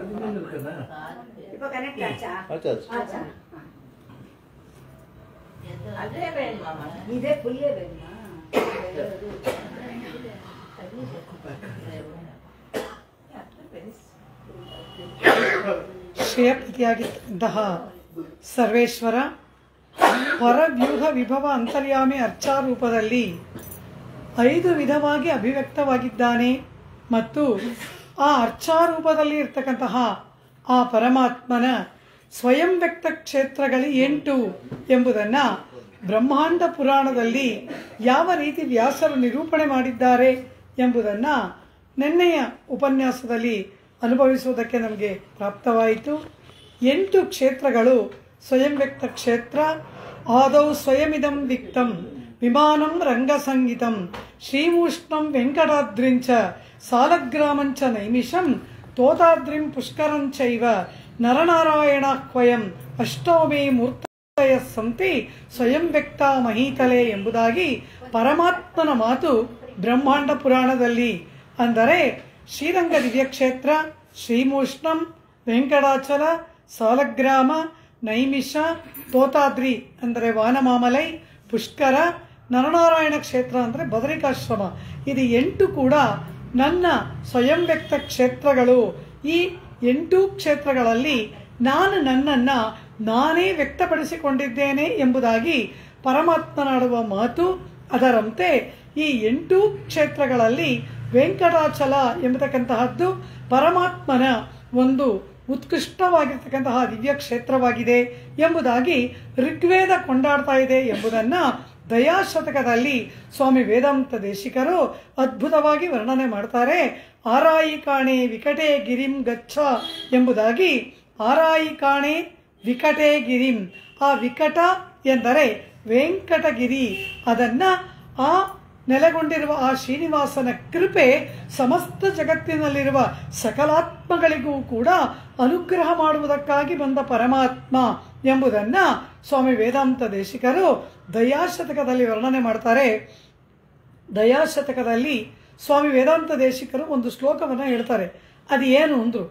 Ibu connect aja. Aja. Ada belma. Ide pulle belma. ಶ್ರೇಯಪ್ರತಿಯಾಗಿದ್ದಂತಹ ಸರ್ವೇಶ್ವರ ಹೊರವ್ಯೂಹ ವಿಭವ ಅಂತರ್ಯಾಮಿ ಅರ್ಚಾರೂಪದಲ್ಲಿ 5 ವಿಧವಾಗಿ ಅಭಿವ್ಯಕ್ತವಾಗಿದ್ದಾನೆ ಮತ್ತು ಆ ಅರ್ಚಾರೂಪದಲ್ಲಿ ಇರ್ತಕ್ಕಂತಹ ಆ ಪರಮಾತ್ಮನ ಸ್ವಯಂ ವ್ಯಕ್ತ ಕ್ಷೇತ್ರಗಳು 8 ಎಂಬುದನ್ನು ಬ್ರಹ್ಮಾಂಡ ಪುರಾಣದಲ್ಲಿ ಯಾವ ರೀತಿ ವ್ಯಾಸರು ನಿರೂಪಣೆ ಮಾಡಿದ್ದಾರೆ ಎಂಬುದನ್ನು ನಿನ್ನೆಯ ಉಪನ್ಯಾಸದಲ್ಲಿ ಅನುಭವಿಸುವುದಕ್ಕೆ ನಮಗೆ ಪ್ರಾಪ್ತವಾಯಿತು. 8 ಕ್ಷೇತ್ರಗಳು ಸ್ವಯಂ ವ್ಯಕ್ತ ಕ್ಷೇತ್ರ. ಆದೌ ಸ್ವಯಮಿದಂ ವಿಕ್ತಂ ವಿಮಾನಂ ರಂಗಸಂಗೀತಂ ಶ್ರೀಮೂಷ್ಣಂ ವೆಂಕಟಾದ್ರಿಂಚ ಸಾಲಗ್ರಾಮಂಚ ನೈಮಿಷಂ ತೋತಾದ್ರಿಂ ಪುಷ್ಕರಂಚೈವ ನರನಾರಾಯಣಾಹ್ವಯಂ ಅಷ್ಟೋಮೇ ಮೂರ್ತಯ ಸಂತಿ ಸ್ವಯಂ ವ್ಯಕ್ತ ಮಹೀತಲೆ ಎಂಬುದಾಗಿ ಪರಮಾತ್ಮನ ಮಾತು ಬ್ರಹ್ಮಾಂಡ ಪುರಾಣದಲ್ಲಿ, ಅಂದರೆ ಶ್ರೀರಂಗ ದಿವ್ಯಕ್ಷೇತ್ರ, ಶ್ರೀಮೂಷ್ಣಂ, ವೆಂಕಟಾಚಲ, ಸಾಲಗ್ರಾಮ, ನೈಮಿಷ, ತೋತಾದ್ರಿ ಅಂದರೆ ವಾನಮಾಮಲೈ, ಪುಷ್ಕರ, ನರನಾರಾಯಣ ಕ್ಷೇತ್ರ ಅಂದರೆ ಬದರಿಕಾಶ್ರಮ. ಇದು 8 ಕೂಡ ನನ್ನ ಸ್ವಯಂ ವ್ಯಕ್ತ ಕ್ಷೇತ್ರಗಳು. ಈ 8 ಕ್ಷೇತ್ರಗಳಲ್ಲಿ ನಾನು ನನ್ನನ್ನು ನಾನೇ ವ್ಯಕ್ತಪಡಿಸಿಕೊಂಡಿದ್ದೇನೆ ಎಂಬುದಾಗಿ ಪರಮಾತ್ಮನಾಡುವ ಮಾತು. ಅದರಂತೆ ಈ 8 ಕ್ಷೇತ್ರಗಳಲ್ಲಿ ವೆಂಕಟಾಚಲ ಎಂಬತಕ್ಕಂತಹದ್ದು ಪರಮಾತ್ಮನ ಒಂದು ಉತ್ಕೃಷ್ಟವಾಗಿರ್ತಕ್ಕಂತಹ ದಿವ್ಯ ಕ್ಷೇತ್ರವಾಗಿದೆ ಎಂಬುದಾಗಿ ಋಗ್ವೇದ ಕೊಂಡಾಡ್ತಾ ಇದೆ ಎಂಬುದನ್ನು ದಯಾಶತಕದಲ್ಲಿ ಸ್ವಾಮಿ ವೇದಾಂತ ದೇಶಿಕರು ಅದ್ಭುತವಾಗಿ ವರ್ಣನೆ ಮಾಡ್ತಾರೆ. ಆರಾಯಿ ಕಾಣೆ ವಿಕಟೇ ಗಿರಿಂ ಗಚ್ಚ ಎಂಬುದಾಗಿ. ಆರಾಯಿ ಕಾಣೆ ವಿಕಟೇ ಗಿರಿಂ, ಆ ವಿಕಟ ಎಂದರೆ ವೆಂಕಟಗಿರಿ. ಅದನ್ನು ಆ ನೆಲೆಗೊಂಡಿರುವ ಆ ಶ್ರೀನಿವಾಸನ ಕೃಪೆ ಸಮಸ್ತ ಜಗತ್ತಿನಲ್ಲಿರುವ ಸಕಲಾತ್ಮಗಳಿಗೂ ಕೂಡ ಅನುಗ್ರಹ ಮಾಡುವುದಕ್ಕಾಗಿ ಬಂದ ಪರಮಾತ್ಮ ಎಂಬುದನ್ನು ಸ್ವಾಮಿ ವೇದಾಂತ ದೇಶಿಕರು ದಯಾಶತಕದಲ್ಲಿ ವರ್ಣನೆ ಮಾಡ್ತಾರೆ. ದಯಾಶತಕದಲ್ಲಿ ಸ್ವಾಮಿ ವೇದಾಂತ ದೇಶಿಕರು ಒಂದು ಶ್ಲೋಕವನ್ನು ಹೇಳ್ತಾರೆ. ಅದು ಏನು ಅಂದ್ರು,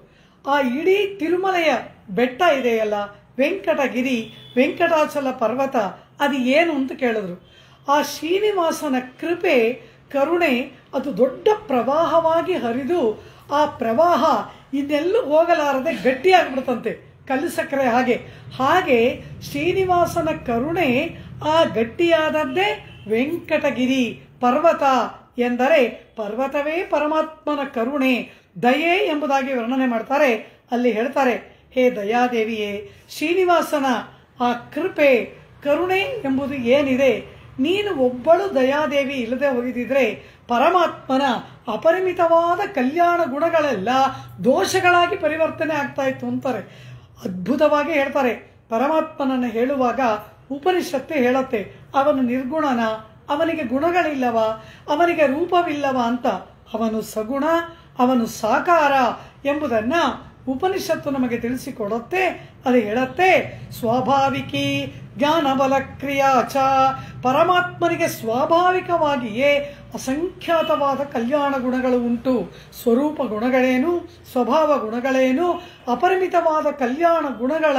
ಆ ಇಡೀ ತಿರುಮಲೆಯ ಬೆಟ್ಟ ಇದೆಯಲ್ಲ, ವೆಂಕಟಗಿರಿ, ವೆಂಕಟಾಚಲ ಪರ್ವತ, ಅದು ಏನು ಅಂತ ಕೇಳಿದ್ರು. ಆ ಶ್ರೀನಿವಾಸನ ಕೃಪೆ, ಕರುಣೆ ಅದು ದೊಡ್ಡ ಪ್ರವಾಹವಾಗಿ ಹರಿದು ಆ ಪ್ರವಾಹ ಇನ್ನೆಲ್ಲೂ ಹೋಗಲಾರದೆ ಗಟ್ಟಿಯಾಗ್ಬಿಡ್ತಂತೆ, ಕಲ್ಲು ಸಕ್ಕರೆ ಹಾಗೆ. ಹಾಗೆ ಶ್ರೀನಿವಾಸನ ಕರುಣೆ ಆ ಗಟ್ಟಿಯಾದದ್ದೇ ವೆಂಕಟಗಿರಿ ಪರ್ವತ ಎಂದರೆ ಪರ್ವತವೇ ಪರಮಾತ್ಮನ ಕರುಣೆ, ದಯೆ ಎಂಬುದಾಗಿ ವರ್ಣನೆ ಮಾಡ್ತಾರೆ. ಅಲ್ಲಿ ಹೇಳ್ತಾರೆ, ಹೇ ದಯಾದೇವಿಯೇ, ಶ್ರೀನಿವಾಸನ ಆ ಕೃಪೆ ಕರುಣೆ ಎಂಬುದು ಏನಿದೆ, ನೀನು ಒಬ್ಬಳು ದಯಾದೇವಿ ಇಲ್ಲದೆ ಹೋಗಿದ್ದಿದ್ರೆ ಪರಮಾತ್ಮನ ಅಪರಿಮಿತವಾದ ಕಲ್ಯಾಣ ಗುಣಗಳೆಲ್ಲ ದೋಷಗಳಾಗಿ ಪರಿವರ್ತನೆ ಆಗ್ತಾ ಇತ್ತು ಅಂತಾರೆ. ಅದ್ಭುತವಾಗಿ ಹೇಳ್ತಾರೆ. ಪರಮಾತ್ಮನನ್ನು ಹೇಳುವಾಗ ಉಪನಿಷತ್ತು ಹೇಳುತ್ತೆ, ಅವನು ನಿರ್ಗುಣನ, ಅವನಿಗೆ ಗುಣಗಳಿಲ್ಲವ, ಅವನಿಗೆ ರೂಪವಿಲ್ಲವ ಅಂತ. ಅವನು ಸಗುಣ, ಅವನು ಸಾಕಾರ ಎಂಬುದನ್ನು ಉಪನಿಷತ್ತು ನಮಗೆ ತಿಳಿಸಿಕೊಡುತ್ತೆ. ಅದು ಹೇಳುತ್ತೆ, ಸ್ವಾಭಾವಿಕಿ ಜ್ಞಾನಬಲ ಕ್ರಿಯಾಚ, ಪರಮಾತ್ಮನಿಗೆ ಸ್ವಾಭಾವಿಕವಾಗಿಯೇ ಅಸಂಖ್ಯಾತವಾದ ಕಲ್ಯಾಣ ಗುಣಗಳು ಉಂಟು. ಸ್ವರೂಪ ಗುಣಗಳೇನು, ಸ್ವಭಾವ ಗುಣಗಳೇನು, ಅಪರಿಮಿತವಾದ ಕಲ್ಯಾಣ ಗುಣಗಳ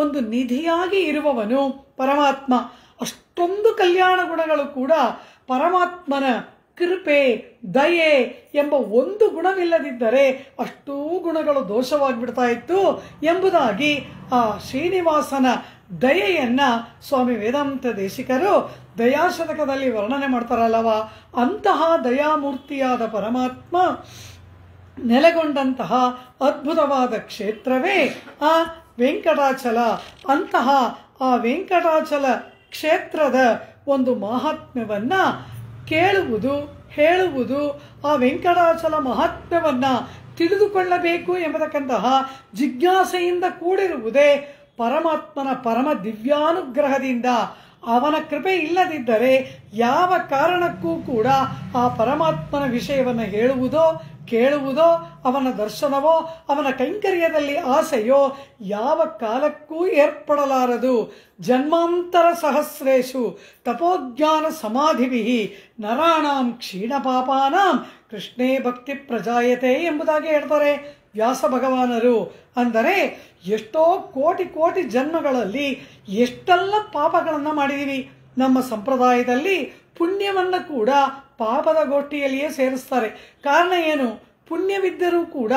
ಒಂದು ನಿಧಿಯಾಗಿ ಇರುವವನು ಪರಮಾತ್ಮ. ಅಷ್ಟೊಂದು ಕಲ್ಯಾಣ ಗುಣಗಳು ಕೂಡ ಪರಮಾತ್ಮನ ಕೃಪೆ, ದಯೆ ಎಂಬ ಒಂದು ಗುಣವಿಲ್ಲದಿದ್ದರೆ ಅಷ್ಟೂ ಗುಣಗಳು ದೋಷವಾಗಿಬಿಡ್ತಾ ಇತ್ತು ಎಂಬುದಾಗಿ ಆ ಶ್ರೀನಿವಾಸನ ದಯೆಯನ್ನ ಸ್ವಾಮಿ ವೇದಾಂತ ದೇಶಿಕರು ದಯಾಶತಕದಲ್ಲಿ ವರ್ಣನೆ ಮಾಡ್ತಾರಲ್ಲವ, ಅಂತಹ ದಯಾಮೂರ್ತಿಯಾದ ಪರಮಾತ್ಮ ನೆಲೆಗೊಂಡಂತಹ ಅದ್ಭುತವಾದ ಕ್ಷೇತ್ರವೇ ಆ ವೆಂಕಟಾಚಲ. ಅಂತಹ ಆ ವೆಂಕಟಾಚಲ ಕ್ಷೇತ್ರದ ಒಂದು ಮಹಾತ್ಮ್ಯವನ್ನ ಕೇಳುವುದು, ಹೇಳುವುದು, ಆ ವೆಂಕಟಾಚಲ ಮಹಾತ್ಮ್ಯವನ್ನ ತಿಳಿದುಕೊಳ್ಳಬೇಕು ಎಂಬತಕ್ಕಂತಹ ಜಿಜ್ಞಾಸೆಯಿಂದ ಕೂಡಿರುವುದೇ ಪರಮಾತ್ಮನ ಪರಮ ದಿವ್ಯಾನುಗ್ರಹದಿಂದ. ಅವನ ಕೃಪೆ ಇಲ್ಲದಿದ್ದರೆ ಯಾವ ಕಾರಣಕ್ಕೂ ಕೂಡ ಆ ಪರಮಾತ್ಮನ ವಿಷಯವನ್ನು ಹೇಳುವುದೋ, ಕೇಳುವುದೋ, ಅವನ ದರ್ಶನವೋ, ಅವನ ಕೈಂಕರ್ಯದಲ್ಲಿ ಆಸೆಯೋ ಯಾವ ಕಾಲಕ್ಕೂ ಏರ್ಪಡಲಾರದು. ಜನ್ಮಾಂತರ ಸಹಸ್ರೇಶು ತಪೋಜ್ಞಾನ ಸಮಾಧಿಭಿ ನರಾಣಾಂ ಕ್ಷೀಣ ಪಾಪಾನಾಂ ಕೃಷ್ಣೇ ಭಕ್ತಿ ಪ್ರಜಾಯತೆ ಎಂಬುದಾಗಿ ಹೇಳ್ತಾರೆ. ವ್ಯಾಸ ಭಗವಾನರು. ಅಂದರೆ ಎಷ್ಟೋ ಕೋಟಿ ಕೋಟಿ ಜನ್ಮಗಳಲ್ಲಿ ಎಷ್ಟೆಲ್ಲ ಪಾಪಗಳನ್ನು ಮಾಡಿದೀವಿ. ನಮ್ಮ ಸಂಪ್ರದಾಯದಲ್ಲಿ ಪುಣ್ಯವನ್ನು ಕೂಡ ಪಾಪದ ಗೋಷ್ಠಿಯಲ್ಲಿಯೇ ಸೇರಿಸ್ತಾರೆ. ಕಾರಣ ಏನು? ಪುಣ್ಯವಿದ್ದರೂ ಕೂಡ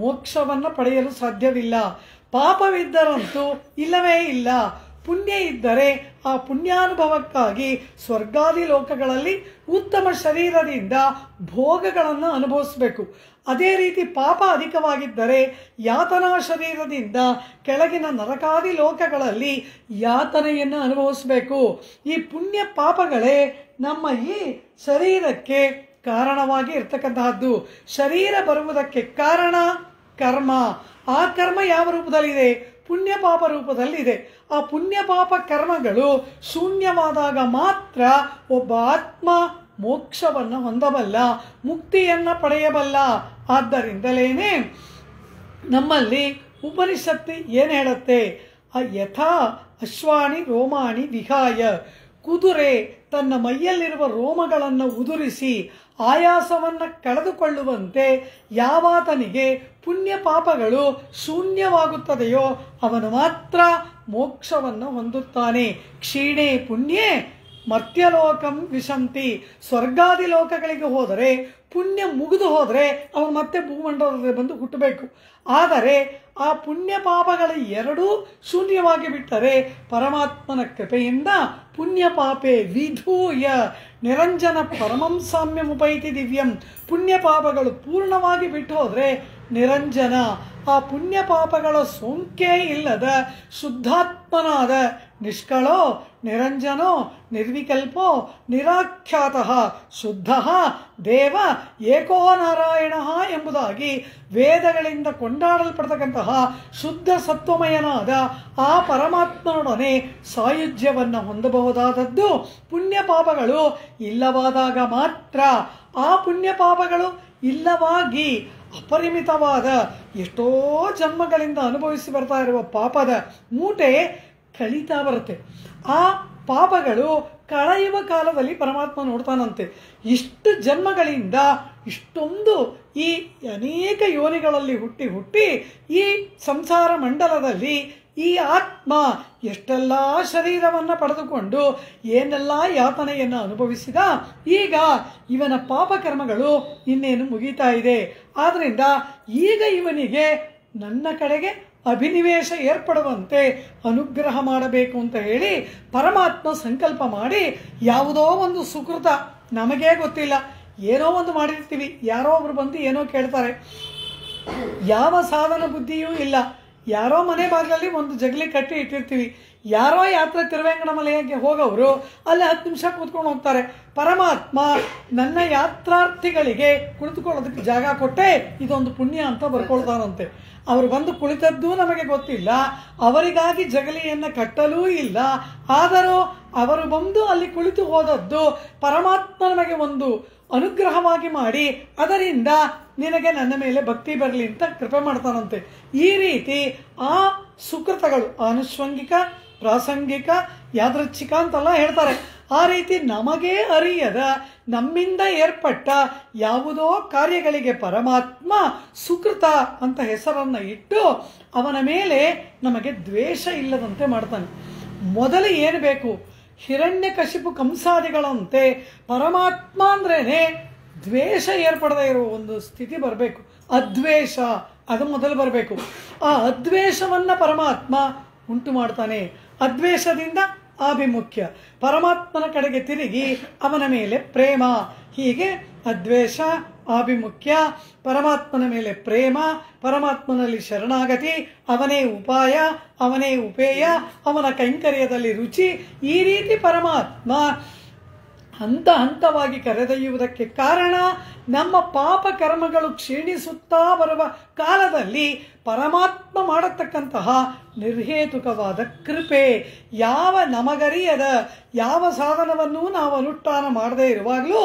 ಮೋಕ್ಷವನ್ನು ಪಡೆಯಲು ಸಾಧ್ಯವಿಲ್ಲ. ಪಾಪವಿದ್ದರಂತೂ ಇಲ್ಲವೇ ಇಲ್ಲ. ಪುಣ್ಯ ಇದ್ದರೆ ಆ ಪುಣ್ಯಾನುಭವಕ್ಕಾಗಿ ಸ್ವರ್ಗಾದಿ ಲೋಕಗಳಲ್ಲಿ ಉತ್ತಮ ಶರೀರದಿಂದ ಭೋಗಗಳನ್ನು ಅನುಭವಿಸಬೇಕು. ಅದೇ ರೀತಿ ಪಾಪ ಅಧಿಕವಾಗಿದ್ದರೆ ಯಾತನಾ ಶರೀರದಿಂದ ಕೆಳಗಿನ ನರಕಾದಿ ಲೋಕಗಳಲ್ಲಿ ಯಾತನೆಯನ್ನು ಅನುಭವಿಸಬೇಕು. ಈ ಪುಣ್ಯ ಪಾಪಗಳೇ ನಮ್ಮ ಈ ಶರೀರಕ್ಕೆ ಕಾರಣವಾಗಿ ಇರ್ತಕ್ಕಂತಹದ್ದು. ಶರೀರ ಬರುವುದಕ್ಕೆ ಕಾರಣ ಕರ್ಮ. ಆ ಕರ್ಮ ಯಾವ ರೂಪದಲ್ಲಿದೆ? ಪುಣ್ಯ ಪಾಪ ರೂಪದಲ್ಲಿದೆ. ಆ ಪುಣ್ಯ ಪಾಪ ಕರ್ಮಗಳು ಶೂನ್ಯವಾದಾಗ ಮಾತ್ರ ಒಬ್ಬ ಆತ್ಮ ಮೋಕ್ಷವನ್ನು ಹೊಂದಬಲ್ಲ, ಮುಕ್ತಿಯನ್ನು ಪಡೆಯಬಲ್ಲ. ಆದ್ದರಿಂದಲೇನೆ ನಮ್ಮಲ್ಲಿ ಉಪನಿಷತ್ತು ಏನು ಹೇಳುತ್ತೆ? ಯಥಾ ಅಶ್ವಾಣಿ ರೋಮಾಣಿ ವಿಹಾಯ, ಕುದುರೆ ತನ್ನ ಮೈಯಲ್ಲಿರುವ ರೋಮಗಳನ್ನು ಉದುರಿಸಿ ಆಯಾಸವನ್ನು ಕಳೆದುಕೊಳ್ಳುವಂತೆ ಯಾವಾತನಿಗೆ ಪುಣ್ಯ ಪಾಪಗಳು ಶೂನ್ಯವಾಗುತ್ತದೆಯೋ ಅವನು ಮಾತ್ರ ಮೋಕ್ಷವನ್ನು ಹೊಂದುತ್ತಾನೆ. ಕ್ಷೀಣೆ ಪುಣ್ಯೇ ಮರ್ತ್ಯಲೋಕಂ ವಿಶಂತಿ. ಸ್ವರ್ಗಾದಿ ಲೋಕಗಳಿಗೆ ಹೋದರೆ ಪುಣ್ಯ ಮುಗಿದು ಹೋದರೆ ಅವನು ಮತ್ತೆ ಭೂಮಂಡಲದಲ್ಲಿ ಬಂದು ಹುಟ್ಟಬೇಕು. ಆದರೆ ಆ ಪುಣ್ಯ ಪಾಪಗಳ ಎರಡೂ ಶೂನ್ಯವಾಗಿ ಬಿಟ್ಟರೆ ಪರಮಾತ್ಮನ ಕೃಪೆಯಿಂದ ಪುಣ್ಯ ಪಾಪೆ ವಿಧೂಯ ನಿರಂಜನ ಪರಮಂ ಸಾಮ್ಯಮುಪೈತಿ ದಿವ್ಯಂ. ಪುಣ್ಯ ಪಾಪಗಳು ಪೂರ್ಣವಾಗಿ ಬಿಟ್ಟು ಹೋದರೆ ನಿರಂಜನ, ಆ ಪುಣ್ಯ ಪಾಪಗಳ ಸೋಂಕೇ ಇಲ್ಲದ ಶುದ್ಧಾತ್ಮನಾದ ನಿಷ್ಕಳೋ ನಿರಂಜನೋ ನಿರ್ವಿಕಲ್ಪೋ ನಿರಾಖ್ಯಾತಃ ಶುದ್ಧಃ ದೇವ ಏಕೋ ನಾರಾಯಣ ಎಂಬುದಾಗಿ ವೇದಗಳಿಂದ ಕೊಂಡಾಡಲ್ಪಡ್ತಕ್ಕಂತಹ ಶುದ್ಧ ಸತ್ವಮಯನಾದ ಆ ಪರಮಾತ್ಮನೊಡನೆ ಸಾಯುಜ್ಯವನ್ನು ಹೊಂದಬಹುದಾದದ್ದು ಪುಣ್ಯ ಪಾಪಗಳು ಇಲ್ಲವಾದಾಗ ಮಾತ್ರ. ಆ ಪುಣ್ಯ ಪಾಪಗಳು ಇಲ್ಲವಾಗಿ ಅಪರಿಮಿತವಾದ ಎಷ್ಟೋ ಜನ್ಮಗಳಿಂದ ಅನುಭವಿಸಿ ಬರ್ತಾ ಇರುವ ಪಾಪದ ಮೂಟೆ ಕಳೀತಾ ಬರುತ್ತೆ. ಆ ಪಾಪಗಳು ಕಳೆಯುವ ಕಾಲದಲ್ಲಿ ಪರಮಾತ್ಮ ನೋಡ್ತಾನಂತೆ. ಇಷ್ಟು ಜನ್ಮಗಳಿಂದ ಇಷ್ಟೊಂದು ಈ ಅನೇಕ ಯೋನಿಗಳಲ್ಲಿ ಹುಟ್ಟಿ ಹುಟ್ಟಿ ಈ ಸಂಸಾರ ಮಂಡಲದಲ್ಲಿ ಈ ಆತ್ಮ ಎಷ್ಟೆಲ್ಲ ಶರೀರವನ್ನು ಪಡೆದುಕೊಂಡು ಏನೆಲ್ಲ ಯಾತನೆಯನ್ನು ಅನುಭವಿಸಿದ. ಈಗ ಇವನ ಪಾಪಕರ್ಮಗಳು ಇನ್ನೇನು ಮುಗೀತಾ ಇದೆ. ಆದ್ದರಿಂದ ಈಗ ಇವನಿಗೆ ನನ್ನ ಕಡೆಗೆ ಅಭಿನಿವೇಶ ಏರ್ಪಡುವಂತೆ ಅನುಗ್ರಹ ಮಾಡಬೇಕು ಅಂತ ಹೇಳಿ ಪರಮಾತ್ಮ ಸಂಕಲ್ಪ ಮಾಡಿ ಯಾವುದೋ ಒಂದು ಸುಕೃತ ನಮಗೇ ಗೊತ್ತಿಲ್ಲ, ಏನೋ ಒಂದು ಮಾಡಿರ್ತೀವಿ, ಯಾರೋ ಒಬ್ರು ಬಂದು ಏನೋ ಕೇಳ್ತಾರೆ, ಯಾವ ಸಾಧನ ಬುದ್ಧಿಯೂ ಇಲ್ಲ, ಯಾರೋ ಮನೆ ಬಾಗಿಲಲ್ಲಿ ಒಂದು ಜಗಲಿ ಕಟ್ಟಿ ಇಟ್ಟಿರ್ತೀವಿ, ಯಾರೋ ಯಾತ್ರೆ ತಿರುವೆಂಗಡಮಲೆಗೆ ಹೋಗೋರು ಅಲ್ಲಿ 10 ನಿಮಿಷ ಕೂತ್ಕೊಂಡು ಹೋಗ್ತಾರೆ. ಪರಮಾತ್ಮ ನನ್ನ ಯಾತ್ರಾರ್ಥಿಗಳಿಗೆ ಕುಳಿತುಕೊಳ್ಳೋದಕ್ಕೆ ಜಾಗ ಕೊಟ್ಟೆ, ಇದೊಂದು ಪುಣ್ಯ ಅಂತ ಬರ್ಕೊಳ್ತಾರಂತೆ. ಅವರು ಬಂದು ಕುಳಿತದ್ದೂ ನಮಗೆ ಗೊತ್ತಿಲ್ಲ, ಅವರಿಗಾಗಿ ಜಗಲಿಯನ್ನು ಕಟ್ಟಲೂ ಇಲ್ಲ. ಆದರೂ ಅವರು ಬಂದು ಅಲ್ಲಿ ಕುಳಿತು ಹೋದದ್ದು ಪರಮಾತ್ಮ ನಮಗೆ ಒಂದು ಅನುಗ್ರಹವಾಗಿ ಮಾಡಿ ಅದರಿಂದ ನಿನಗೆ ನನ್ನ ಮೇಲೆ ಭಕ್ತಿ ಬರಲಿ ಅಂತ ಕೃಪೆ ಮಾಡ್ತಾನಂತೆ. ಈ ರೀತಿ ಆ ಸುಕೃತಗಳು ಆನುಷಂಗಿಕ, ಪ್ರಾಸಂಗಿಕ, ಯಾದೃಚ್ಛಿಕ ಅಂತೆಲ್ಲ ಹೇಳ್ತಾರೆ. ಆ ರೀತಿ ನಮಗೆ ಅರಿಯದ ನಮ್ಮಿಂದ ಏರ್ಪಟ್ಟ ಯಾವುದೋ ಕಾರ್ಯಗಳಿಗೆ ಪರಮಾತ್ಮ ಸುಕೃತ ಅಂತ ಹೆಸರನ್ನು ಇಟ್ಟು ಅವನ ಮೇಲೆ ನಮಗೆ ದ್ವೇಷ ಇಲ್ಲದಂತೆ ಮಾಡ್ತಾನೆ. ಮೊದಲು ಏನು ಬೇಕು? ಹಿರಣ್ಯಕಶಿಪು ಕಂಸಾದಿಗಳಂತೆ ಪರಮಾತ್ಮ ಅಂದ್ರೇನೆ ದ್ವೇಷ ಏರ್ಪಡದೇ ಇರುವ ಒಂದು ಸ್ಥಿತಿ ಬರಬೇಕು. ಅದ್ವೇಷ ಅದು ಮೊದಲು ಬರಬೇಕು. ಆ ಅದ್ವೇಷವನ್ನು ಪರಮಾತ್ಮ ಉಂಟು ಮಾಡ್ತಾನೆ. ಅದ್ವೇಷದಿಂದ ಆಭಿಮುಖ್ಯ, ಪರಮಾತ್ಮನ ಕಡೆಗೆ ತಿರುಗಿ ಅವನ ಮೇಲೆ ಪ್ರೇಮ. ಹೀಗೆ ಅದ್ವೇಷ, ಆಭಿಮುಖ್ಯ, ಪರಮಾತ್ಮನ ಮೇಲೆ ಪ್ರೇಮ, ಪರಮಾತ್ಮನಲ್ಲಿ ಶರಣಾಗತಿ, ಅವನೇ ಉಪಾಯ, ಅವನೇ ಉಪೇಯ, ಅವನ ಕೈಂಕರ್ಯದಲ್ಲಿ ರುಚಿ. ಈ ರೀತಿ ಪರಮಾತ್ಮ ಹಂತ ಹಂತವಾಗಿ ಕರೆದೊಯ್ಯುವುದಕ್ಕೆ ಕಾರಣ ನಮ್ಮ ಪಾಪ ಕರ್ಮಗಳು ಕ್ಷೀಣಿಸುತ್ತಾ ಬರುವ ಕಾಲದಲ್ಲಿ ಪರಮಾತ್ಮ ಮಾಡತಕ್ಕಂತಹ ನಿರ್ಹೇತುಕವಾದ ಕೃಪೆ. ಯಾವ ನಮಗರಿಯದ ಯಾವ ಸಾಧನವನ್ನು ನಾವು ಅನುಷ್ಠಾನ ಮಾಡದೇ ಇರುವಾಗಲೂ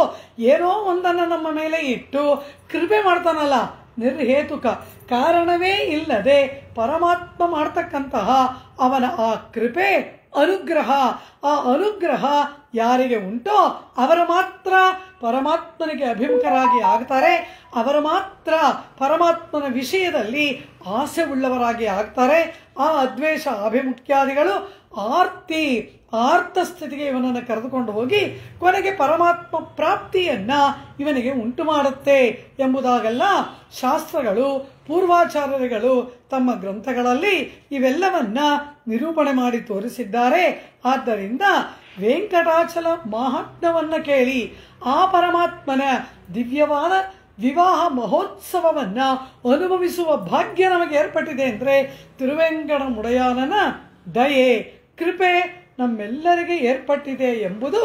ಏನೋ ಒಂದನ್ನು ನಮ್ಮ ಮೇಲೆ ಇಟ್ಟು ಕೃಪೆ ಮಾಡ್ತಾನಲ್ಲ, ನಿರ್ಹೇತುಕ, ಕಾರಣವೇ ಇಲ್ಲದೆ ಪರಮಾತ್ಮ ಮಾಡ್ತಕ್ಕಂತಹ ಅವನ ಆ ಕೃಪೆ ಅನುಗ್ರಹ. ಆ ಅನುಗ್ರಹ ಯಾರಿಗೆ ಉಂಟೋ ಅವರು ಮಾತ್ರ ಪರಮಾತ್ಮನಿಗೆ ಅಭಿಮುಖರಾಗಿ ಆಗ್ತಾರೆ, ಅವರು ಮಾತ್ರ ಪರಮಾತ್ಮನ ವಿಷಯದಲ್ಲಿ ಆಸೆ ಉಳ್ಳವರಾಗಿ ಆಗ್ತಾರೆ. ಆ ಅದ್ವೇಷ ಅಭಿಮುಖ್ಯಾದಿಗಳು ಆರ್ತ ಸ್ಥಿತಿಗೆ ಇವನನ್ನು ಕರೆದುಕೊಂಡು ಹೋಗಿ ಕೊನೆಗೆ ಪರಮಾತ್ಮ ಪ್ರಾಪ್ತಿಯನ್ನ ಇವನಿಗೆ ಉಂಟು ಮಾಡುತ್ತೆ ಎಂಬುದಾಗೆಲ್ಲ ಶಾಸ್ತ್ರಗಳು, ಪೂರ್ವಾಚಾರ್ಯರುಗಳು ತಮ್ಮ ಗ್ರಂಥಗಳಲ್ಲಿ ಇವೆಲ್ಲವನ್ನ ನಿರೂಪಣೆ ಮಾಡಿ ತೋರಿಸಿದ್ದಾರೆ. ಆದ್ದರಿಂದ ವೆಂಕಟಾಚಲ ಮಹಾತ್ಮ್ಯವನ್ನ ಕೇಳಿ ಆ ಪರಮಾತ್ಮನ ದಿವ್ಯವಾದ ವಿವಾಹ ಮಹೋತ್ಸವವನ್ನ ಅನುಭವಿಸುವ ಭಾಗ್ಯ ನಮಗೆ ಏರ್ಪಟ್ಟಿದೆ ಅಂದರೆ ತಿರುವೆಂಕಟ ಮುಡಯಾನನ ದಯೆ, ಕೃಪೆ ನಮ್ಮೆಲ್ಲರಿಗೆ ಏರ್ಪಟ್ಟಿದೆ ಎಂಬುದು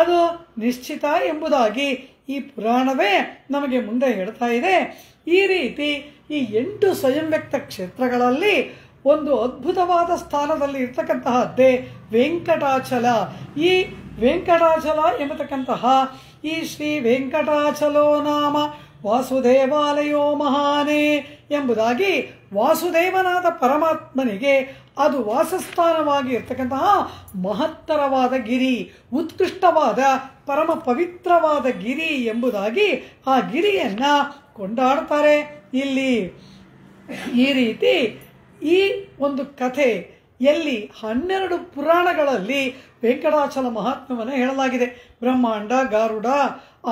ಅದು ನಿಶ್ಚಿತ ಎಂಬುದಾಗಿ ಈ ಪುರಾಣವೇ ನಮಗೆ ಮುಂದೆ ಹೇಳ್ತಾ ಇದೆ. ಈ ರೀತಿ ಈ 8 ಸ್ವಯಂ ವ್ಯಕ್ತ ಕ್ಷೇತ್ರಗಳಲ್ಲಿ ಒಂದು ಅದ್ಭುತವಾದ ಸ್ಥಾನದಲ್ಲಿ ಇರ್ತಕ್ಕಂತಹದ್ದೇ ವೆಂಕಟಾಚಲ. ಈ ವೆಂಕಟಾಚಲ ಎಂಬತಕ್ಕಂತಹ ಈ ಶ್ರೀ ವೆಂಕಟಾಚಲೋ ನಾಮ ವಾಸುದೇವಾಲಯೋ ಮಹಾನೇ ಎಂಬುದಾಗಿ ವಾಸುದೇವನಾದ ಪರಮಾತ್ಮನಿಗೆ ಅದು ವಾಸಸ್ಥಾನವಾಗಿ ಇರ್ತಕ್ಕಂತಹ ಮಹತ್ತರವಾದ ಗಿರಿ, ಉತ್ಕೃಷ್ಟವಾದ ಪರಮ ಪವಿತ್ರವಾದ ಗಿರಿ ಎಂಬುದಾಗಿ ಆ ಗಿರಿಯನ್ನ ಕೊಂಡಾಡ್ತಾರೆ. ಇಲ್ಲಿ ಈ ರೀತಿ ಈ ಒಂದು ಕಥೆ ಎಲ್ಲಿ 12 ಪುರಾಣಗಳಲ್ಲಿ ವೆಂಕಟಾಚಲ ಮಹಾತ್ಮ್ಯವನ್ನು ಹೇಳಲಾಗಿದೆ. ಬ್ರಹ್ಮಾಂಡ, ಗಾರುಡ,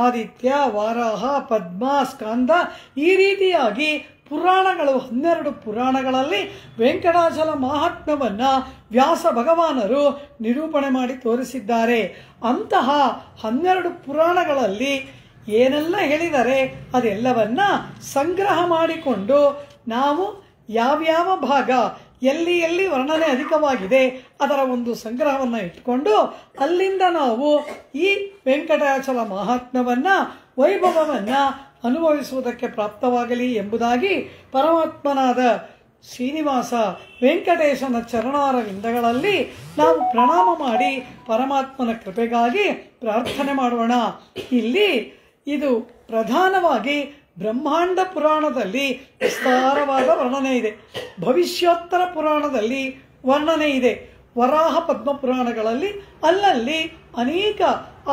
ಆದಿತ್ಯ, ವಾರಾಹ, ಪದ್ಮ, ಸ್ಕಂದ ಈ ರೀತಿಯಾಗಿ ಪುರಾಣಗಳು 12 ಪುರಾಣಗಳಲ್ಲಿ ವೆಂಕಟಾಚಲ ಮಹಾತ್ಮ್ಯವನ್ನ ವ್ಯಾಸ ಭಗವಾನರು ನಿರೂಪಣೆ ಮಾಡಿ ತೋರಿಸಿದ್ದಾರೆ. ಅಂತಹ 12 ಪುರಾಣಗಳಲ್ಲಿ ಏನೆಲ್ಲ ಹೇಳಿದರೆ ಅದೆಲ್ಲವನ್ನ ಸಂಗ್ರಹ ಮಾಡಿಕೊಂಡು ನಾವು ಯಾವ್ಯಾವ ಭಾಗ ಎಲ್ಲಿ ಎಲ್ಲಿ ವರ್ಣನೆ ಅಧಿಕವಾಗಿದೆ ಅದರ ಒಂದು ಸಂಗ್ರಹವನ್ನು ಇಟ್ಕೊಂಡು ಅಲ್ಲಿಂದ ನಾವು ಈ ವೆಂಕಟಾಚಲ ಮಹಾತ್ಮ್ಯವನ್ನ ವೈಭವವನ್ನ ಅನುಭವಿಸುವುದಕ್ಕೆ ಪ್ರಾಪ್ತವಾಗಲಿ ಎಂಬುದಾಗಿ ಪರಮಾತ್ಮನಾದ ಶ್ರೀನಿವಾಸ ವೆಂಕಟೇಶನ ಚರಣಾರವಿಂದಗಳಲ್ಲಿ ನಾವು ಪ್ರಣಾಮ ಮಾಡಿ ಪರಮಾತ್ಮನ ಕೃಪೆಗಾಗಿ ಪ್ರಾರ್ಥನೆ ಮಾಡೋಣ. ಇಲ್ಲಿ ಇದು ಪ್ರಧಾನವಾಗಿ ಬ್ರಹ್ಮಾಂಡ ಪುರಾಣದಲ್ಲಿ ವಿಸ್ತಾರವಾದ ವರ್ಣನೆ ಇದೆ, ಭವಿಷ್ಯೋತ್ತರ ಪುರಾಣದಲ್ಲಿ ವರ್ಣನೆ ಇದೆ, ವರಾಹ ಪದ್ಮ ಪುರಾಣಗಳಲ್ಲಿ ಅಲ್ಲಲ್ಲಿ ಅನೇಕ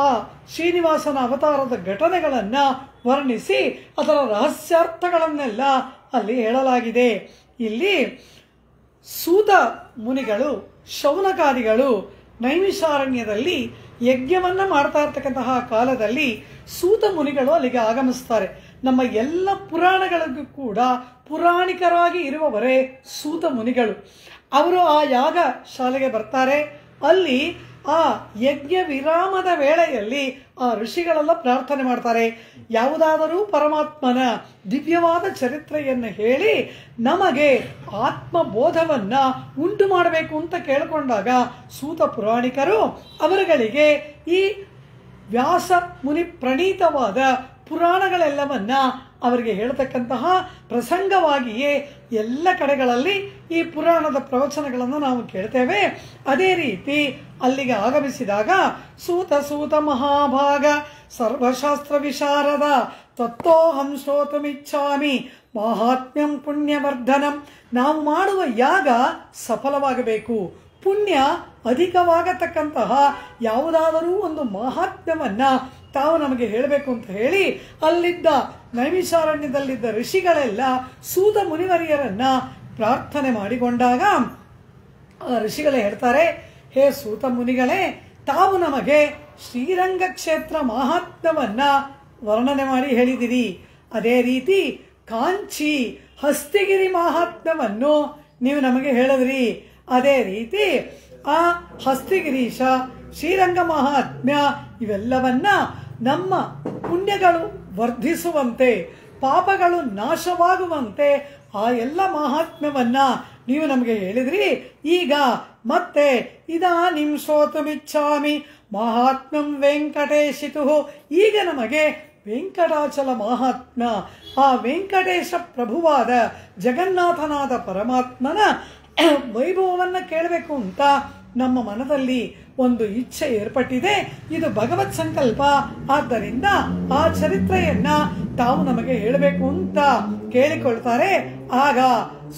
ಆ ಶ್ರೀನಿವಾಸನ ಅವತಾರದ ಘಟನೆಗಳನ್ನು ವರ್ಣಿಸಿ ಅದರ ರಹಸ್ಯಾರ್ಥಗಳನ್ನೆಲ್ಲ ಅಲ್ಲಿ ಹೇಳಲಾಗಿದೆ. ಇಲ್ಲಿ ಸೂತ ಮುನಿಗಳು, ಶೌನಕಾದಿಗಳು ನೈಮಿಷಾರಣ್ಯದಲ್ಲಿ ಯಜ್ಞವನ್ನ ಮಾಡ್ತಾ ಇರ್ತಕ್ಕಂತಹ ಕಾಲದಲ್ಲಿ ಸೂತ ಮುನಿಗಳು ಅಲ್ಲಿಗೆ ಆಗಮಿಸ್ತಾರೆ. ನಮ್ಮ ಎಲ್ಲ ಪುರಾಣಗಳಿಗೂ ಕೂಡ ಪುರಾಣಿಕರಾಗಿ ಇರುವವರೇ ಸೂತ ಮುನಿಗಳು. ಅವರು ಆ ಯಾಗ ಶಾಲೆಗೆ ಬರ್ತಾರೆ. ಅಲ್ಲಿ ಆ ಯಜ್ಞ ವಿರಾಮದ ವೇಳೆಯಲ್ಲಿ ಆ ಋಷಿಗಳೆಲ್ಲ ಪ್ರಾರ್ಥನೆ ಮಾಡ್ತಾರೆ. ಯಾವುದಾದರೂ ಪರಮಾತ್ಮನ ದಿವ್ಯವಾದ ಚರಿತ್ರೆಯನ್ನು ಹೇಳಿ ನಮಗೆ ಆತ್ಮಬೋಧವನ್ನ ಉಂಟು ಮಾಡಬೇಕು ಅಂತ ಕೇಳಿಕೊಂಡಾಗ ಸೂತ ಪುರಾಣಿಕರು ಅವರುಗಳಿಗೆ ಈ ವ್ಯಾಸ ಮುನಿ ಪ್ರಣೀತವಾದ ಪುರಾಣಗಳೆಲ್ಲವನ್ನ ಅವರಿಗೆ ಹೇಳ್ತಕ್ಕಂತಹ ಪ್ರಸಂಗವಾಗಿಯೇ ಎಲ್ಲ ಕಡೆಗಳಲ್ಲಿ ಈ ಪುರಾಣದ ಪ್ರವಚನಗಳನ್ನು ನಾವು ಕೇಳ್ತೇವೆ. ಅದೇ ರೀತಿ ಅಲ್ಲಿಗೆ ಆಗಮಿಸಿದಾಗ ಸೂತ ಮಹಾಭಾಗ ಸರ್ವಶಾಸ್ತ್ರ ವಿಶಾರದ ತತ್ವೋಹಂ ಶ್ರೋತುಮಿಚ್ಛಾಮಿ ಮಾಹಾತ್ಮ್ಯಂ ಪುಣ್ಯವರ್ಧನಂ. ನಾವು ಮಾಡುವ ಯಾಗ ಸಫಲವಾಗಬೇಕು, ಪುಣ್ಯ ಅಧಿಕವಾಗತಕ್ಕಂತಹ ಯಾವುದಾದರೂ ಒಂದು ಮಹಾತ್ಮ್ಯವನ್ನ ತಾವು ನಮಗೆ ಹೇಳಬೇಕು ಅಂತ ಹೇಳಿ ಅಲ್ಲಿದ್ದ ನೈಮಿಷಾರಣ್ಯದಲ್ಲಿದ್ದ ಋಷಿಗಳೆಲ್ಲ ಸೂತ ಮುನಿವರಿಯರನ್ನ ಪ್ರಾರ್ಥನೆ ಮಾಡಿಕೊಂಡಾಗ ಋಷಿಗಳೇ ಹೇಳ್ತಾರೆ, ಹೇ ಸೂತ ಮುನಿಗಳೇ, ತಾವು ನಮಗೆ ಶ್ರೀರಂಗ ಕ್ಷೇತ್ರ ಮಹಾತ್ಮ್ಯವನ್ನ ವರ್ಣನೆ ಮಾಡಿ ಹೇಳಿದಿರಿ. ಅದೇ ರೀತಿ ಕಾಂಚಿ ಹಸ್ತಿಗಿರಿ ಮಹಾತ್ಮ್ಯವನ್ನು ನೀವು ನಮಗೆ ಹೇಳಿದ್ರಿ. ಅದೇ ರೀತಿ ಆ ಹಸ್ತಿಗಿರೀಶ, ಶ್ರೀರಂಗ ಮಹಾತ್ಮ್ಯ ಇವೆಲ್ಲವನ್ನ ನಮ್ಮ ಪುಣ್ಯಗಳು ವರ್ಧಿಸುವಂತೆ, ಪಾಪಗಳು ನಾಶವಾಗುವಂತೆ ಆ ಎಲ್ಲ ಮಹಾತ್ಮ್ಯವನ್ನ ನೀವು ನಮಗೆ ಹೇಳಿದ್ರಿ. ಈಗ ಮತ್ತೆ ಇದಾನಿಂ ಶ್ರೋತುಮಿಚ್ಛಾಮಿ ಮಹಾತ್ಮ್ಯಂ ವೆಂಕಟೇಶಿತು. ಈಗ ನಮಗೆ ವೆಂಕಟಾಚಲ ಮಹಾತ್ಮ್ಯ, ಆ ವೆಂಕಟೇಶ ಪ್ರಭುವಾದ ಜಗನ್ನಾಥನಾದ ಪರಮಾತ್ಮನ ವೈಭವವನ್ನು ಕೇಳಬೇಕು ಅಂತ ನಮ್ಮ ಮನದಲ್ಲಿ ಒಂದು ಇಚ್ಛೆ ಏರ್ಪಟ್ಟಿದೆ. ಇದು ಭಗವತ್ ಸಂಕಲ್ಪ. ಆದ್ದರಿಂದ ಆ ಚರಿತ್ರೆಯನ್ನ ತಾವು ನಮಗೆ ಹೇಳಬೇಕು ಅಂತ ಕೇಳಿಕೊಳ್ತಾರೆ. ಆಗ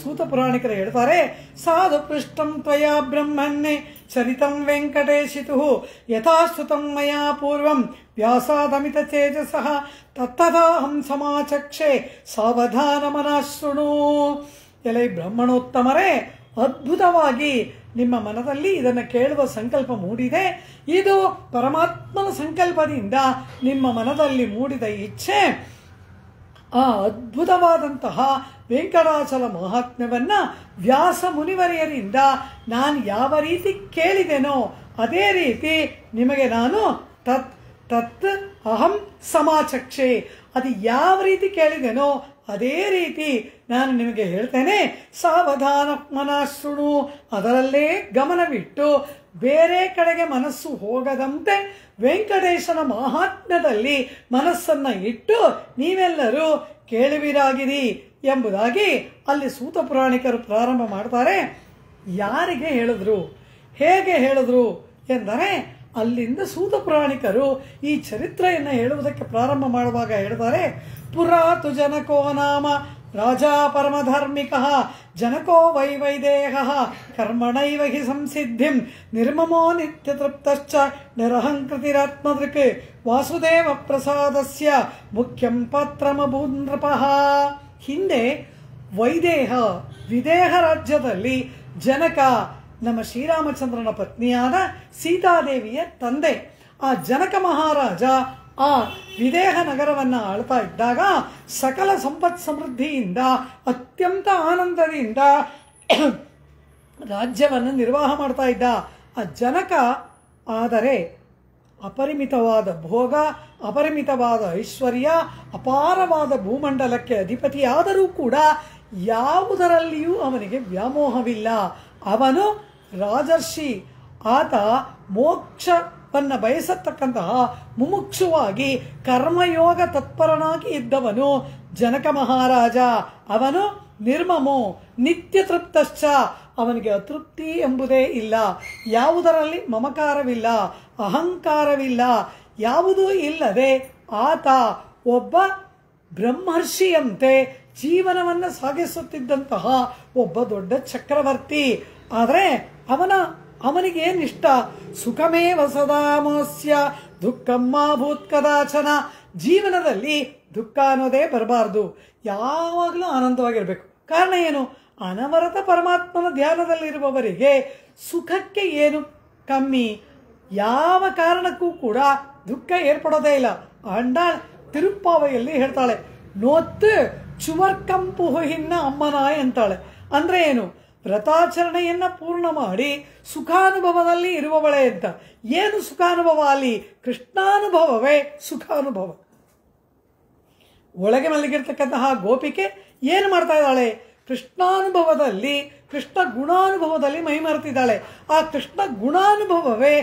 ಸೂತ ಪುರಾಣಿಕರು ಹೇಳ್ತಾರೆ, ಸಾಧು ಪೃಷ್ಟಂ ತ್ವಯಾ ಬ್ರಹ್ಮನ್ನೇ ಚರಿತಂ ವೆಂಕಟೇಶಿತು ಯಥಾಶ್ರುತಂ ಮಯಾ ಪೂರ್ವಂ ವ್ಯಾಸಾದಮಿತ ತೇಜಸಃ ತತ್ತದಾಹಂ ಸಮಾಚಕ್ಷೆ ಸಾವಧಾನ ಮನಃಶೃಣು. ಎಲೈ ಬ್ರಹ್ಮಣೋತ್ತಮರೇ, ಅದ್ಭುತವಾಗಿ ನಿಮ್ಮ ಮನದಲ್ಲಿ ಇದನ್ನು ಕೇಳುವ ಸಂಕಲ್ಪ ಮೂಡಿದೆ. ಇದು ಪರಮಾತ್ಮನ ಸಂಕಲ್ಪದಿಂದ ನಿಮ್ಮ ಮನದಲ್ಲಿ ಮೂಡಿದ ಇಚ್ಛೆ. ಆ ಅದ್ಭುತವಾದಂತಹ ವೆಂಕಟಾಚಲ ಮಹಾತ್ಮ್ಯವನ್ನ ವ್ಯಾಸ ಮುನಿವರಿಯರಿಂದ ನಾನು ಯಾವ ರೀತಿ ಕೇಳಿದೆನೋ ಅದೇ ರೀತಿ ನಿಮಗೆ ನಾನು ತತ್ ಅಹಂ ಸಮಾಚಕ್ಷೆ, ಅದು ಯಾವ ರೀತಿ ಕೇಳಿದೆನೋ ಅದೇ ರೀತಿ ನಾನು ನಿಮಗೆ ಹೇಳ್ತೇನೆ. ಸಾವಧಾನ ಮನಃಶೃಣು, ಅದರಲ್ಲೇ ಗಮನವಿಟ್ಟು ಬೇರೆ ಕಡೆಗೆ ಮನಸ್ಸು ಹೋಗದಂತೆ ವೆಂಕಟೇಶನ ಮಹಾತ್ಮ್ಯದಲ್ಲಿ ಮನಸ್ಸನ್ನ ಇಟ್ಟು ನೀವೆಲ್ಲರೂ ಕೇಳುವಿರಾಗಿರಿ ಎಂಬುದಾಗಿ ಅಲ್ಲಿ ಸೂತ ಪುರಾಣಿಕರು ಪ್ರಾರಂಭ ಮಾಡ್ತಾರೆ. ಯಾರಿಗೆ ಹೇಳಿದ್ರು, ಹೇಗೆ ಹೇಳಿದ್ರು ಎಂದರೆ ಅಲ್ಲಿಂದ ಸೂತ ಪುರಾಣಿಕರು ಈ ಚರಿತ್ರೆಯನ್ನು ಹೇಳುವುದಕ್ಕೆ ಪ್ರಾರಂಭ ಮಾಡುವಾಗ ಹೇಳ್ತಾರೆ, ಪುರಾತು ಜನಕೋ ನಾಮ ರಾಜಾ ಪರಮಧಾರ್ಮಿಕಃ ಜನಕೋ ವೈದೇಹಃ ಕರ್ಮಣೈವ ಹಿ ಸಂಸಿದ್ಧಿಂ ನಿರ್ಮಮೋ ನಿತ್ಯತೃಪ್ತಶ್ಚ ನಿರಹಂಕೃತಿರಾತ್ಮದೃಕ್ ವಾಸುದೇವ ಪ್ರಸಾದಸ್ಯ ಮುಖ್ಯಂ ಪತ್ರಮಭೂನ್ ನೃಪಃ. ಹಿಂದೆ ವಿದೇಹ ರಾಜ್ಯದಲ್ಲಿ ಜನಕ ನಮ್ಮ ಶ್ರೀರಾಮಚಂದ್ರನ ಪತ್ನಿಯಾದ ಸೀತಾದೇವಿಯ ತಂದೆ. ಆ ಜನಕ ಮಹಾರಾಜ ಆ ವಿದೇಹ ನಗರವನ್ನು ಆಳ್ತಾ ಇದ್ದಾಗ ಸಕಲ ಸಂಪತ್ ಸಮೃದ್ಧಿಯಿಂದ ಅತ್ಯಂತ ಆನಂದದಿಂದ ರಾಜ್ಯವನ್ನು ನಿರ್ವಾಹ ಮಾಡ್ತಾ ಇದ್ದ ಆ ಜನಕ. ಆದರೆ ಅಪರಿಮಿತವಾದ ಭೋಗ, ಅಪರಿಮಿತವಾದ ಐಶ್ವರ್ಯ, ಅಪಾರವಾದ ಭೂಮಂಡಲಕ್ಕೆ ಅಧಿಪತಿಯಾದರೂ ಕೂಡ ಯಾವುದರಲ್ಲಿಯೂ ಅವನಿಗೆ ವ್ಯಾಮೋಹವಿಲ್ಲ. ಅವನು ರಾಜರ್ಷಿ. ಆತ ಮೋಕ್ಷವನ್ನು ಬಯಸತಕ್ಕಂತಹ ಮುಮುಕ್ಷುವಾಗಿ ಕರ್ಮಯೋಗ ತತ್ಪರನಾಗಿ ಇದ್ದವನು ಜನಕ ಮಹಾರಾಜ. ಅವನು ನಿರ್ಮಮೋ ನಿತ್ಯ ತೃಪ್ತಶ್ಚ, ಅವನಿಗೆ ಅತೃಪ್ತಿ ಎಂಬುದೇ ಇಲ್ಲ. ಯಾವುದರಲ್ಲಿ ಮಮಕಾರವಿಲ್ಲ, ಅಹಂಕಾರವಿಲ್ಲ, ಯಾವುದೂ ಇಲ್ಲದೆ ಆತ ಒಬ್ಬ ಬ್ರಹ್ಮರ್ಷಿಯಂತೆ ಜೀವನವನ್ನು ಸಾಗಿಸುತ್ತಿದ್ದಂತಹ ಒಬ್ಬ ದೊಡ್ಡ ಚಕ್ರವರ್ತಿ. ಆದರೆ ಅವನಿಗೇನಿಷ್ಟ, ಸುಖಮೇವ ಸದಾಮೋಸ್ಯ ದುಃಖಮ್ಮ ಭೂತ್ ಕದಾಚನ. ಜೀವನದಲ್ಲಿ ದುಃಖ ಅನ್ನೋದೇ ಬರಬಾರ್ದು, ಯಾವಾಗಲೂ ಆನಂದವಾಗಿರಬೇಕು. ಕಾರಣ ಏನು? ಅನವರತ ಪರಮಾತ್ಮನ ಧ್ಯಾನದಲ್ಲಿರುವವರಿಗೆ ಸುಖಕ್ಕೆ ಏನು ಕಮ್ಮಿ, ಯಾವ ಕಾರಣಕ್ಕೂ ಕೂಡ ದುಃಖ ಏರ್ಪಡೋದೇ ಇಲ್ಲ. ಅಂಡಾಳ್ ತಿರುಪ್ಪಾವೆಯಲ್ಲಿ ಹೇಳ್ತಾಳೆ, ನೋತ್ತು ಚುವರ್ಕಂಪುಹಿನ್ನ ಅಮ್ಮನಾಯ್ ಅಂತಾಳೆ. ಅಂದ್ರೆ ಏನು? ವ್ರತಾಚರಣೆಯನ್ನ ಪೂರ್ಣ ಮಾಡಿ ಸುಖಾನುಭವದಲ್ಲಿ ಇರುವವಳೆ ಅಂತ. ಏನು ಸುಖಾನುಭವ? ಅಲ್ಲಿ ಕೃಷ್ಣಾನುಭವವೇ ಸುಖಾನುಭವ. ಒಳಗೆ ಮಲಗಿರ್ತಕ್ಕಂತಹ ಗೋಪಿಕೆ ಏನು ಮಾಡ್ತಾ ಇದ್ದಾಳೆ? ಕೃಷ್ಣಾನುಭವದಲ್ಲಿ, ಕೃಷ್ಣ ಗುಣಾನುಭವದಲ್ಲಿ ಮೈಮರೆತಿದ್ದಾಳೆ. ಆ ಕೃಷ್ಣ ಗುಣಾನುಭವವೇ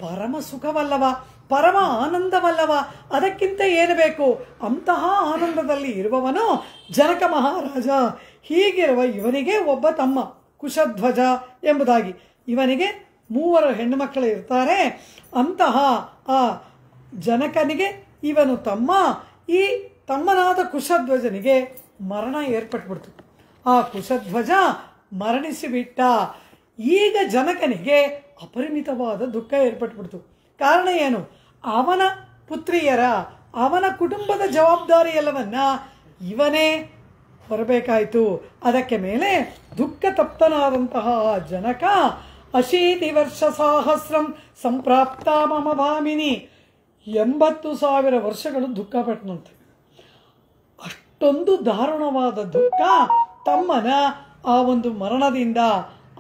ಪರಮ ಸುಖವಲ್ಲವ, ಪರಮ ಆನಂದವಲ್ಲವ. ಅದಕ್ಕಿಂತ ಏನು ಬೇಕು? ಅಂತಹ ಆನಂದದಲ್ಲಿ ಇರುವವನು ಜನಕ ಮಹಾರಾಜ. ಹೀಗಿರುವ ಇವನಿಗೆ ಒಬ್ಬ ತಮ್ಮ ಕುಶಧ್ವಜ ಎಂಬುದಾಗಿ. ಇವನಿಗೆ 3 ಹೆಣ್ಣು ಮಕ್ಕಳು ಇರ್ತಾರೆ. ಅಂತಹ ಆ ಜನಕನಿಗೆ ಇವನು ತಮ್ಮ. ಈ ತಮ್ಮನಾದ ಕುಶಧ್ವಜನಿಗೆ ಮರಣ ಏರ್ಪಟ್ಬಿಡ್ತು. ಆ ಕುಶಧ್ವಜ ಮರಣಿಸಿಬಿಟ್ಟ. ಈಗ ಜನಕನಿಗೆ ಅಪರಿಮಿತವಾದ ದುಃಖ ಏರ್ಪಟ್ಬಿಡ್ತು. ಕಾರಣ ಏನು? ಅವನ ಪುತ್ರಿಯರ, ಅವನ ಕುಟುಂಬದ ಜವಾಬ್ದಾರಿ ಎಲ್ಲವನ್ನ ಇವನೇ ಹೊರಬೇಕಾಯಿತು. ಅದಕ್ಕೆ ಮೇಲೆ ದುಃಖ ತಪ್ತನಾದಂತಹ ಜನಕ 80 ವರ್ಷ ಸಹಸ್ರಂ ಸಂಪ್ರಾಪ್ತ ಮಮ ಭಾಮಿನಿ, 80,000 ವರ್ಷಗಳು ದುಃಖ ಪಟ್ಟನಂತೆ. ಅಷ್ಟೊಂದು ದಾರುಣವಾದ ದುಃಖ ತಮ್ಮನ ಆ ಒಂದು ಮರಣದಿಂದ.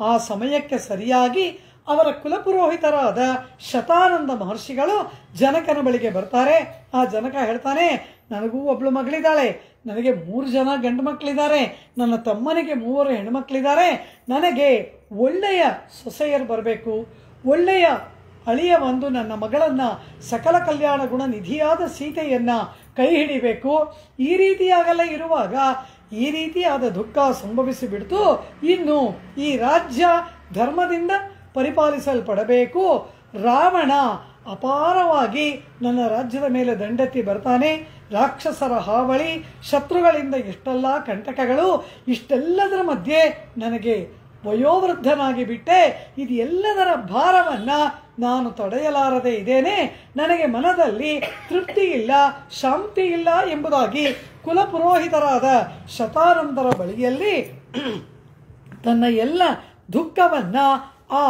ಆ ಸಮಯಕ್ಕೆ ಸರಿಯಾಗಿ ಅವರ ಕುಲಪುರೋಹಿತರಾದ ಶತಾನಂದ ಮಹರ್ಷಿಗಳು ಜನಕನ ಬಳಿಗೆ ಬರ್ತಾರೆ. ಆ ಜನಕ ಹೇಳ್ತಾನೆ, ನನಗೂ ಒಬ್ಳು ಮಗಳಿದ್ದಾಳೆ, ನನಗೆ 3 ಜನ ಗಂಡು ಮಕ್ಕಳಿದ್ದಾರೆ, ನನ್ನ ತಮ್ಮನಿಗೆ 3 ಹೆಣ್ಮಕ್ಳಿದ್ದಾರೆ. ನನಗೆ ಒಳ್ಳೆಯ ಸೊಸೆಯರು ಬರಬೇಕು, ಒಳ್ಳೆಯ ಅಳಿಯ ಒಂದು ನನ್ನ ಮಗಳನ್ನ, ಸಕಲ ಕಲ್ಯಾಣ ಗುಣ ನಿಧಿಯಾದ ಸೀತೆಯನ್ನ ಕೈ ಹಿಡಿಬೇಕು. ಈ ರೀತಿಯಾಗೆಲ್ಲ ಇರುವಾಗ ಈ ರೀತಿಯಾದ ದುಃಖ ಸಂಭವಿಸಿಬಿಡ್ತು. ಇನ್ನು ಈ ರಾಜ್ಯ ಧರ್ಮದಿಂದ ಪರಿಪಾಲಿಸಲ್ಪಡಬೇಕು. ರಾವಣ ಅಪಾರವಾಗಿ ನನ್ನ ರಾಜ್ಯದ ಮೇಲೆ ದಂಡೆತ್ತಿ ಬರ್ತಾನೆ. ರಾಕ್ಷಸರ ಹಾವಳಿ, ಶತ್ರುಗಳಿಂದ ಎಷ್ಟೆಲ್ಲ ಕಂಟಕಗಳು, ಇಷ್ಟೆಲ್ಲದರ ಮಧ್ಯೆ ನನಗೆ ವಯೋವೃದ್ಧನಾಗಿ ಬಿಟ್ಟೆ. ಇದು ಎಲ್ಲದರ ಭಾರವನ್ನು ನಾನು ತಡೆಯಲಾರದೆ ಇದ್ದೇನೆ. ನನಗೆ ಮನದಲ್ಲಿ ತೃಪ್ತಿ ಇಲ್ಲ, ಶಾಂತಿ ಇಲ್ಲ ಎಂಬುದಾಗಿ ಕುಲಪುರೋಹಿತರಾದ ಶತಾನಂದರ ಬಳಿಯಲ್ಲಿ ತನ್ನ ಎಲ್ಲ ದುಃಖವನ್ನು ಆ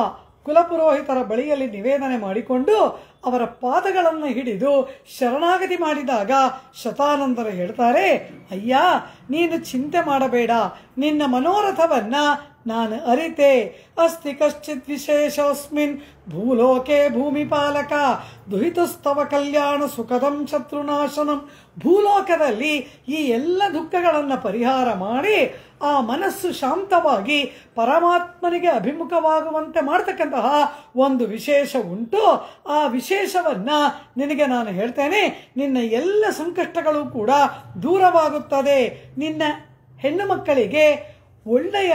ಕುಲಪುರೋಹಿತರ ಬಳಿಯಲ್ಲಿ ನಿವೇದನೆ ಮಾಡಿಕೊಂಡು ಅವರ ಪಾದಗಳನ್ನು ಹಿಡಿದು ಶರಣಾಗತಿ ಮಾಡಿದಾಗ ಶತಾನಂದರು ಹೇಳ್ತಾರೆ, ಅಯ್ಯ ನೀನು ಚಿಂತೆ ಮಾಡಬೇಡ, ನಿನ್ನ ಮನೋರಥವನ್ನು ನಾನು ಅರಿತೆ. ಅಸ್ತಿ ಕಶ್ಚಿತ್ ವಿಶೇಷೋಸ್ಮಿನ್ ಭೂಲೋಕೆ ಭೂಮಿಪಾಲಕ ದುಹಿತಸ್ತವ ಕಲ್ಯಾಣ ಸುಖದಂ ಶತ್ರುನಾಶನಂ. ಭೂಲೋಕದಲ್ಲಿ ಈ ಎಲ್ಲ ದುಃಖಗಳನ್ನು ಪರಿಹಾರ ಮಾಡಿ ಆ ಮನಸ್ಸು ಶಾಂತವಾಗಿ ಪರಮಾತ್ಮನಿಗೆ ಅಭಿಮುಖವಾಗುವಂತೆ ಮಾಡ್ತಕ್ಕಂತಹ ಒಂದು ವಿಶೇಷ ಉಂಟು. ಆ ವಿಶೇಷವನ್ನು ನಿನಗೆ ನಾನು ಹೇಳ್ತೇನೆ. ನಿನ್ನ ಎಲ್ಲ ಸಂಕಷ್ಟಗಳು ಕೂಡ ದೂರವಾಗುತ್ತದೆ. ನಿನ್ನ ಹೆಣ್ಣು ಮಕ್ಕಳಿಗೆ ಒಳ್ಳೆಯ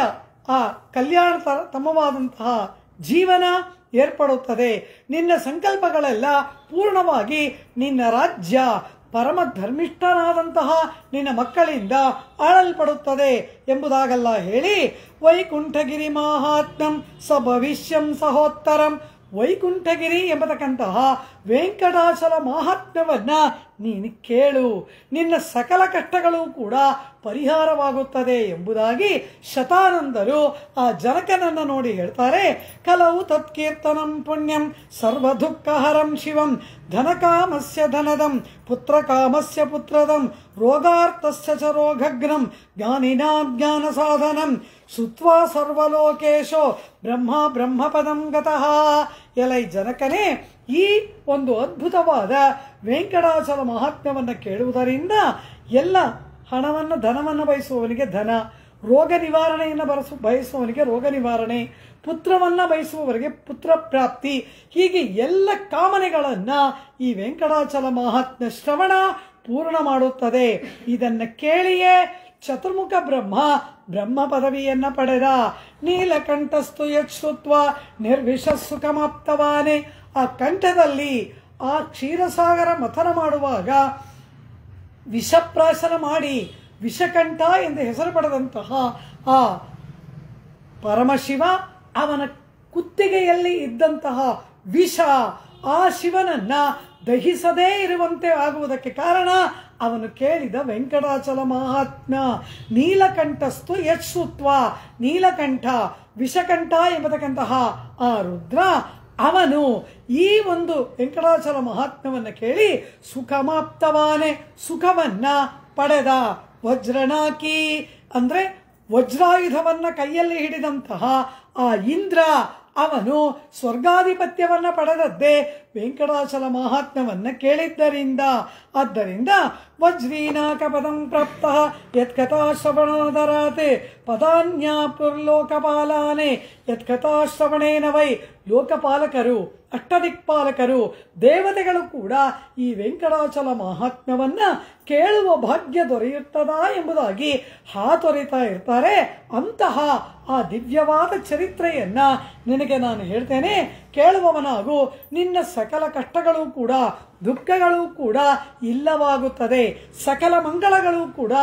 ಆ ಕಲ್ಯಾಣತಮವಾದಂತಹ ಜೀವನ ಏರ್ಪಡುತ್ತದೆ. ನಿನ್ನ ಸಂಕಲ್ಪಗಳೆಲ್ಲ ಪೂರ್ಣವಾಗಿ ನಿನ್ನ ರಾಜ್ಯ ಪರಮ ಧರ್ಮಿಷ್ಠನಾದಂತಹ ನಿನ್ನ ಮಕ್ಕಳಿಂದ ಆಳಲ್ಪಡುತ್ತದೆ ಎಂಬುದಾಗಲ್ಲ ಹೇಳಿ, ವೈಕುಂಠಗಿರಿ ಮಾಹಾತ್ಮ್ಯಂ ಸ ಭವಿಷ್ಯಂ ಸಹೋತ್ತರಂ. ವೈಕುಂಠಗಿರಿ ಎಂಬತಕ್ಕಂತಹ ವೆಂಕಟಾಚಲ ಮಹಾತ್ಮ್ಯವನ್ನು ನೀನು ಕೇಳು, ನಿನ್ನ ಸಕಲ ಕಷ್ಟಗಳು ಕೂಡ ಪರಿಹಾರವಾಗುತ್ತದೆ ಎಂಬುದಾಗಿ ಶತಾನಂದರು ಆ ಜನಕನನ್ನು ನೋಡಿ ಹೇಳ್ತಾರೆ. ಕಲವು ತತ್ಕೀರ್ತನಂ ಪುಣ್ಯಂ ಸರ್ವ ದುಃಖಹರಂ ಶಿವಂ ಧನಕಾಮಸ್ಯ ಧನದಂ ಪುತ್ರಕಾಮಸ್ಯ ಪುತ್ರದಂ ರೋಗಾರ್ಥಸ್ಯ ಚ ರೋಗಘ್ನಂ ಜ್ಞಾನಿನಾಂ ಜ್ಞಾನ ಸಾಧನಂ ಸುತ್ವಾ ಸರ್ವಲೋಕೇಶೋ ಬ್ರಹ್ಮ ಬ್ರಹ್ಮಪದಂ ಗತಃ. ಎಲೈ ಜನಕನೇ, ಈ ಒಂದು ಅದ್ಭುತವಾದ ವೆಂಕಟಾಚಲ ಮಹಾತ್ಮ್ಯವನ್ನು ಕೇಳುವುದರಿಂದ ಎಲ್ಲ ಹಣವನ್ನು ಧನವನ್ನು ಬಯಸುವವನಿಗೆ ಧನ, ರೋಗ ನಿವಾರಣೆಯನ್ನು ಬಯಸುವವನಿಗೆ ರೋಗ ನಿವಾರಣೆ, ಪುತ್ರವನ್ನು ಬಯಸುವವರಿಗೆ ಪುತ್ರ ಪ್ರಾಪ್ತಿ, ಹೀಗೆ ಎಲ್ಲ ಕಾಮನೆಗಳನ್ನು ಈ ವೆಂಕಟಾಚಲ ಮಹಾತ್ಮ್ಯ ಶ್ರವಣ ಪೂರ್ಣ ಮಾಡುತ್ತದೆ. ಇದನ್ನು ಕೇಳಿಯೇ ಚತುರ್ಮುಖ ಬ್ರಹ್ಮ ಬ್ರಹ್ಮ ಪದವಿಯನ್ನು ಪಡೆದ. ನೀಲಕಂಠಸ್ತು ಯಶ್ರುತ್ವ ನಿರ್ವಿಷ ಸುಖಮಾಪ್ತವಾನೆ. ಆ ಕಂಠದಲ್ಲಿ ಆ ಕ್ಷೀರಸಾಗರ ಮಥನ ಮಾಡುವಾಗ ವಿಷಪ್ರಾಶನ ಮಾಡಿ ವಿಷಕಂಠ ಎಂದು ಹೆಸರು ಪಡೆದಂತಹ ಆ ಪರಮಶಿವ, ಅವನ ಕುತ್ತಿಗೆಯಲ್ಲಿ ಇದ್ದಂತಹ ವಿಷ ಆ ಶಿವನನ್ನ ದಹಿಸದೇ ಇರುವಂತೆ ಆಗುವುದಕ್ಕೆ ಕಾರಣ ಅವನು ಕೇಳಿದ ವೆಂಕಟಾಚಲ ಮಹಾತ್ಮ್ಯ. ನೀಲಕಂಠಸ್ತು ಯಶ್ರುತ್ವ, ನೀಲಕಂಠ ವಿಷಕಂಠ ಎಂಬತಕ್ಕಂತಹ ಆ ರುದ್ರ ಅವನು ಈ ಒಂದು ವೆಂಕಟಾಚಲ ಮಹಾತ್ಮ್ಯವನ್ನು ಕೇಳಿ ಸುಖಮಾಪ್ತವಾನೆ, ಸುಖವನ್ನ ಪಡೆದ. ವಜ್ರನಾಕಿ ಅಂದ್ರೆ ವಜ್ರಾಯುಧವನ್ನ ಕೈಯಲ್ಲಿ ಹಿಡಿದಂತಹ ಆ ಇಂದ್ರ ಅವನು ಸ್ವರ್ಗಾಧಿಪತ್ಯವನ್ನು ಪಡೆದದ್ದೇ ವೆಂಕಟಾಚಲ ಮಹಾತ್ಮ್ಯವನ್ನು ಕೇಳಿದ್ದರಿಂದ. ಆದ್ದರಿಂದ ವಜ್ರೀನಾಕ ಪದಂ ಪ್ರಾಪ್ತ ಯತ್ಕಥಾಶ್ರವಣಾದರಾತೆ ಪದಾನ್ಯಾಪುರ್ಲೋಕಪಾಲಾನೆ. ಯತ್ಕಥಾಶ್ರವಣೇನ ವೈ ಲೋಕಪಾಲಕರು, ಅಷ್ಟದಿಕ್ಪಾಲಕರು, ದೇವತೆಗಳು ಕೂಡ ಈ ವೆಂಕಟಾಚಲ ಮಹಾತ್ಮ್ಯವನ್ನು ಕೇಳುವ ಭಾಗ್ಯ ದೊರೆಯುತ್ತದಾ ಎಂಬುದಾಗಿ ಹಾತೊರಿತಾ ಇರ್ತಾರೆ. ಅಂತಹ ಆ ದಿವ್ಯವಾದ ಚರಿತ್ರೆಯನ್ನ ನಿನಗೆ ನಾನು ಹೇಳ್ತೇನೆ, ಕೇಳುವವನಾಗು. ನಿನ್ನ ಸಕಲ ಕಷ್ಟಗಳು ಕೂಡ ದುಃಖಗಳು ಕೂಡ ಇಲ್ಲವಾಗುತ್ತದೆ, ಸಕಲ ಮಂಗಳಗಳು ಕೂಡ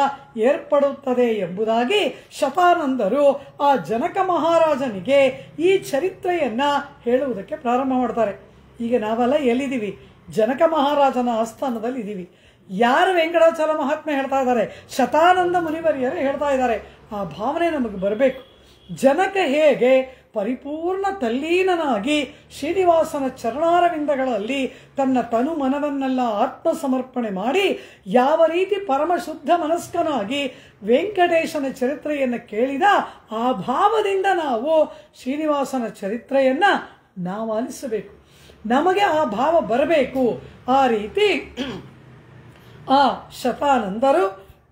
ಏರ್ಪಡುತ್ತದೆ ಎಂಬುದಾಗಿ ಶತಾನಂದರು ಆ ಜನಕ ಮಹಾರಾಜನಿಗೆ ಈ ಚರಿತ್ರೆಯನ್ನ ಹೇಳುವುದಕ್ಕೆ ಪ್ರಾರಂಭ ಮಾಡ್ತಾರೆ. ಈಗ ನಾವೆಲ್ಲ ಎಲ್ಲಿದ್ದೀವಿ? ಜನಕ ಮಹಾರಾಜನ ಆಸ್ಥಾನದಲ್ಲಿ ಇದ್ದೀವಿ. ಯಾರು ವೆಂಕಟಾಚಲ ಮಹಾತ್ಮೆ ಹೇಳ್ತಾ ಇದ್ದಾರೆ? ಶತಾನಂದ ಮುನಿವರಿಯರು ಹೇಳ್ತಾ ಇದ್ದಾರೆ. ಆ ಭಾವನೆ ನಮಗೆ ಬರಬೇಕು. ಜನಕ ಹೇಗೆ ಪರಿಪೂರ್ಣ ತಲ್ಲೀನನಾಗಿ ಶ್ರೀನಿವಾಸನ ಚರಣಾರವಿಂದಗಳಲ್ಲಿ ತನ್ನ ತನು ಮನವನ್ನೆಲ್ಲ ಆತ್ಮಸಮರ್ಪಣೆ ಮಾಡಿ ಯಾವ ರೀತಿ ಪರಮಶುದ್ಧ ಮನಸ್ಕನಾಗಿ ವೆಂಕಟೇಶನ ಚರಿತ್ರೆಯನ್ನು ಕೇಳಿದ ಆ ಭಾವದಿಂದ ನಾವು ಶ್ರೀನಿವಾಸನ ಚರಿತ್ರೆಯನ್ನು ನಾವು ಆಲಿಸಬೇಕು. ನಮಗೆ ಆ ಭಾವ ಬರಬೇಕು. ಆ ರೀತಿ ಆ ಶತಾನಂದರು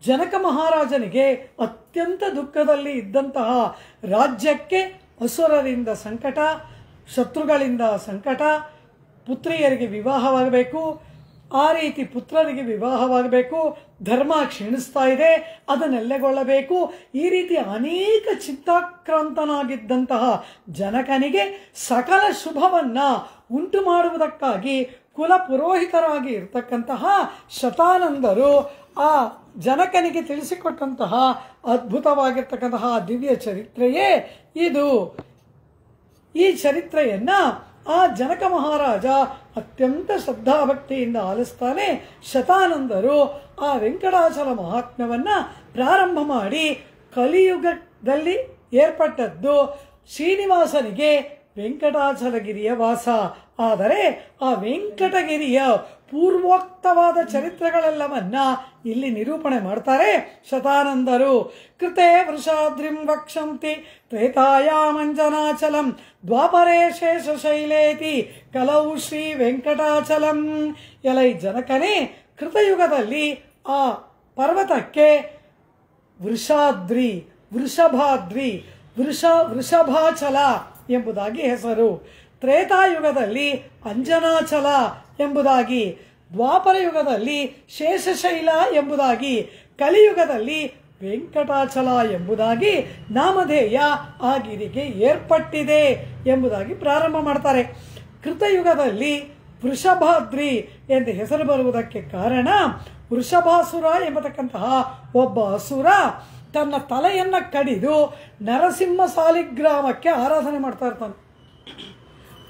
ಜನಕ ಮಹಾರಾಜನಿಗೆ ಅತ್ಯಂತ ದುಃಖದಲ್ಲಿ ಇದ್ದಂತಹ ರಾಜ್ಯಕ್ಕೆ ಅಸುರರಿಂದ ಸಂಕಟ, ಶತ್ರುಗಳಿಂದ ಸಂಕಟ, ಪುತ್ರಿಯರಿಗೆ ವಿವಾಹವಾಗಬೇಕು, ಆ ರೀತಿ ಪುತ್ರರಿಗೆ ವಿವಾಹವಾಗಬೇಕು, ಧರ್ಮ ಕ್ಷೀಣಿಸ್ತಾ ಇದೆ, ಅದನ್ನೆಲ್ಲೆಗೊಳ್ಳಬೇಕು, ಈ ರೀತಿ ಅನೇಕ ಚಿತ್ತಾಕ್ರಾಂತನಾಗಿದ್ದಂತಹ ಜನಕನಿಗೆ ಸಕಲ ಶುಭವನ್ನ ಉಂಟು ಮಾಡುವುದಕ್ಕಾಗಿ ಕುಲ ಪುರೋಹಿತರಾಗಿ ಇರ್ತಕ್ಕಂತಹ ಶತಾನಂದರು ಆ ಜನಕನಿಗೆ ತಿಳಿಸಿಕೊಟ್ಟಂತಹ ಅದ್ಭುತವಾಗಿರ್ತಕ್ಕಂತಹ ದಿವ್ಯ ಚರಿತ್ರೆಯೇ ಇದು. ಈ ಚರಿತ್ರೆಯನ್ನ ಆ ಜನಕ ಮಹಾರಾಜ ಅತ್ಯಂತ ಶ್ರದ್ಧಾಭಕ್ತಿಯಿಂದ ಆಲಿಸ್ತಾನೆ. ಶತಾನಂದರು ಆ ವೆಂಕಟಾಚಲ ಮಹಾತ್ಮ್ಯವನ್ನ ಪ್ರಾರಂಭ ಮಾಡಿ ಕಲಿಯುಗದಲ್ಲಿ ಏರ್ಪಟ್ಟದ್ದು ಶ್ರೀನಿವಾಸನಿಗೆ ವೆಂಕಟಾಚಲಗಿರಿಯ ವಾಸ. ಆದರೆ ಆ ವೆಂಕಟಗಿರಿಯ ಪೂರ್ವೋಕ್ತವಾದ ಚರಿತ್ರೆಗಳೆಲ್ಲವನ್ನ ಇಲ್ಲಿ ನಿರೂಪಣೆ ಮಾಡ್ತಾರೆ ಶತಾನಂದರು. ಕೃತೆ ವೃಷಾದ್ರಿಂ ವಕ್ಷಂತಿ ತ್ರೇತಾಯಾಮಂಜನಾಚಲಂ ದ್ವಾಪರೇ ಶೇಷಶೈಲೇತಿ ಕಲೌ ಶ್ರೀ ವೆಂಕಟಾಚಲಂ. ಎಲೈ ಜನಕನೇ, ಕೃತಯುಗದಲ್ಲಿ ಆ ಪರ್ವತಕ್ಕೆ ವೃಷಾದ್ರಿ, ವೃಷಭಾದ್ರಿ, ವೃಷಭಾಚಲ ಎಂಬುದಾಗಿ ಹೆಸರು. ತ್ರೇತಾಯುಗದಲ್ಲಿ ಅಂಜನಾಚಲ ಎಂಬುದಾಗಿ, ದ್ವಾಪರ ಯುಗದಲ್ಲಿ ಶೇಷಶೈಲ ಎಂಬುದಾಗಿ, ಕಲಿಯುಗದಲ್ಲಿ ವೆಂಕಟಾಚಲ ಎಂಬುದಾಗಿ ನಾಮಧೇಯ ಆ ಗಿರಿಗೆ ಏರ್ಪಟ್ಟಿದೆ ಎಂಬುದಾಗಿ ಪ್ರಾರಂಭ ಮಾಡ್ತಾರೆ. ಕೃತಯುಗದಲ್ಲಿ ವೃಷಭಾದ್ರಿ ಎಂದು ಹೆಸರು ಬರುವುದಕ್ಕೆ ಕಾರಣ, ವೃಷಭಾಸುರ ಎಂಬತಕ್ಕಂತಹ ಒಬ್ಬ ಅಸುರ ತನ್ನ ತಲೆಯನ್ನ ಕಡಿದು ನರಸಿಂಹ ಸಾಲಿಗ್ರಾಮಕ್ಕೆ ಆರಾಧನೆ ಮಾಡ್ತಾ ಇರ್ತಾನೆ.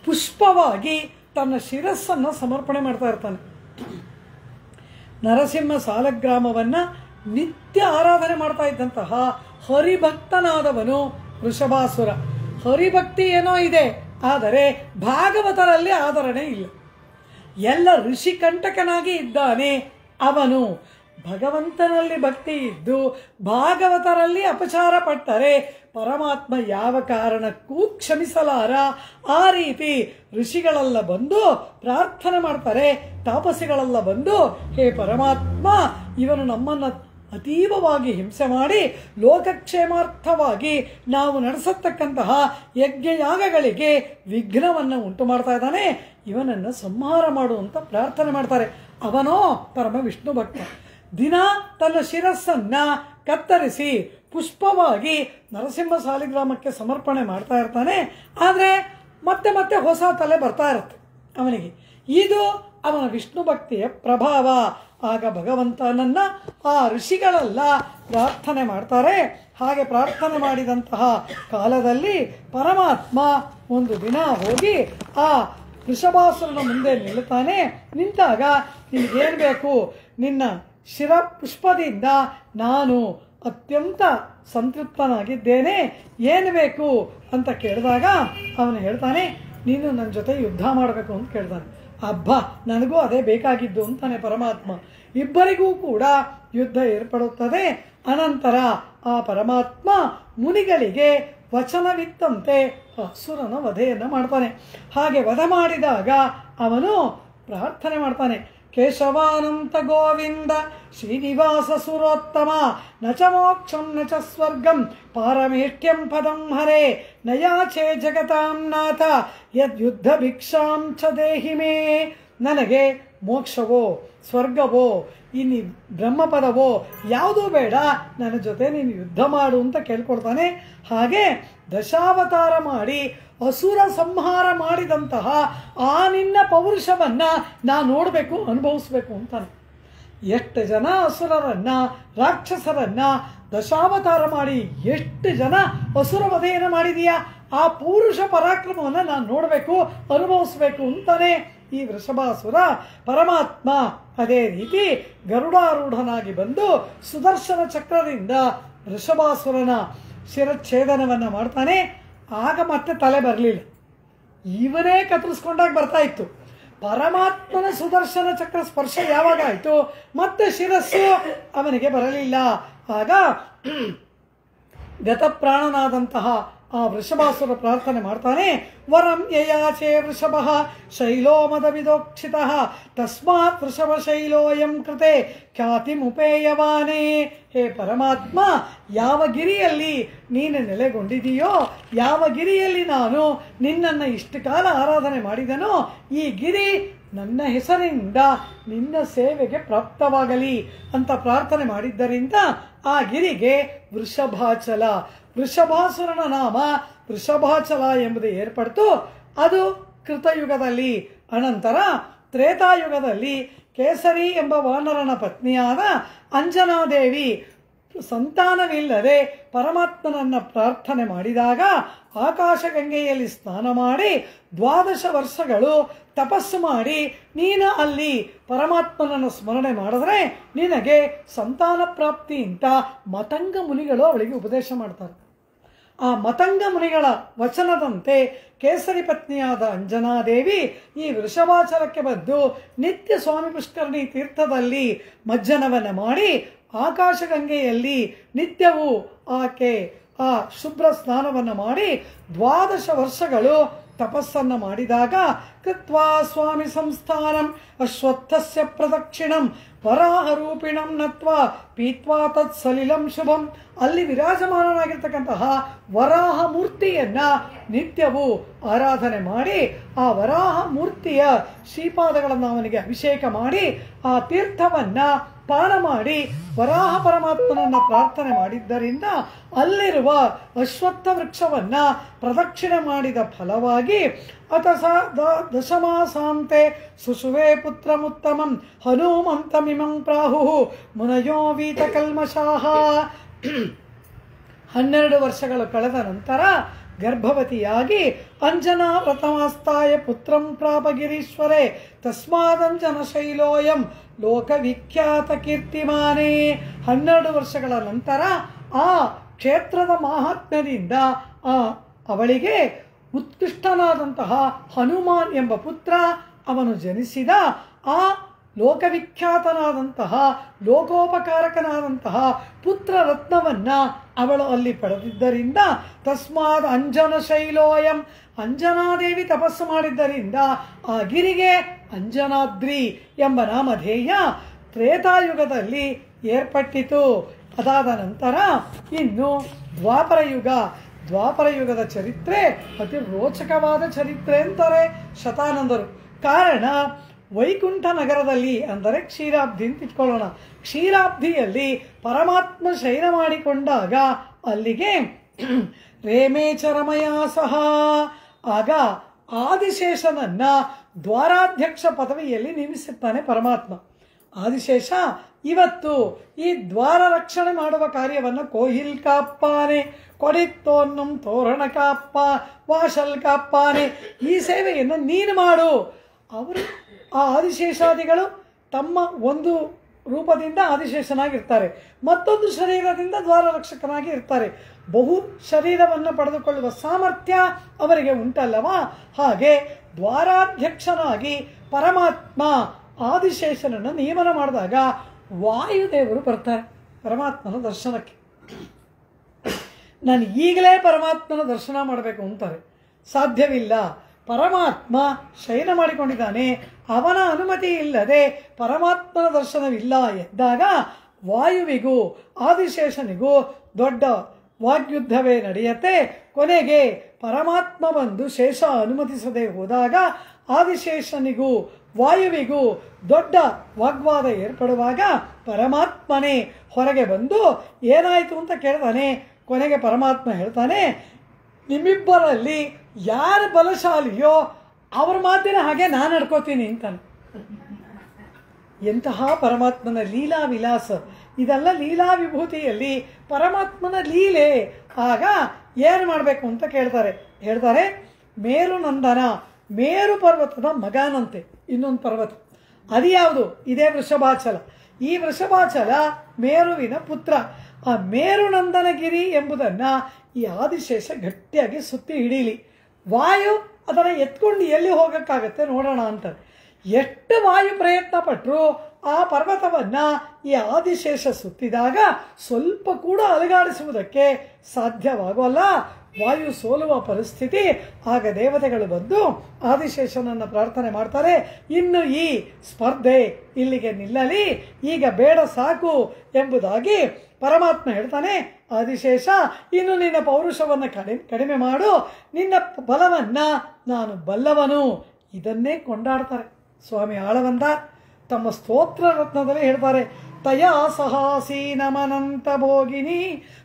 ಪುಷ್ಪವಾಗಿ ತನ್ನ ಶಿರಸ್ಸನ್ನು ಸಮರ್ಪಣೆ ಮಾಡ್ತಾ ಇರ್ತಾನೆ. ನರಸಿಂಹ ಸಾಲಗ್ರಾಮವನ್ನ ನಿತ್ಯ ಆರಾಧನೆ ಮಾಡ್ತಾ ಇದ್ದಂತಹ ಹರಿಭಕ್ತನಾದವನು ವೃಷಭಾಸುರ. ಹರಿಭಕ್ತಿ ಏನೋ ಇದೆ, ಆದರೆ ಭಾಗವತರಲ್ಲಿ ಆದರಣೆ ಇಲ್ಲ. ಎಲ್ಲ ಋಷಿಕಂಟಕನಾಗಿ ಇದ್ದಾನೆ ಅವನು. ಭಗವಂತನಲ್ಲಿ ಭಕ್ತಿ ಇದ್ದು ಭಾಗವತರಲ್ಲಿ ಅಪಚಾರ ಪಟ್ಟರೆ ಪರಮಾತ್ಮ ಯಾವ ಕಾರಣಕ್ಕೂ ಕ್ಷಮಿಸಲಾರ. ಆ ರೀತಿ ಋಷಿಗಳೆಲ್ಲ ಬಂದು ಪ್ರಾರ್ಥನೆ ಮಾಡ್ತಾರೆ, ತಾಪಸಿಗಳೆಲ್ಲ ಬಂದು, ಹೇ ಪರಮಾತ್ಮ, ಇವನು ನಮ್ಮನ್ನು ಅತೀವವಾಗಿ ಹಿಂಸೆ ಮಾಡಿ ಲೋಕಕ್ಷೇಮಾರ್ಥವಾಗಿ ನಾವು ನಡೆಸತಕ್ಕಂತಹ ಯಜ್ಞಯಾಗಗಳಿಗೆ ವಿಘ್ನವನ್ನು ಉಂಟು ಮಾಡ್ತಾ ಇದ್ದಾನೆ, ಇವನನ್ನು ಸಂಹಾರ ಮಾಡುವಂತ ಪ್ರಾರ್ಥನೆ ಮಾಡ್ತಾರೆ. ಅವನೋ ಪರಮ ವಿಷ್ಣು ಭಕ್ತ. ದಿನ ತನ್ನ ಶಿರಸ್ಸನ್ನ ಕತ್ತರಿಸಿ ಪುಷ್ಪವಾಗಿ ನರಸಿಂಹ ಸಾಲಿಗ್ರಾಮಕ್ಕೆ ಸಮರ್ಪಣೆ ಮಾಡ್ತಾ ಇರ್ತಾನೆ. ಆದರೆ ಮತ್ತೆ ಮತ್ತೆ ಹೊಸ ತಲೆ ಬರ್ತಾ ಇರುತ್ತೆ ಅವನಿಗೆ. ಇದು ಅವನ ವಿಷ್ಣು ಭಕ್ತಿಯ ಪ್ರಭಾವ. ಆಗ ಭಗವಂತನನ್ನ ಆ ಋಷಿಗಳೆಲ್ಲ ಪ್ರಾರ್ಥನೆ ಮಾಡ್ತಾರೆ. ಹಾಗೆ ಪ್ರಾರ್ಥನೆ ಮಾಡಿದಂತಹ ಕಾಲದಲ್ಲಿ ಪರಮಾತ್ಮ ಒಂದು ದಿನ ಹೋಗಿ ಆ ವೃಷಭಾಸುರನ ಮುಂದೆ ನಿಲ್ಲುತ್ತಾನೆ. ನಿಂತಾಗ ನಿನಗೇನು ಬೇಕು? ನಿನ್ನ ಶಿರ ಪುಷ್ಪದಿಂದ ನಾನು ಅತ್ಯಂತ ಸಂತೃಪ್ತನಾಗಿದ್ದೇನೆ, ಏನು ಬೇಕು ಅಂತ ಕೇಳಿದಾಗ ಅವನು ಹೇಳ್ತಾನೆ, ನೀನು ನನ್ನ ಜೊತೆ ಯುದ್ಧ ಮಾಡಬೇಕು ಅಂತ ಕೇಳ್ತಾನೆ. ಅಬ್ಬಾ, ನನಗೂ ಅದೇ ಬೇಕಾಗಿದ್ದು ಅಂತಾನೆ ಪರಮಾತ್ಮ. ಇಬ್ಬರಿಗೂ ಕೂಡ ಯುದ್ಧ ಏರ್ಪಡುತ್ತದೆ. ಅನಂತರ ಆ ಪರಮಾತ್ಮ ಮುನಿಗಳಿಗೆ ವಚನವಿತ್ತಂತೆ ಅಸುರನ ವಧೆಯನ್ನು ಮಾಡ್ತಾನೆ. ಹಾಗೆ ವಧ ಮಾಡಿದಾಗ ಅವನು ಪ್ರಾರ್ಥನೆ ಮಾಡ್ತಾನೆ, ಕೇಶವಾನಂತ ಗೋವಿಂದ ಶ್ರೀನಿವಾಸ ಸುರೋತ್ತಮ ನ ಚ ಮೋಕ್ಷಂ ನ ಚ ಸ್ವರ್ಗಂ ಪಾರಮೇಷ್ಟ್ಯಂ ಪದಂ ಹರೇ ನಯಾಚೇ ಜಗತಾಂ ನಾಥ ಯದ್ಯುದ್ಧ ಭಿಕ್ಷಾಂ ಚ ದೇಹಿ ಮೇ. ನನಗೆ ಮೋಕ್ಷವೋ ಸ್ವರ್ಗವೋ ಇನ್ನು ಬ್ರಹ್ಮಪದವೋ ಯಾವುದೂ ಬೇಡ, ನನ್ನ ಜೊತೆ ನೀನು ಯುದ್ಧ ಮಾಡು ಅಂತ ಕೇಳ್ಕೊಳ್ತಾನೆ. ಹಾಗೆ ದಶಾವತಾರ ಮಾಡಿ ಅಸುರ ಸಂಹಾರ ಮಾಡಿದಂತಹ ಆ ನಿನ್ನ ಪೌರುಷವನ್ನ ನಾನು ನೋಡಬೇಕು, ಅನುಭವಿಸ್ಬೇಕು ಅಂತಾನೆ. ಎಷ್ಟು ಜನ ಅಸುರರನ್ನ, ರಾಕ್ಷಸರನ್ನ ದಶಾವತಾರ ಮಾಡಿ ಎಷ್ಟು ಜನ ಅಸುರ ವಧೆಯನ್ನು ಮಾಡಿದೀಯಾ, ಆ ಪೌರುಷ ಪರಾಕ್ರಮವನ್ನು ನಾನು ನೋಡಬೇಕು, ಅನುಭವಿಸ್ಬೇಕು ಅಂತಾನೆ ಈ ವೃಷಭಾಸುರ. ಪರಮಾತ್ಮ ಅದೇ ರೀತಿ ಗರುಡಾರೂಢನಾಗಿ ಬಂದು ಸುದರ್ಶನ ಚಕ್ರದಿಂದ ವೃಷಭಾಸುರನ ಶಿರಚ್ಛೇದನವನ್ನು ಮಾಡ್ತಾನೆ. ಆಗ ಮತ್ತೆ ತಲೆ ಬರಲಿಲ್ಲ, ಇವನೇ ಕತ್ತರಿಸ್ಕೊಂಡಾಗ ಬರ್ತಾ ಇತ್ತು. ಪರಮಾತ್ಮನ ಸುದರ್ಶನ ಚಕ್ರ ಸ್ಪರ್ಶ ಯಾವಾಗ ಆಯಿತು ಮತ್ತೆ ಶಿರಸ್ಸು ಅವನಿಗೆ ಬರಲಿಲ್ಲ. ಆಗ ಗತಪ್ರಾಣನಾದಂತಹ ಆ ವೃಷಭಾಸುರ ಪ್ರಾರ್ಥನೆ ಮಾಡ್ತಾನೆ, ವರಂ ಯಯಾಚೇ ವೃಷಭ ಶೈಲೋ ಮದವಿದೋಕ್ಷಿತ ತಸ್ಮಾತ್ ವೃಷಭ ಶೈಲೋಯಂ ಕೃತೆ ಖ್ಯಾತಿಮುಪೇಯವಾನೇ. ಹೇ ಪರಮಾತ್ಮ, ಯಾವ ಗಿರಿಯಲ್ಲಿ ನೀನು ನೆಲೆಗೊಂಡಿದೆಯೋ, ಯಾವ ಗಿರಿಯಲ್ಲಿ ನಾನು ನಿನ್ನನ್ನು ಇಷ್ಟು ಕಾಲ ಆರಾಧನೆ ಮಾಡಿದನೋ, ಈ ಗಿರಿ ನನ್ನ ಹೆಸರಿನಿಂದ ನಿನ್ನ ಸೇವೆಗೆ ಪ್ರಾಪ್ತವಾಗಲಿ ಅಂತ ಪ್ರಾರ್ಥನೆ ಮಾಡಿದ್ದರಿಂದ ಆ ಗಿರಿಗೆ ವೃಷಭಾಚಲ, ವೃಷಭಾಸುರನ ನಾಮ ವೃಷಭಾಚಲ ಎಂಬುದು ಏರ್ಪಡ್ತು. ಅದು ಕೃತಯುಗದಲ್ಲಿ. ಅನಂತರ ತ್ರೇತಾಯುಗದಲ್ಲಿ ಕೇಸರಿ ಎಂಬ ವಾನರನ ಪತ್ನಿಯಾದ ಅಂಜನಾದೇವಿ ಸಂತಾನವಿಲ್ಲದೆ ಪರಮಾತ್ಮನನ್ನು ಪ್ರಾರ್ಥನೆ ಮಾಡಿದಾಗ ಆಕಾಶಗಂಗೆಯಲ್ಲಿ ಸ್ನಾನ ಮಾಡಿ 12 ವರ್ಷಗಳು ತಪಸ್ಸು ಮಾಡಿ ನೀನು ಅಲ್ಲಿ ಪರಮಾತ್ಮನನ್ನು ಸ್ಮರಣೆ ಮಾಡಿದ್ರೆ ನಿನಗೆ ಸಂತಾನ ಪ್ರಾಪ್ತಿ ಅಂತ ಮತಂಗ ಮುನಿಗಳು ಅವಳಿಗೆ ಉಪದೇಶ ಮಾಡ್ತಾರೆ. ಆ ಮತಂಗ ಮುನಿಗಳ ವಚನದಂತೆ ಕೇಸರಿ ಪತ್ನಿಯಾದ ಅಂಜನಾದೇವಿ ಈ ವೃಷಭಾಚಲಕ್ಕೆ ಬಂದು ನಿತ್ಯ ಸ್ವಾಮಿ ಪುಷ್ಕರಣಿ ತೀರ್ಥದಲ್ಲಿ ಮಜ್ಜನವನ್ನು ಮಾಡಿ ಆಕಾಶಗಂಗೆಯಲ್ಲಿ ನಿತ್ಯವೂ ಆಕೆ ಆ ಶುಭ್ರ ಸ್ನಾನವನ್ನು ಮಾಡಿ 12 ವರ್ಷಗಳು ತಪಸ್ಸನ್ನು ಮಾಡಿದಾಗ ಕೃತ್ವಾ ಸ್ವಾಮಿ ಸಂಸ್ಥಾನಂ ಅಶ್ವತ್ಥಸ್ಯ ಪ್ರದಕ್ಷಿಣಂ ವರಾಹರೂಪಿಣಂ ನತ್ವಾ ಪೀತ್ವಾ ತತ್ ಸಲಿಲಂ ಶುಭಂ. ಅಲ್ಲಿ ವಿರಾಜಮಾನನಾಗಿರ್ತಕ್ಕಂತಹ ವರಾಹ ಮೂರ್ತಿಯನ್ನ ನಿತ್ಯವೂ ಆರಾಧನೆ ಮಾಡಿ ಆ ವರಾಹ ಮೂರ್ತಿಯ ಶ್ರೀಪಾದಗಳನ್ನು ಅವನಿಗೆ ಅಭಿಷೇಕ ಮಾಡಿ ಆ ತೀರ್ಥವನ್ನ ಪಾನ ಮಾಡಿ ವರಾಹ ಪರಮಾತ್ಮನನ್ನ ಪ್ರಾರ್ಥನೆ ಮಾಡಿದ್ದರಿಂದ ಅಲ್ಲಿರುವ ಅಶ್ವತ್ಥ ವೃಕ್ಷವನ್ನ ಪ್ರದಕ್ಷಿಣೆ ಮಾಡಿದ ಫಲವಾಗಿ ದಶಮಾಸಾಂತೆ ಸುಶುವೆ ಪುತ್ರಮುತ್ತಮಂ ಹನುಮಂತಮಿಮಂ ಪ್ರಾಹು ಮುನಯೋ ವೀತ ಕಲ್ಮಷಾಹ. 12 ವರ್ಷಗಳು ಕಳೆದ ನಂತರ ಗರ್ಭವತಿಯಾಗಿ ಅಂಜನಾ ವ್ರತಮಾಸ್ತಾಯ ಪುತ್ರಂ ಪ್ರಾಪಗಿರೀಶ್ವರೇ ತಸ್ಮಾದಂಜನ ಶೈಲೋಯಂ ಲೋಕವಿಖ್ಯಾತ ಕೀರ್ತಿಮಾನೇ. 12 ವರ್ಷಗಳ ನಂತರ ಆ ಕ್ಷೇತ್ರದ ಮಾಹಾತ್ಮ್ಯದಿಂದ ಅವಳಿಗೆ ಉತ್ಕೃಷ್ಟನಾದಂತಹ ಹನುಮಾನ್ ಎಂಬ ಪುತ್ರ ಅವನು ಜನಿಸಿದ. ಆ ಲೋಕವಿಖ್ಯಾತನಾದಂತಹ ಲೋಕೋಪಕಾರಕನಾದಂತಹ ಪುತ್ರ ರತ್ನವನ್ನ ಅವಳು ಅಲ್ಲಿ ಪಡೆದಿದ್ದರಿಂದ ತಸ್ಮಾದ್ ಅಂಜನ ಶೈಲೋಯಂ ಅಂಜನಾದೇವಿ ತಪಸ್ಸು ಮಾಡಿದ್ದರಿಂದ ಆ ಗಿರಿಗೆ ಅಂಜನಾದ್ರಿ ಎಂಬ ನಾಮಧೇಯ ತ್ರೇತಾಯುಗದಲ್ಲಿ ಏರ್ಪಟ್ಟಿತು. ಅದಾದ ನಂತರ ಇನ್ನು ದ್ವಾಪರಯುಗದ ಚರಿತ್ರೆ ಅತಿ ರೋಚಕವಾದ ಚರಿತ್ರೆ ಅಂತಾರೆ ಶತಾನಂದರು. ಕಾರಣ ವೈಕುಂಠ ನಗರದಲ್ಲಿ ಅಂದರೆ ಕ್ಷೀರಾಬ್ಧಿ ಅಂತ ಇಟ್ಕೊಳ್ಳೋಣ. ಕ್ಷೀರಾಬ್ಧಿಯಲ್ಲಿ ಪರಮಾತ್ಮ ಶಯನ ಮಾಡಿಕೊಂಡಾಗ ಅಲ್ಲಿಗೆ ರೇಮೇಚರಮಯ ಸಹ ಆಗ ಆದಿಶೇಷನನ್ನ ದ್ವಾರಾಧ್ಯಕ್ಷ ಪದವಿಯಲ್ಲಿ ನೇಮಿಸುತ್ತಾನೆ ಪರಮಾತ್ಮ. ಆದಿಶೇಷ ಇವತ್ತು ಈ ದ್ವಾರ ರಕ್ಷಣೆ ಮಾಡುವ ಕಾರ್ಯವನ್ನು ಕೋಹಿಲ್ ಕಾಪ್ಪಾನೆ ಕೊಡಿತ್ತೋನ್ನಂ ತೋರಣ ಕಾಪ್ಪ ವಾಶಲ್ ಕಾಪ್ಪಾನೆ ಈ ಸೇವೆಯನ್ನು ನೀನು ಮಾಡು. ಅವರು ಆ ಆದಿಶೇಷಾದಿಗಳು ತಮ್ಮ ಒಂದು ರೂಪದಿಂದ ಆದಿಶೇಷನಾಗಿರ್ತಾರೆ, ಮತ್ತೊಂದು ಶರೀರದಿಂದ ದ್ವಾರ ರಕ್ಷಕನಾಗಿ ಇರ್ತಾರೆ. ಬಹು ಶರೀರವನ್ನು ಪಡೆದುಕೊಳ್ಳುವ ಸಾಮರ್ಥ್ಯ ಅವರಿಗೆ ಉಂಟಲ್ಲವಾ? ಹಾಗೆ ದ್ವಾರಾಧ್ಯಕ್ಷನಾಗಿ ಪರಮಾತ್ಮ ಆದಿಶೇಷನನ್ನು ನೇಮನ ಮಾಡಿದಾಗ ವಾಯುದೇವರು ಬರ್ತಾರೆ ಪರಮಾತ್ಮನ ದರ್ಶನಕ್ಕೆ. ನಾನು ಈಗಲೇ ಪರಮಾತ್ಮನ ದರ್ಶನ ಮಾಡಬೇಕು ಅಂತಾರೆ. ಸಾಧ್ಯವಿಲ್ಲ. ಪರಮಾತ್ಮ ಶಯನ ಮಾಡಿಕೊಂಡಿದ್ದಾನೆ, ಅವನ ಅನುಮತಿ ಇಲ್ಲದೆ ಪರಮಾತ್ಮನ ದರ್ಶನವಿಲ್ಲ ಎಂದಾಗ ವಾಯುವಿಗೂ ಆದಿಶೇಷನಿಗೂ ದೊಡ್ಡ ವಾಗ್ಯುದ್ಧವೇ ನಡೆಯುತ್ತೆ. ಕೊನೆಗೆ ಪರಮಾತ್ಮ ಬಂದು ಶೇಷ ಅನುಮತಿಸದೆ ಹೋದಾಗ ಆದಿಶೇಷನಿಗೂ ವಾಯುವಿಗೂ ದೊಡ್ಡ ವಾಗ್ವಾದ ಏರ್ಪಡುವಾಗ ಪರಮಾತ್ಮನೇ ಹೊರಗೆ ಬಂದು ಏನಾಯಿತು ಅಂತ ಕೇಳ್ತಾನೆ. ಕೊನೆಗೆ ಪರಮಾತ್ಮ ಹೇಳ್ತಾನೆ, ನಿಮ್ಮಿಬ್ಬರಲ್ಲಿ ಯಾರು ಬಲಶಾಲಿಯೋ ಅವ್ರ ಮಾತಿನ ಹಾಗೆ ನಾನು ನಡ್ಕೋತೀನಿ ಅಂತಾನೆ. ಎಂತಹ ಪರಮಾತ್ಮನ ಲೀಲಾ ವಿಲಾಸ ಇದೆಲ್ಲ. ಲೀಲಾ ವಿಭೂತಿಯಲ್ಲಿ ಪರಮಾತ್ಮನ ಲೀಲೆ. ಆಗ ಏನು ಮಾಡಬೇಕು ಅಂತ ಹೇಳ್ತಾರೆ ಮೇರುನಂದನ, ಮೇರು ಪರ್ವತದ ಮಗನಂತೆ ಇನ್ನೊಂದು ಪರ್ವತ. ಅದು ಯಾವುದು? ಇದೇ ವೃಷಭಾಚಲ. ಈ ವೃಷಭಾಚಲ ಮೇರುವಿನ ಪುತ್ರ. ಆ ಮೇರುನಂದನಗಿರಿ ಎಂಬುದನ್ನು ಈ ಆದಿಶೇಷ ಗಟ್ಟಿಯಾಗಿ ಸುತ್ತಿ ಹಿಡೀಲಿ. ವಾಯು ಅದನ್ನು ಎತ್ಕೊಂಡು ಎಲ್ಲಿ ಹೋಗೋಕ್ಕಾಗತ್ತೆ ನೋಡೋಣ ಅಂತಾರೆ. ಎಷ್ಟು ವಾಯು ಪ್ರಯತ್ನ ಪಟ್ಟರು ಆ ಪರ್ವತವನ್ನು ಈ ಆದಿಶೇಷ ಸುತ್ತಿದಾಗ ಸ್ವಲ್ಪ ಕೂಡ ಅಲುಗಾಡಿಸುವುದಕ್ಕೆ ಸಾಧ್ಯವಾಗೋಲ್ಲ. ವಾಯು ಸೋಲುವ ಪರಿಸ್ಥಿತಿ. ಆಗ ದೇವತೆಗಳು ಬಂದು ಆದಿಶೇಷನನ್ನು ಪ್ರಾರ್ಥನೆ ಮಾಡ್ತಾರೆ, ಇನ್ನು ಈ ಸ್ಪರ್ಧೆ ಇಲ್ಲಿಗೆ ನಿಲ್ಲಲಿ, ಈಗ ಬೇಡ ಸಾಕು ಎಂಬುದಾಗಿ ಪರಮಾತ್ಮ ಹೇಳ್ತಾನೆ. ಆದಿಶೇಷ, ಇನ್ನು ನಿನ್ನ ಪೌರುಷವನ್ನು ಕಡಿಮೆ ಮಾಡು, ನಿನ್ನ ಬಲವನ್ನು ನಾನು ಬಲ್ಲವನು. ಇದನ್ನೇ ಕೊಂಡಾಡ್ತಾರೆ ಸ್ವಾಮಿ ಆಳವಂದ ತಮ್ಮ ಸ್ತೋತ್ರ ರತ್ನದಲ್ಲಿ ಹೇಳ್ತಾರೆ. ತಯಾ ಸಹಾಸಿ ನಮನಂತ ಭೋಗಿನಿ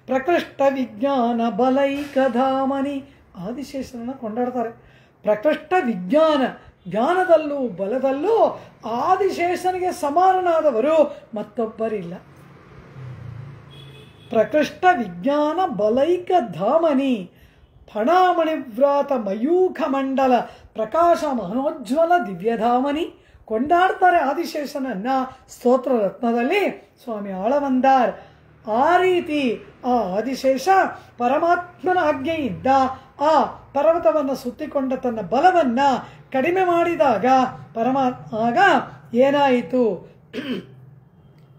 ಪ್ರಕೃಷ್ಟ ವಿಜ್ಞಾನ ಬಲೈಕಧಾಮನಿ. ಆದಿಶೇಷನನ್ನು ಕೊಂಡಾಡ್ತಾರೆ. ಪ್ರಕೃಷ್ಟ ವಿಜ್ಞಾನ, ಜ್ಞಾನದಲ್ಲೂ ಬಲದಲ್ಲೂ ಆದಿಶೇಷನಿಗೆ ಸಮಾನನಾದವರು ಮತ್ತೊಬ್ಬರಿಲ್ಲ. ಪ್ರಕೃಷ್ಟ ವಿಜ್ಞಾನ ಬಲೈಕ ಧಾಮನಿ ಫಣಾಮಣಿವ್ರಾತ ಮಯೂಖ ಮಂಡಲ ಪ್ರಕಾಶ ಮಹನೋಜ್ವಲ ದಿವ್ಯಧಾಮನಿ. ಕೊಂಡಾಡ್ತಾರೆ ಆದಿಶೇಷನನ್ನ ಸ್ತೋತ್ರ ರತ್ನದಲ್ಲಿ ಸ್ವಾಮಿ ಆಳವಂದಾರ್. ಆ ರೀತಿ ಆ ಆದಿಶೇಷ ಪರಮಾತ್ಮನ ಆಜ್ಞೆಯಿಂದ ಆ ಪರ್ವತವನ್ನು ಸುತ್ತಿಕೊಂಡ ತನ್ನ ಬಲವನ್ನ ಕಡಿಮೆ ಮಾಡಿದಾಗ ಆಗ ಏನಾಯಿತು?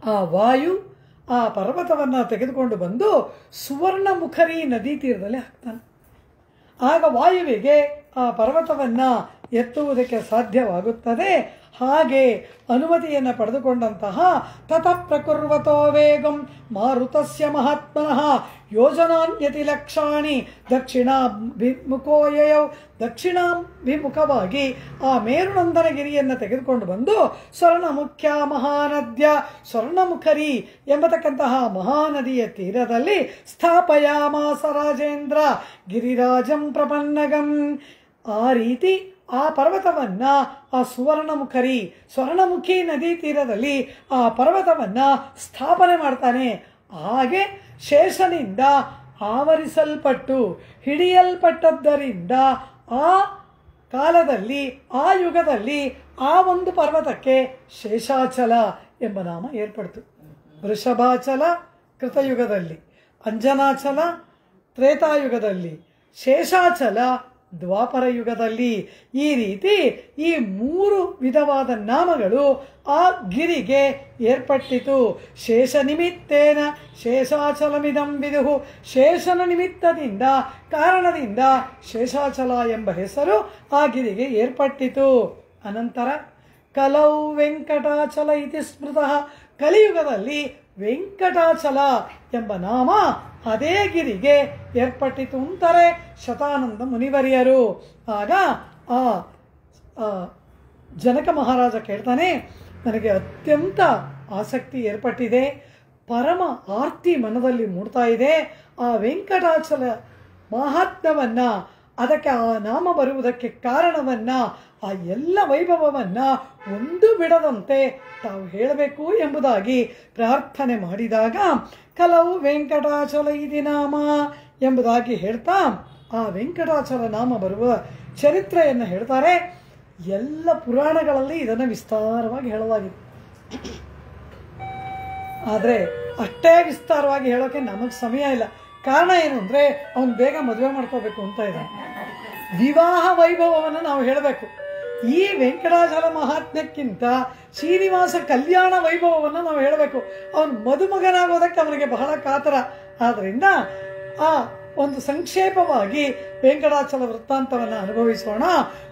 ಆ ವಾಯು ಆ ಪರ್ವತವನ್ನು ತೆಗೆದುಕೊಂಡು ಬಂದು ಸುವರ್ಣಮುಖರಿ ನದಿ ತೀರದಲ್ಲಿ ಹಾಕ್ತಾನೆ. ಆಗ ವಾಯುವಿಗೆ ಆ ಪರ್ವತವನ್ನು ಎತ್ತುವುದಕ್ಕೆ ಸಾಧ್ಯವಾಗುತ್ತದೆ. ಹಾಗೆ ಅನುಮತಿಯನ್ನು ಪಡೆದುಕೊಂಡಂತಹ ತತಃ ಪ್ರಕುರ್ವತೋ ವೇಗಂ ಮಾರುತಸ್ಯ ಮಹಾತ್ಮನಃ ಯೋಜನಾನ್ಯತಿ ಲಕ್ಷಾಣಿ ದಕ್ಷಿಣಾಭಿಮುಖೋಯಯೌ. ದಕ್ಷಿಣಾಭಿಮುಖವಾಗಿ ಆ ಮೇರುನಂದನಗಿರಿಯನ್ನು ತೆಗೆದುಕೊಂಡು ಬಂದು ಸ್ವರ್ಣಮುಖ್ಯ ಮಹಾನದ್ಯ ಸ್ವರ್ಣಮುಖರಿ ಎಂಬತಕ್ಕಂತಹ ಮಹಾನದಿಯ ತೀರದಲ್ಲಿ ಸ್ಥಾಪಯಾಮಾಸ ರಾಜೇಂದ್ರ ಗಿರಿರಾಜಂ ಪ್ರಪನ್ನಗಂ. ಆ ರೀತಿ ಆ ಪರ್ವತವನ್ನ ಆ ಸ್ವರ್ಣಮುಖಿ ನದಿ ತೀರದಲ್ಲಿ ಆ ಪರ್ವತವನ್ನ ಸ್ಥಾಪನೆ ಮಾಡ್ತಾನೆ. ಹಾಗೆ ಶೇಷನಿಂದ ಆವರಿಸಲ್ಪಟ್ಟು ಹಿಡಿಯಲ್ಪಟ್ಟದ್ದರಿಂದ ಆ ಕಾಲದಲ್ಲಿ ಆ ಯುಗದಲ್ಲಿ ಆ ಒಂದು ಪರ್ವತಕ್ಕೆ ಶೇಷಾಚಲ ಎಂಬ ನಾಮ ಏರ್ಪಡ್ತು. ವೃಷಭಾಚಲ ಕೃತಯುಗದಲ್ಲಿ, ಅಂಜನಾಚಲ ತ್ರೇತಾಯುಗದಲ್ಲಿ, ಶೇಷಾಚಲ ದ್ವಾಪರ ಯುಗದಲ್ಲಿ. ಈ ರೀತಿ ಈ 3 ವಿಧವಾದ ನಾಮಗಳು ಆ ಗಿರಿಗೆ ಏರ್ಪಟ್ಟಿತು. ಶೇಷ ನಿಮಿತ್ತೇನ ಶೇಷಾಚಲಮಿದಂ ವಿದುಹು. ಶೇಷನ ನಿಮಿತ್ತದಿಂದ ಕಾರಣದಿಂದ ಶೇಷಾಚಲ ಎಂಬ ಹೆಸರು ಆ ಗಿರಿಗೆ ಏರ್ಪಟ್ಟಿತು. ಅನಂತರ ಕಲೌ ವೆಂಕಟಾಚಲ ಇತಿ ಸ್ಮೃತಃ. ಕಲಿಯುಗದಲ್ಲಿ ವೆಂಕಟಾಚಲ ಎಂಬ ನಾಮ ಅದೇ ಗಿರಿಗೆ ಏರ್ಪಟ್ಟಿತು ಅಂತಾರೆ ಶತಾನಂದ ಮುನಿವರಿಯರು. ಆಗ ಆ ಜನಕ ಮಹಾರಾಜ ಕೇಳ್ತಾನೆ, ನನಗೆ ಅತ್ಯಂತ ಆಸಕ್ತಿ ಏರ್ಪಟ್ಟಿದೆ, ಪರಮ ಆರ್ತಿ ಮನದಲ್ಲಿ ಮೂಡ್ತಾ ಇದೆ. ಆ ವೆಂಕಟಾಚಲ ಮಹಾತ್ಮ್ಯವನ್ನ, ಅದಕ್ಕೆ ಆ ನಾಮ ಬರುವುದಕ್ಕೆ ಕಾರಣವನ್ನ, ಆ ಎಲ್ಲ ವೈಭವವನ್ನ ಒಂದು ಬಿಡದಂತೆ ತಾವು ಹೇಳಬೇಕು ಎಂಬುದಾಗಿ ಪ್ರಾರ್ಥನೆ ಮಾಡಿದಾಗ ಕಲವು ವೆಂಕಟಾಚಲ ಇದಿ ನಾಮ ಎಂಬುದಾಗಿ ಹೇಳ್ತಾ ಆ ವೆಂಕಟಾಚಲ ನಾಮ ಬರುವ ಚರಿತ್ರೆಯನ್ನು ಹೇಳ್ತಾರೆ. ಎಲ್ಲ ಪುರಾಣಗಳಲ್ಲಿ ಇದನ್ನು ವಿಸ್ತಾರವಾಗಿ ಹೇಳಲಾಗಿದೆ. ಆದರೆ ಅಷ್ಟೇ ವಿಸ್ತಾರವಾಗಿ ಹೇಳೋಕೆ ನಮಗೆ ಸಮಯ ಇಲ್ಲ. ಕಾರಣ ಏನು ಅಂದರೆ ಅವನು ಬೇಗ ಮದುವೆ ಮಾಡ್ಕೋಬೇಕು ಅಂತ ಇದೆ. ವಿವಾಹ ವೈಭವವನ್ನು ನಾವು ಹೇಳಬೇಕು. ಈ ವೆಂಕಟಾಚಲ ಮಹಾತ್ಮ್ಯಕ್ಕಿಂತ ಶ್ರೀನಿವಾಸ ಕಲ್ಯಾಣ ವೈಭವವನ್ನು ನಾವು ಹೇಳಬೇಕು. ಅವನು ಮದುಮಗನಾಗೋದಕ್ಕೆ ಅವನಿಗೆ ಬಹಳ ಕಾತರ. ಆದ್ದರಿಂದ ಆ ಒಂದು ಸಂಕ್ಷೇಪವಾಗಿ ವೆಂಕಟಾಚಲ ವೃತ್ತಾಂತವನ್ನು ಅನುಭವಿಸೋಣ.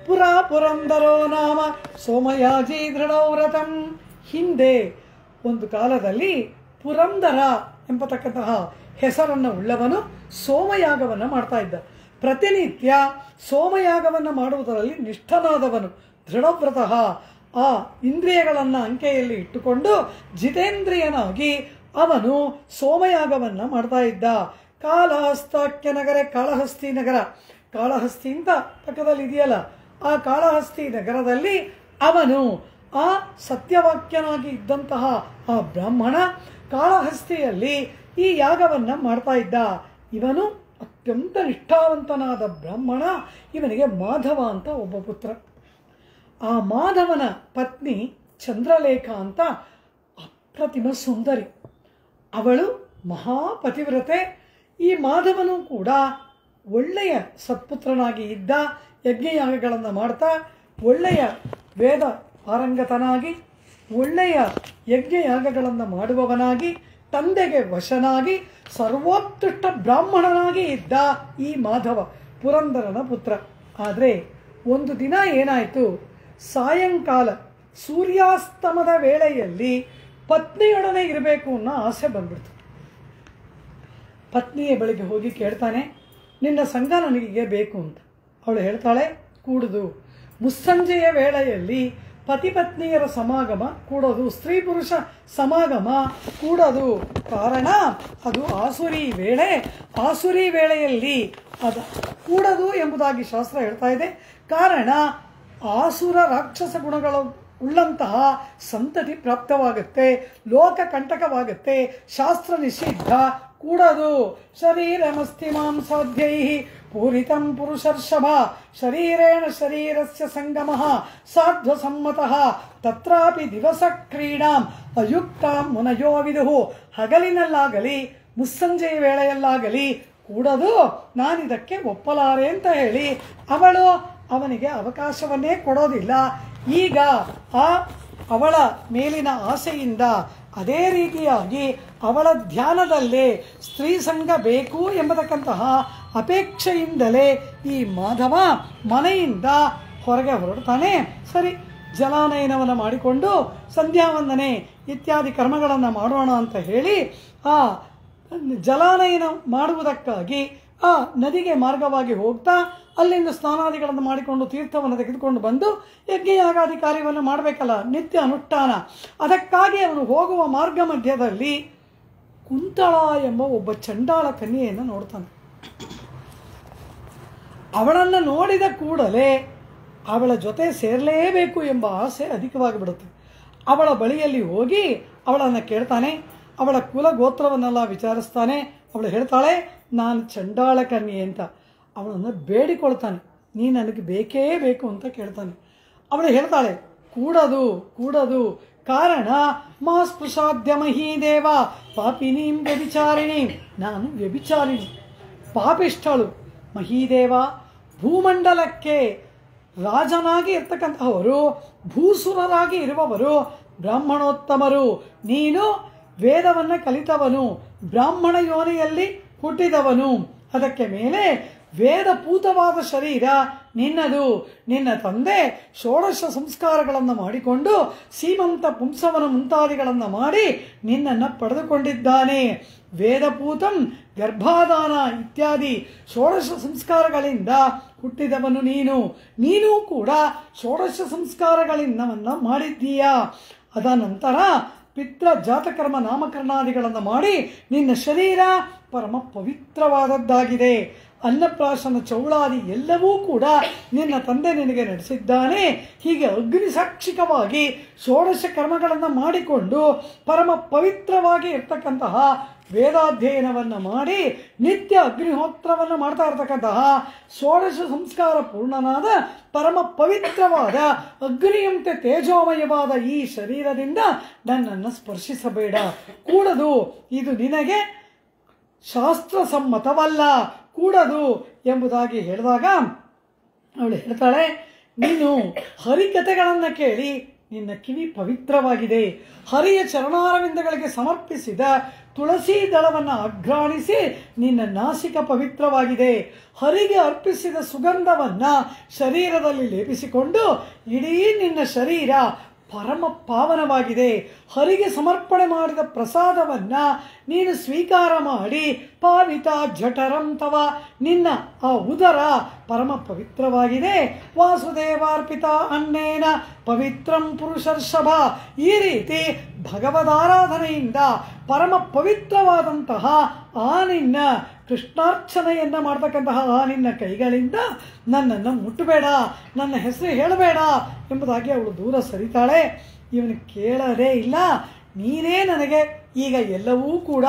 ಪುರಾ ಪುರಂದರೋ ನಾಮ ಸೋಮಯಾಜಿ ದೃಢವ್ರತಂ. ಹಿಂದೆ ಒಂದು ಕಾಲದಲ್ಲಿ ಪುರಂದರ ಎಂಬತಕ್ಕಂತಹ ಹೆಸರನ್ನು ಉಳ್ಳವನು ಸೋಮಯಾಗವನ್ನು ಮಾಡ್ತಾ ಇದ್ದ. ಪ್ರತಿನಿತ್ಯ ಸೋಮಯಾಗವನ್ನು ಮಾಡುವುದರಲ್ಲಿ ನಿಷ್ಠನಾದವನು, ದೃಢವ್ರತಃ. ಆ ಇಂದ್ರಿಯಗಳನ್ನು ಅಂಕೆಯಲ್ಲಿ ಇಟ್ಟುಕೊಂಡು ಜಿತೇಂದ್ರಿಯನಾಗಿ ಅವನು ಸೋಮಯಾಗವನ್ನು ಮಾಡ್ತಾ ಇದ್ದ. ಕಾಳಹಸ್ತಾಖ್ಯ ನಗರ, ಕಾಳಹಸ್ತಿ ನಗರ, ಕಾಳಹಸ್ತಿ ಅಂತ ಪಕ್ಕದಲ್ಲಿ ಇದೆಯಲ್ಲ, ಆ ಕಾಳಹಸ್ತಿ ನಗರದಲ್ಲಿ ಅವನು ಆ ಸತ್ಯವಾಕ್ಯನಾಗಿ ಇದ್ದಂತಹ ಆ ಬ್ರಾಹ್ಮಣ ಕಾಳಹಸ್ತಿಯಲ್ಲಿ ಈ ಯಾಗವನ್ನು ಮಾಡ್ತಾ ಇದ್ದ. ಇವನು ಅತ್ಯಂತ ನಿಷ್ಠಾವಂತನಾದ ಬ್ರಾಹ್ಮಣ. ಇವನಿಗೆ ಮಾಧವ ಅಂತ ಒಬ್ಬ ಪುತ್ರ. ಆ ಮಾಧವನ ಪತ್ನಿ ಚಂದ್ರಲೇಖ ಅಂತ ಅಪ್ರತಿಮ ಸುಂದರಿ. ಅವಳು ಮಹಾಪತಿವ್ರತೆ. ಈ ಮಾಧವನು ಕೂಡ ಒಳ್ಳೆಯ ಸತ್ಪುತ್ರನಾಗಿ ಇದ್ದ. ಯಜ್ಞಯಾಗಗಳನ್ನು ಮಾಡ್ತಾ ಒಳ್ಳೆಯ ವೇದ ಪಾರಂಗತನಾಗಿ, ಒಳ್ಳೆಯ ಯಜ್ಞಯಾಗಗಳನ್ನು ಮಾಡುವವನಾಗಿ, ತಂದೆಗೆ ವಶನಾಗಿ, ಸರ್ವೋತ್ಕೃಷ್ಟ ಬ್ರಾಹ್ಮಣನಾಗಿ ಇದ್ದ ಈ ಮಾಧವ ಪುರಂದರನ ಪುತ್ರ. ಆದರೆ ಒಂದು ದಿನ ಏನಾಯಿತು, ಸಾಯಂಕಾಲ ಸೂರ್ಯಾಸ್ತಮದ ವೇಳೆಯಲ್ಲಿ ಪತ್ನಿಯೊಡನೆ ಇರಬೇಕು ಅನ್ನೋ ಆಸೆ ಬಂದ್ಬಿಡ್ತು. ಪತ್ನಿಯ ಬಳಿಗೆ ಹೋಗಿ ಕೇಳ್ತಾನೆ, ನಿನ್ನ ಸಂಘ ನನಗೆ ಬೇಕು ಅಂತ. ಅವಳು ಹೇಳ್ತಾಳೆ, ಕೂಡುದು. ಮುಸ್ಸಂಜೆಯ ವೇಳೆಯಲ್ಲಿ ಪತಿ ಪತ್ನಿಯರ ಸಮಾಗಮ ಕೂಡೋದು, ಸ್ತ್ರೀ ಪುರುಷ ಸಮಾಗಮ ಕೂಡೋದು. ಕಾರಣ ಅದು ಆಸುರಿ ವೇಳೆ. ಆಸುರಿ ವೇಳೆಯಲ್ಲಿ ಅದು ಕೂಡದು ಎಂಬುದಾಗಿ ಶಾಸ್ತ್ರ ಹೇಳ್ತಾ ಇದೆ. ಕಾರಣ ಆಸುರ ರಾಕ್ಷಸ ಗುಣಗಳ ಉಳ್ಳಂತಹ ಸಂತತಿ ಪ್ರಾಪ್ತವಾಗುತ್ತೆ, ಲೋಕ ಕಂಟಕವಾಗುತ್ತೆ, ಶಾಸ್ತ್ರ ನಿಷಿದ್ಧ ಕೂಡದು. ಶರೀರಮಸ್ತಿ ಮಾಂಸಾಧ್ಯೈ ಪೂರಿತಂ ಪುರುಷರ್ಷಭ ಶರೀರೇಣ ಶರೀರಸ್ಯ ಸಂಗಮಃ ಸಾಧ್ವ ಸಮ್ಮತಃ ತತ್ರಾಪಿ ದಿವಸ ಕ್ರೀಡಾಂ ಅಯುಕ್ತ ಮುನಯೋ ವಿದುಹು. ಹಗಲಿನಲ್ಲಾಗಲಿ ಮುಸ್ಸಂಜೆಯ ವೇಳೆಯಲ್ಲಾಗಲಿ ಕೂಡದು, ನಾನಿದಕ್ಕೆ ಒಪ್ಪಲಾರೆ ಅಂತ ಹೇಳಿ ಅವಳು ಅವನಿಗೆ ಅವಕಾಶವನ್ನೇ ಕೊಡೋದಿಲ್ಲ. ಈಗ ಅವಳ ಮೇಲಿನ ಆಸೆಯಿಂದ ಅದೇ ರೀತಿಯಾಗಿ ಅವಳ ಧ್ಯಾನದಲ್ಲೇ ಸ್ತ್ರೀ ಸಂಘ ಬೇಕು ಎಂಬತಕ್ಕಂತಹ ಅಪೇಕ್ಷೆಯಿಂದಲೇ ಈ ಮಾಧವ ಮನೆಯಿಂದ ಹೊರಗೆ ಹೊರಡ್ತಾನೆ. ಸರಿ, ಜಲಾನಯನವನ್ನು ಮಾಡಿಕೊಂಡು ಸಂಧ್ಯಾವಂದನೆ ಇತ್ಯಾದಿ ಕರ್ಮಗಳನ್ನು ಮಾಡೋಣ ಅಂತ ಹೇಳಿ ಆ ಜಲಾನಯನ ಮಾಡುವುದಕ್ಕಾಗಿ ಆ ನದಿಗೆ ಮಾರ್ಗವಾಗಿ ಹೋಗ್ತಾ ಅಲ್ಲಿಂದ ಸ್ನಾನಾದಿಗಳನ್ನು ಮಾಡಿಕೊಂಡು ತೀರ್ಥವನ್ನು ತೆಗೆದುಕೊಂಡು ಬಂದು ಯಜ್ಞಯಾಗಾದಿ ಕಾರ್ಯವನ್ನು ಮಾಡಬೇಕಲ್ಲ, ನಿತ್ಯ ಅನುಷ್ಠಾನ. ಅದಕ್ಕಾಗಿ ಅವನು ಹೋಗುವ ಮಾರ್ಗ ಮಧ್ಯದಲ್ಲಿ ಕುಂತಳ ಎಂಬ ಒಬ್ಬ ಚಂಡಾಳ ಕನ್ಯೆಯನ್ನು ನೋಡ್ತಾನೆ. ಅವಳನ್ನು ನೋಡಿದ ಕೂಡಲೇ ಅವಳ ಜೊತೆ ಸೇರಲೇಬೇಕು ಎಂಬ ಆಸೆ ಅಧಿಕವಾಗಿಬಿಡುತ್ತೆ. ಅವಳ ಬಳಿಯಲ್ಲಿ ಹೋಗಿ ಅವಳನ್ನು ಕೇಳ್ತಾನೆ, ಅವಳ ಕುಲ ಗೋತ್ರವನ್ನೆಲ್ಲ ವಿಚಾರಿಸ್ತಾನೆ. ಅವಳು ಹೇಳ್ತಾಳೆ, ನಾನು ಚಂಡಾಳ ಕನ್ಯೆ ಅಂತ. ಅವಳನ್ನು ಬೇಡಿಕೊಳ್ತಾನೆ, ನೀ ನನಗೆ ಬೇಕೇ ಬೇಕು ಅಂತ ಕೇಳ್ತಾನೆ. ಅವಳು ಹೇಳ್ತಾಳೆ, ಕೂಡದು ಕೂಡದು, ಕಾರಣ ಮಾ ಸ್ಪೃಶಾದ್ಯ ಮಹೀದೇವ ಪಾಪಿನೀಂ ವ್ಯಭಿಚಾರಿಣಿ. ನಾನು ವ್ಯಭಿಚಾರಿಣಿ, ಪಾಪಿಷ್ಠಳು. ಮಹೀದೇವ ಭೂಮಂಡಲಕ್ಕೆ ರಾಜನಾಗಿ ಇರ್ತಕ್ಕಂತಹವರು, ಭೂಸುರರಾಗಿ ಇರುವವರು ಬ್ರಾಹ್ಮಣೋತ್ತಮರು. ನೀನು ವೇದವನ್ನು ಕಲಿತವನು, ಬ್ರಾಹ್ಮಣ ಯೋನಿಯಲ್ಲಿ ಹುಟ್ಟಿದವನು. ಅದಕ್ಕೆ ಮೇಲೆ ವೇದಪೂತವಾದ ಶರೀರ ನಿನ್ನದು. ನಿನ್ನ ತಂದೆ ಷೋಡಶ ಸಂಸ್ಕಾರಗಳನ್ನು ಮಾಡಿಕೊಂಡು ಸೀಮಂತ ಪುಂಸವನ ಮುಂತಾದಿಗಳನ್ನು ಮಾಡಿ ನಿನ್ನನ್ನು ಪಡೆದುಕೊಂಡಿದ್ದಾನೆ. ವೇದಪೂತಂ ಗರ್ಭಾಧಾನ ಇತ್ಯಾದಿ ಷೋಡಶ ಸಂಸ್ಕಾರಗಳಿಂದ ಹುಟ್ಟಿದವನು ನೀನು. ನೀನು ಕೂಡ ಷೋಡಶ ಸಂಸ್ಕಾರಗಳಿಂದ ಮಾಡಿದ್ದೀಯಾ. ಅದ ನಂತರ ಪಿತ್ರ ಜಾತಕರ್ಮ ನಾಮಕರಣಾದಿಗಳನ್ನು ಮಾಡಿ ನಿನ್ನ ಶರೀರ ಪರಮ ಪವಿತ್ರವಾದದ್ದಾಗಿದೆ. ಅನ್ನಪ್ರಾಶನ ಚೌಳಾದಿ ಎಲ್ಲವೂ ಕೂಡ ನಿನ್ನ ತಂದೆ ನಿನಗೆ ನಡೆಸಿದ್ದಾನೆ. ಹೀಗೆ ಅಗ್ನಿಸಾಕ್ಷಿಕವಾಗಿ ಷೋಡಶ ಕರ್ಮಗಳನ್ನು ಮಾಡಿಕೊಂಡು ಪರಮ ಪವಿತ್ರವಾಗಿ ಇರ್ತಕ್ಕಂತಹ ವೇದಾಧ್ಯಯನವನ್ನು ಮಾಡಿ ನಿತ್ಯ ಅಗ್ನಿಹೋತ್ರವನ್ನು ಮಾಡ್ತಾ ಇರ್ತಕ್ಕಂತಹ ಷೋಡಶ ಸಂಸ್ಕಾರ ಪೂರ್ಣನಾದ ಪರಮ ಪವಿತ್ರವಾದ ಅಗ್ನಿಯಂತೆ ತೇಜೋಮಯವಾದ ಈ ಶರೀರದಿಂದ ನನ್ನನ್ನು ಸ್ಪರ್ಶಿಸಬೇಡ, ಕೂಡದು, ಇದು ನಿನಗೆ ಶಾಸ್ತ್ರಸಮ್ಮತವಲ್ಲ, ಕೂಡದು ಎಂಬುದಾಗಿ ಹೇಳಿದಾಗ ಅವಳು ಹೇಳ್ತಾಳೆ, ನೀನು ಹರಿಕಥೆಗಳನ್ನು ಕೇಳಿ ನಿನ್ನ ಕಿವಿ ಪವಿತ್ರವಾಗಿದೆ. ಹರಿಯ ಚರಣಾರವಿಂದಗಳಿಗೆ ಸಮರ್ಪಿಸಿದ ತುಳಸಿ ದಳವನ್ನು ಅಘ್ರಾಣಿಸಿ ನಿನ್ನ ನಾಸಿಕ ಪವಿತ್ರವಾಗಿದೆ. ಹರಿಗೆ ಅರ್ಪಿಸಿದ ಸುಗಂಧವನ್ನು ಶರೀರದಲ್ಲಿ ಲೇಪಿಸಿಕೊಂಡು ಇಡೀ ನಿನ್ನ ಶರೀರ ಪರಮ ಪಾವನವಾಗಿದೆ. ಹರಿಗೆ ಸಮರ್ಪಣೆ ಮಾಡಿದ ಪ್ರಸಾದವನ್ನು ನೀನು ಸ್ವೀಕಾರ ಮಾಡಿ ಪಾವಿತ ಜಠರಂ ತವ, ನಿನ್ನ ಆ ಉದರ ಪರಮ ಪವಿತ್ರವಾಗಿದೆ. ವಾಸುದೇವಾರ್ಪಿತ ಅನ್ನೇನ ಪವಿತ್ರಂ ಪುರುಷರ್ಷಭ. ಈ ರೀತಿ ಭಗವದಾರಾಧನೆಯಿಂದ ಪರಮ ಪವಿತ್ರವಾದಂತಹ ಆ ನಿನ್ನ ಕೃಷ್ಣಾರ್ಚನೆಯನ್ನು ಮಾಡ್ತಕ್ಕಂತಹ ಆ ನಿನ್ನ ಕೈಗಳಿಂದ ನನ್ನನ್ನು ಮುಟ್ಟಬೇಡ, ನನ್ನ ಹೆಸರು ಹೇಳಬೇಡ ಎಂಬುದಾಗಿ ಅವಳು ದೂರ ಸರಿತಾಳೆ. ಇವನು ಕೇಳದೇ ಇಲ್ಲ, ನೀನೇ ನನಗೆ ಈಗ ಎಲ್ಲವೂ ಕೂಡ,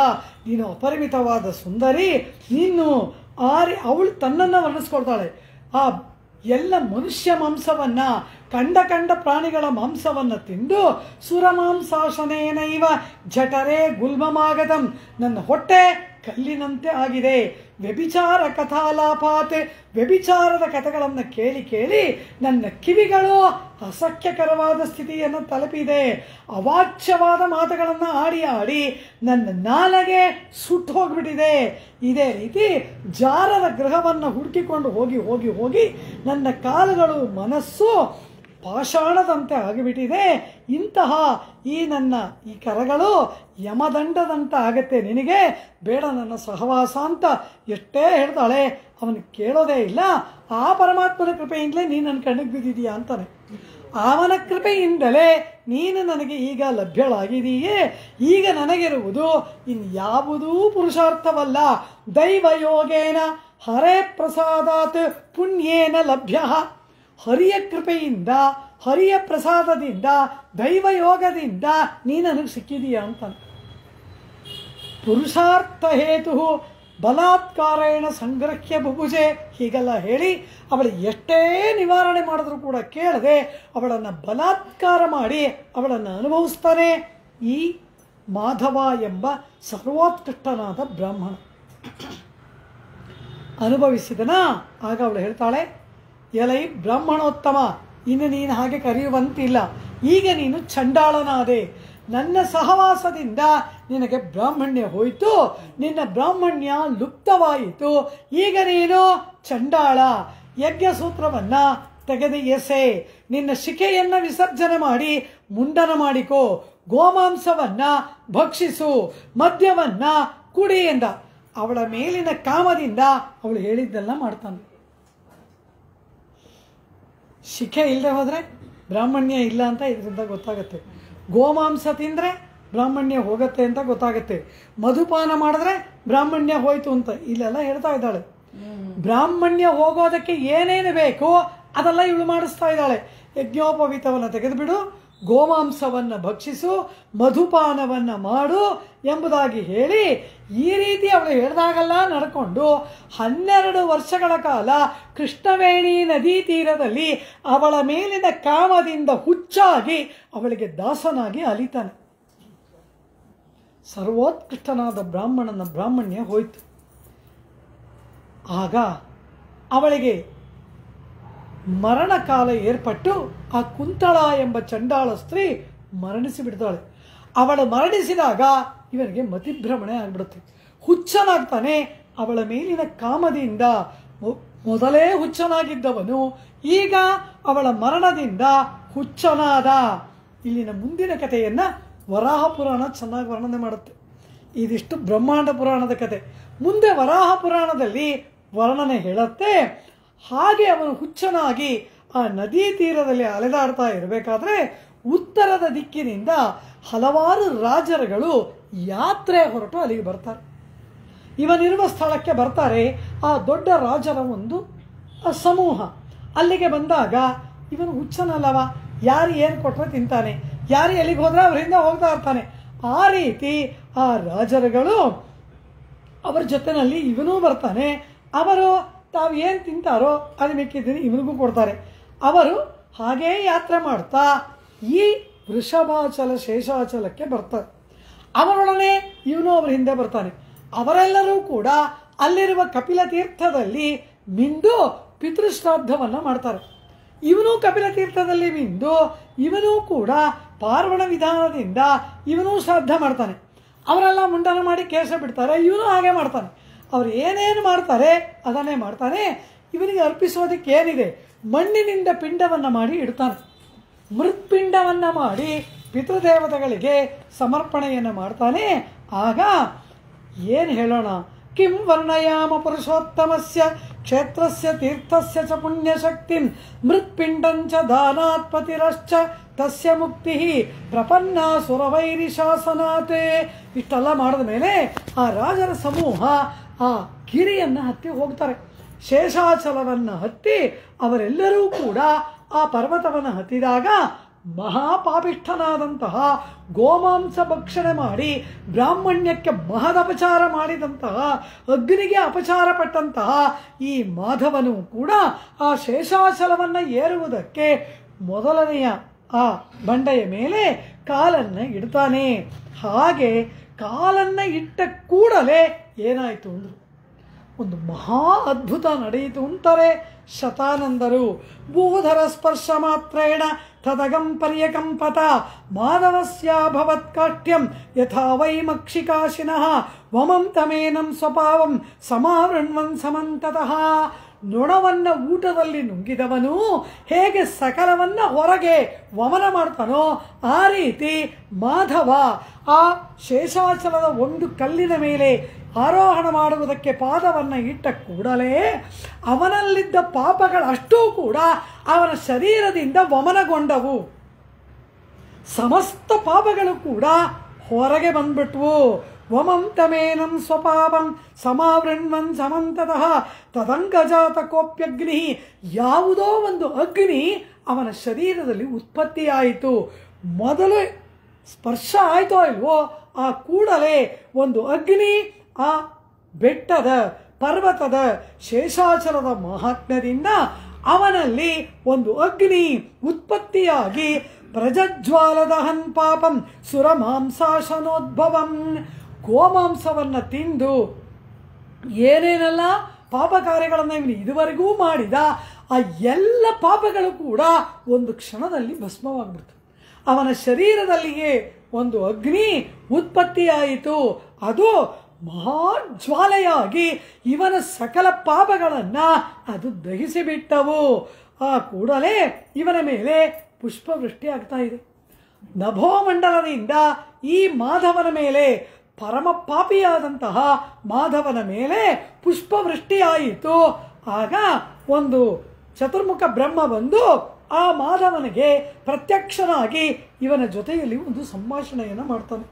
ನೀನು ಅಪರಿಮಿತವಾದ ಸುಂದರಿ, ನೀನು ಅವಳು ತನ್ನನ್ನು ವರ್ಣಿಸ್ಕೊಳ್ತಾಳೆ. ಆ ಎಲ್ಲ ಮನುಷ್ಯ ಮಾಂಸವನ್ನು, ಕಂಡ ಪ್ರಾಣಿಗಳ ಮಾಂಸವನ್ನು ತಿಂದು ಸುರಮಾಂಸಾಶನೇನೈವ ಜಠರೇ ಗುಲ್ಮಮಾಗತಂ, ನನ್ನ ಹೊಟ್ಟೆ ಕಲ್ಲಿನಂತೆ ಆಗಿದೆ. ವ್ಯಭಿಚಾರ ಕಥಾಲಾಪಾತ್, ವ್ಯಭಿಚಾರದ ಕಥೆಗಳನ್ನು ಕೇಳಿ ಕೇಳಿ ನನ್ನ ಕಿವಿಗಳು ಅಸಖ್ಯಕರವಾದ ಸ್ಥಿತಿಯನ್ನು ತಲುಪಿದೆ. ಅವಾಚ್ಯವಾದ ಮಾತುಗಳನ್ನು ಆಡಿ ಆಡಿ ನನ್ನ ನಾಲಿಗೆ ಸುಟ್ಟು ಹೋಗಿಬಿಟ್ಟಿದೆ. ಇದೇ ರೀತಿ ಜಾರದ ಗೃಹವನ್ನು ಹುಡುಕಿಕೊಂಡು ಹೋಗಿ ಹೋಗಿ ಹೋಗಿ ನನ್ನ ಕಾಲುಗಳು ಮನಸ್ಸು ಪಾಷಾಣದಂತೆ ಆಗಿಬಿಟ್ಟಿದೆ. ಇಂತಹ ಈ ನನ್ನ ಈ ಕರಗಳು ಯಮದಂಡದಂತ ಆಗತ್ತೆ, ನಿನಗೆ ಬೇಡ ನನ್ನ ಸಹವಾಸ ಅಂತ ಎಷ್ಟೇ ಹೇಳ್ತಾಳೆ. ಅವನು ಕೇಳೋದೇ ಇಲ್ಲ. ಆ ಪರಮಾತ್ಮನ ಕೃಪೆಯಿಂದಲೇ ನೀನು ನನ್ನ ಕಣ್ಣಿಗೆ ಬಿದ್ದಿದೀಯಾ ಅಂತಾನೆ. ಅವನ ಕೃಪೆಯಿಂದಲೇ ನೀನು ನನಗೆ ಈಗ ಲಭ್ಯಳಾಗಿದೆಯೇ. ಈಗ ನನಗಿರುವುದು ಇನ್ಯಾವುದೂ ಪುರುಷಾರ್ಥವಲ್ಲ. ದೈವಯೋಗೇನ ಹರೇ ಪ್ರಸಾದಾತ್ ಪುಣ್ಯೇನ ಲಭ್ಯ. ಹರಿಯ ಕೃಪೆಯಿಂದ, ಹರಿಯ ಪ್ರಸಾದದಿಂದ, ದೈವಯೋಗದಿಂದ ನೀ ನನಗೆ ಸಿಕ್ಕಿದೀಯ ಅಂತ. ಪುರುಷಾರ್ಥ ಹೇತು ಬಲಾತ್ಕಾರೇಣ ಸಂಗ್ರಹ್ಯ ಬುಭುಜೆ ಹೀಗೆಲ್ಲ ಹೇಳಿ ಅವಳು ಎಷ್ಟೇ ನಿವಾರಣೆ ಮಾಡಿದ್ರೂ ಕೂಡ ಕೇಳದೆ ಅವಳನ್ನು ಬಲಾತ್ಕಾರ ಮಾಡಿ ಅವಳನ್ನು ಅನುಭವಿಸ್ತಾನೆ ಈ ಮಾಧವ ಎಂಬ ಸರ್ವೋತ್ಕೃಷ್ಟನಾದ ಬ್ರಾಹ್ಮಣ. ಅನುಭವಿಸಿದನ. ಆಗ ಅವಳು ಹೇಳ್ತಾಳೆ, ಎಲೈ ಬ್ರಾಹ್ಮಣೋತ್ತಮ, ಇನ್ನು ನೀನು ಹಾಗೆ ಕರೆಯುವಂತಿಲ್ಲ, ಈಗ ನೀನು ಚಂಡಾಳನಾದೆ. ನನ್ನ ಸಹವಾಸದಿಂದ ನಿನಗೆ ಬ್ರಾಹ್ಮಣ್ಯ ಹೋಯಿತು, ನಿನ್ನ ಬ್ರಾಹ್ಮಣ್ಯ ಲುಪ್ತವಾಯಿತು, ಈಗ ನೀನು ಚಂಡಾಳ. ಯಜ್ಞಸೂತ್ರವನ್ನ ತೆಗೆದು ಎಸೆ, ನಿನ್ನ ಶಿಖೆಯನ್ನು ವಿಸರ್ಜನೆ ಮಾಡಿ ಮುಂಡನ ಮಾಡಿಕೋ, ಗೋಮಾಂಸವನ್ನ ಭಕ್ಷಿಸು, ಮದ್ಯವನ್ನ ಕುಡಿ ಎಂದ. ಅವಳ ಮೇಲಿನ ಕಾಮದಿಂದ ಅವಳು ಹೇಳಿದ್ದೆಲ್ಲ ಮಾಡ್ತಾನೆ. ಶಿಖೆ ಇಲ್ಲದೆ ಹೋದರೆ ಬ್ರಾಹ್ಮಣ್ಯ ಇಲ್ಲ ಅಂತ ಇದರಿಂದ ಗೊತ್ತಾಗುತ್ತೆ. ಗೋಮಾಂಸ ತಿಂದರೆ ಬ್ರಾಹ್ಮಣ್ಯ ಹೋಗುತ್ತೆ ಅಂತ ಗೊತ್ತಾಗುತ್ತೆ. ಮಧುಪಾನ ಮಾಡಿದ್ರೆ ಬ್ರಾಹ್ಮಣ್ಯ ಹೋಯ್ತು ಅಂತ ಇಲ್ಲೆಲ್ಲ ಹೇಳ್ತಾ ಇದ್ದಾಳೆ. ಬ್ರಾಹ್ಮಣ್ಯ ಹೋಗೋದಕ್ಕೆ ಏನೇನು ಬೇಕೋ ಅದೆಲ್ಲ ಇವಳು ಮಾಡಿಸ್ತಾ ಇದ್ದಾಳೆ. ಯಜ್ಞೋಪವೀತವನ್ನು ತೆಗೆದುಬಿಡು, ಗೋಮಾಂಸವನ್ನು ಭಕ್ಷಿಸು, ಮಧುಪಾನವನ್ನು ಮಾಡು ಎಂಬುದಾಗಿ ಹೇಳಿ ಈ ರೀತಿ ಅವಳು ಹೇಳಿದಾಗೆಲ್ಲ ನಡ್ಕೊಂಡು 12 ವರ್ಷಗಳ ಕಾಲ ಕೃಷ್ಣವೇಣಿ ನದಿ ತೀರದಲ್ಲಿ ಅವಳ ಮೇಲಿನ ಕಾಮದಿಂದ ಹುಚ್ಚಾಗಿ ಅವಳಿಗೆ ದಾಸನಾಗಿ ಅಲಿತಾನೆ. ಸರ್ವೋತ್ಕೃಷ್ಟನಾದ ಬ್ರಾಹ್ಮಣನ ಬ್ರಾಹ್ಮಣ್ಯ ಹೋಯಿತು. ಆಗ ಅವಳಿಗೆ ಮರಣಕಾಲ ಏರ್ಪಟ್ಟು ಆ ಕುಂತಳ ಎಂಬ ಚಂಡಾಳ ಸ್ತ್ರೀ ಮರಣಿಸಿ ಬಿಡ್ತಾಳೆ. ಅವಳು ಮರಣಿಸಿದಾಗ ಇವನಿಗೆ ಮತಿಭ್ರಮಣೆ ಆಗಿಬಿಡುತ್ತೆ, ಹುಚ್ಚನಾಗ್ತಾನೆ. ಅವಳ ಮೇಲಿನ ಕಾಮದಿಂದ ಮೊದಲೇ ಹುಚ್ಚನಾಗಿದ್ದವನು ಈಗ ಅವಳ ಮರಣದಿಂದ ಹುಚ್ಚನಾದ. ಇಲ್ಲಿನ ಮುಂದಿನ ಕಥೆಯನ್ನು ವರಾಹ ಪುರಾಣ ಚೆನ್ನಾಗಿ ವರ್ಣನೆ ಮಾಡುತ್ತೆ. ಇದಿಷ್ಟು ಬ್ರಹ್ಮಾಂಡ ಪುರಾಣದ ಕತೆ. ಮುಂದೆ ವರಾಹ ಪುರಾಣದಲ್ಲಿ ವರ್ಣನೆ ಹೇಳುತ್ತೆ. ಹಾಗೆ ಅವನು ಹುಚ್ಚನಾಗಿ ಆ ನದಿ ತೀರದಲ್ಲಿ ಅಲೆದಾಡ್ತಾ ಇರಬೇಕಾದ್ರೆ ಉತ್ತರದ ದಿಕ್ಕಿನಿಂದ ಹಲವಾರು ರಾಜರುಗಳು ಯಾತ್ರೆ ಹೊರಟು ಅಲ್ಲಿಗೆ ಬರ್ತಾರೆ. ಇವನಿರುವ ಸ್ಥಳಕ್ಕೆ ಬರ್ತಾರೆ. ಆ ದೊಡ್ಡ ರಾಜರ ಒಂದು ಸಮೂಹ ಅಲ್ಲಿಗೆ ಬಂದಾಗ ಇವನು ಹುಚ್ಚನಲ್ಲವ, ಯಾರು ಏನು ಕೊಟ್ಟರೆ ತಿಂತಾನೆ, ಯಾರು ಎಲ್ಲಿಗೆ ಹೋದ್ರೆ ಅವರಿಂದ ಹೋಗ್ತಾ ಇರ್ತಾನೆ. ಆ ರೀತಿ ಆ ರಾಜರುಗಳು ಅವರ ಜೊತೆಯಲ್ಲಿ ಇವನೂ ಬರ್ತಾನೆ. ಅವರು ತಾವು ಏನು ತಿಂತಾರೋ ಅದು ಮಿಕ್ಕಿದ್ದೀನಿ ಇವನಿಗೂ ಕೊಡ್ತಾರೆ. ಅವರು ಹಾಗೇ ಯಾತ್ರೆ ಮಾಡ್ತಾ ಈ ವೃಷಭಾಚಲ ಶೇಷಾಚಲಕ್ಕೆ ಬರ್ತಾರೆ. ಅವರೊಡನೆ ಇವನು ಅವರ ಹಿಂದೆ ಬರ್ತಾನೆ. ಅವರೆಲ್ಲರೂ ಕೂಡ ಅಲ್ಲಿರುವ ಕಪಿಲ ತೀರ್ಥದಲ್ಲಿ ಮಿಂದು ಪಿತೃಶ್ರಾದ್ದವನ್ನು ಮಾಡ್ತಾರೆ. ಇವನು ಕಪಿಲ ತೀರ್ಥದಲ್ಲಿ ಮಿಂದು ಇವನೂ ಕೂಡ ಪಾರ್ವಣ ವಿಧಾನದಿಂದ ಇವನೂ ಶ್ರಾದ್ದ ಮಾಡ್ತಾನೆ. ಅವರೆಲ್ಲ ಮುಂಡನ ಮಾಡಿ ಕೇಶ ಬಿಡ್ತಾರೆ, ಇವನು ಹಾಗೆ ಮಾಡ್ತಾನೆ. ಅವ್ರು ಏನೇನು ಮಾಡ್ತಾರೆ ಅದನ್ನೇ ಮಾಡ್ತಾನೆ. ಇವನಿಗೆ ಅರ್ಪಿಸೋದಕ್ಕೆ ಏನಿದೆ, ಮಣ್ಣಿನಿಂದ ಪಿಂಡವನ್ನು ಮಾಡಿ ಇಡ್ತಾನೆ. ಮೃತ್ಪಿಂಡವನ್ನು ಮಾಡಿ ಪಿತೃದೇವತೆಗಳಿಗೆ ಸಮರ್ಪಣೆಯನ್ನು ಮಾಡ್ತಾನೆ. ಆಗ ಏನು ಹೇಳೋಣ, ಕಿಂ ವರ್ಣಯಾಮ ಪುರುಷೋತ್ತಮಸ್ಯ ಕ್ಷೇತ್ರಸ್ಯ ತೀರ್ಥಸ್ಯ ಚ ಪುಣ್ಯಶಕ್ತಿಂ ಮೃತ್ಪಿಂಡಂಚ ದಾನಾತ್ಪತಿರಶ್ಚ ತಸ್ಯ ಮುಕ್ತಿ ಪ್ರಪನ್ನ ಸುರವೈರಿ ಶಾಸನಾತ್. ಇಷ್ಟೆಲ್ಲ ಮಾಡಿದ ಮೇಲೆ ಆ ರಾಜರ ಸಮೂಹ ಆ ಗಿರಿಯನ್ನು ಹತ್ತಿ ಹೋಗ್ತಾರೆ. ಶೇಷಾಚಲವನ್ನು ಹತ್ತಿ ಅವರೆಲ್ಲರೂ ಕೂಡ ಆ ಪರ್ವತವನ್ನು ಹತ್ತಿದಾಗ ಮಹಾಪಾಪಿಷ್ಠನಾದಂತಹ ಗೋಮಾಂಸ ಭಕ್ಷಣೆ ಮಾಡಿ ಬ್ರಾಹ್ಮಣ್ಯಕ್ಕೆ ಮಹದಪಚಾರ ಮಾಡಿದಂತಹ, ಅಗ್ನಿಗೆ ಅಪಚಾರ ಪಟ್ಟಂತಹ ಈ ಮಾಧವನು ಕೂಡ ಆ ಶೇಷಾಚಲವನ್ನು ಏರುವುದಕ್ಕೆ ಮೊದಲನೆಯ ಆ ಬಂಡೆಯ ಮೇಲೆ ಕಾಲನ್ನು ಇಡ್ತಾನೆ. ಹಾಗೆ ಕಾಲನ್ನು ಇಟ್ಟ ಕೂಡಲೇ ಏನಾಯಿತು ಅಂದರು, ಒಂದು ಮಹಾ ಅದ್ಭುತ ನಡೆಯಿತು ಅಂತಾರೆ ಶತಾನಂದರು. ಭೂಧರ ಸ್ಪರ್ಶ ಮಾತ್ರೇಣ ತದಗಂ ಪರ್ಯಕಂಪತ ಮಾಧವಸ್ಯಾಭವತ್ ಕಾಠ್ಯಂ ಯಥಾ ವೈ ಮಕ್ಷಿಕಾಶಿನಃ ವಮಂ ತಮೇನಂ ಸ್ವಪಾವಂ ಸಮಾವೃಣ್ವನ್ ಸಮಂತತಃ. ನೊಣವನ್ನ ಊಟದಲ್ಲಿ ನುಂಗಿದವನು ಹೇಗೆ ಸಕಲವನ್ನ ಹೊರಗೆ ವಮನ ಮಾಡ್ತಾನೋ ಆ ರೀತಿ ಮಾಧವ ಆ ಶೇಷಾಚಲದ ಒಂದು ಕಲ್ಲಿನ ಮೇಲೆ ಆರೋಹಣ ಮಾಡುವುದಕ್ಕೆ ಪಾದವನ್ನು ಇಟ್ಟ ಕೂಡಲೇ ಅವನಲ್ಲಿದ್ದ ಪಾಪಗಳಷ್ಟೂ ಕೂಡ ಅವನ ಶರೀರದಿಂದ ವಮನಗೊಂಡವು. ಸಮಸ್ತ ಪಾಪಗಳು ಕೂಡ ಹೊರಗೆ ಬಂದ್ಬಿಟ್ವು. ವಮಂ ತಮೇನಂ ಸ್ವಪಾಪಂ ಸಮಾವೃಣ್ವನ್ ಸಮಂತತಃ ತದಂಗಜಾತ ಕೋಪ್ಯಗ್ನಿ. ಯಾವುದೋ ಒಂದು ಅಗ್ನಿ ಅವನ ಶರೀರದಲ್ಲಿ ಉತ್ಪತ್ತಿಯಾಯಿತು. ಮೊದಲು ಸ್ಪರ್ಶ ಆಯಿತೋ ಇಲ್ವೋ ಆ ಕೂಡಲೇ ಒಂದು ಅಗ್ನಿ ಆ ಬೆಟ್ಟದ ಪರ್ವತದ ಶೇಷಾಚಲದ ಮಹಾತ್ಮ್ಯದಿಂದ ಅವನಲ್ಲಿ ಒಂದು ಅಗ್ನಿ ಉತ್ಪತ್ತಿಯಾಗಿ ಪ್ರಜ್ಜ್ವಾಲದಹನ್ ಪಾಪಂ ಸುರಮಾಂಸಾಶನೋದ್ಭವಂ. ಗೋಮಾಂಸವನ್ನು ತಿಂದು ಏನೇನೆಲ್ಲ ಪಾಪ ಕಾರ್ಯಗಳನ್ನು ಇವನು ಇದುವರೆಗೂ ಮಾಡಿದ ಆ ಎಲ್ಲ ಪಾಪಗಳು ಕೂಡ ಒಂದು ಕ್ಷಣದಲ್ಲಿ ಭಸ್ಮವಾಗ್ಬಿಡ್ತು. ಅವನ ಶರೀರದಲ್ಲಿಯೇ ಒಂದು ಅಗ್ನಿ ಉತ್ಪತ್ತಿಯಾಯಿತು. ಅದು ಮಹಾಜ್ವಾಲೆಯಾಗಿ ಇವನ ಸಕಲ ಪಾಪಗಳನ್ನು ಅದು ದಹಿಸಿಬಿಟ್ಟವು. ಆ ಕೂಡಲೇ ಇವನ ಮೇಲೆ ಪುಷ್ಪವೃಷ್ಟಿ ಆಗ್ತಾ ಇದೆ. ನಭೋಮಂಡಲದಿಂದ ಈ ಮಾಧವನ ಮೇಲೆ, ಪರಮ ಪಾಪಿಯಾದಂತಹ ಮಾಧವನ ಮೇಲೆ ಪುಷ್ಪವೃಷ್ಟಿಯಾಯಿತು. ಆಗ ಒಂದು ಚತುರ್ಮುಖ ಬ್ರಹ್ಮ ಬಂದು ಆ ಮಾಧವನಿಗೆ ಪ್ರತ್ಯಕ್ಷನಾಗಿ ಇವನ ಜೊತೆಯಲ್ಲಿ ಒಂದು ಸಂಭಾಷಣೆಯನ್ನು ಮಾಡ್ತಾನೆ.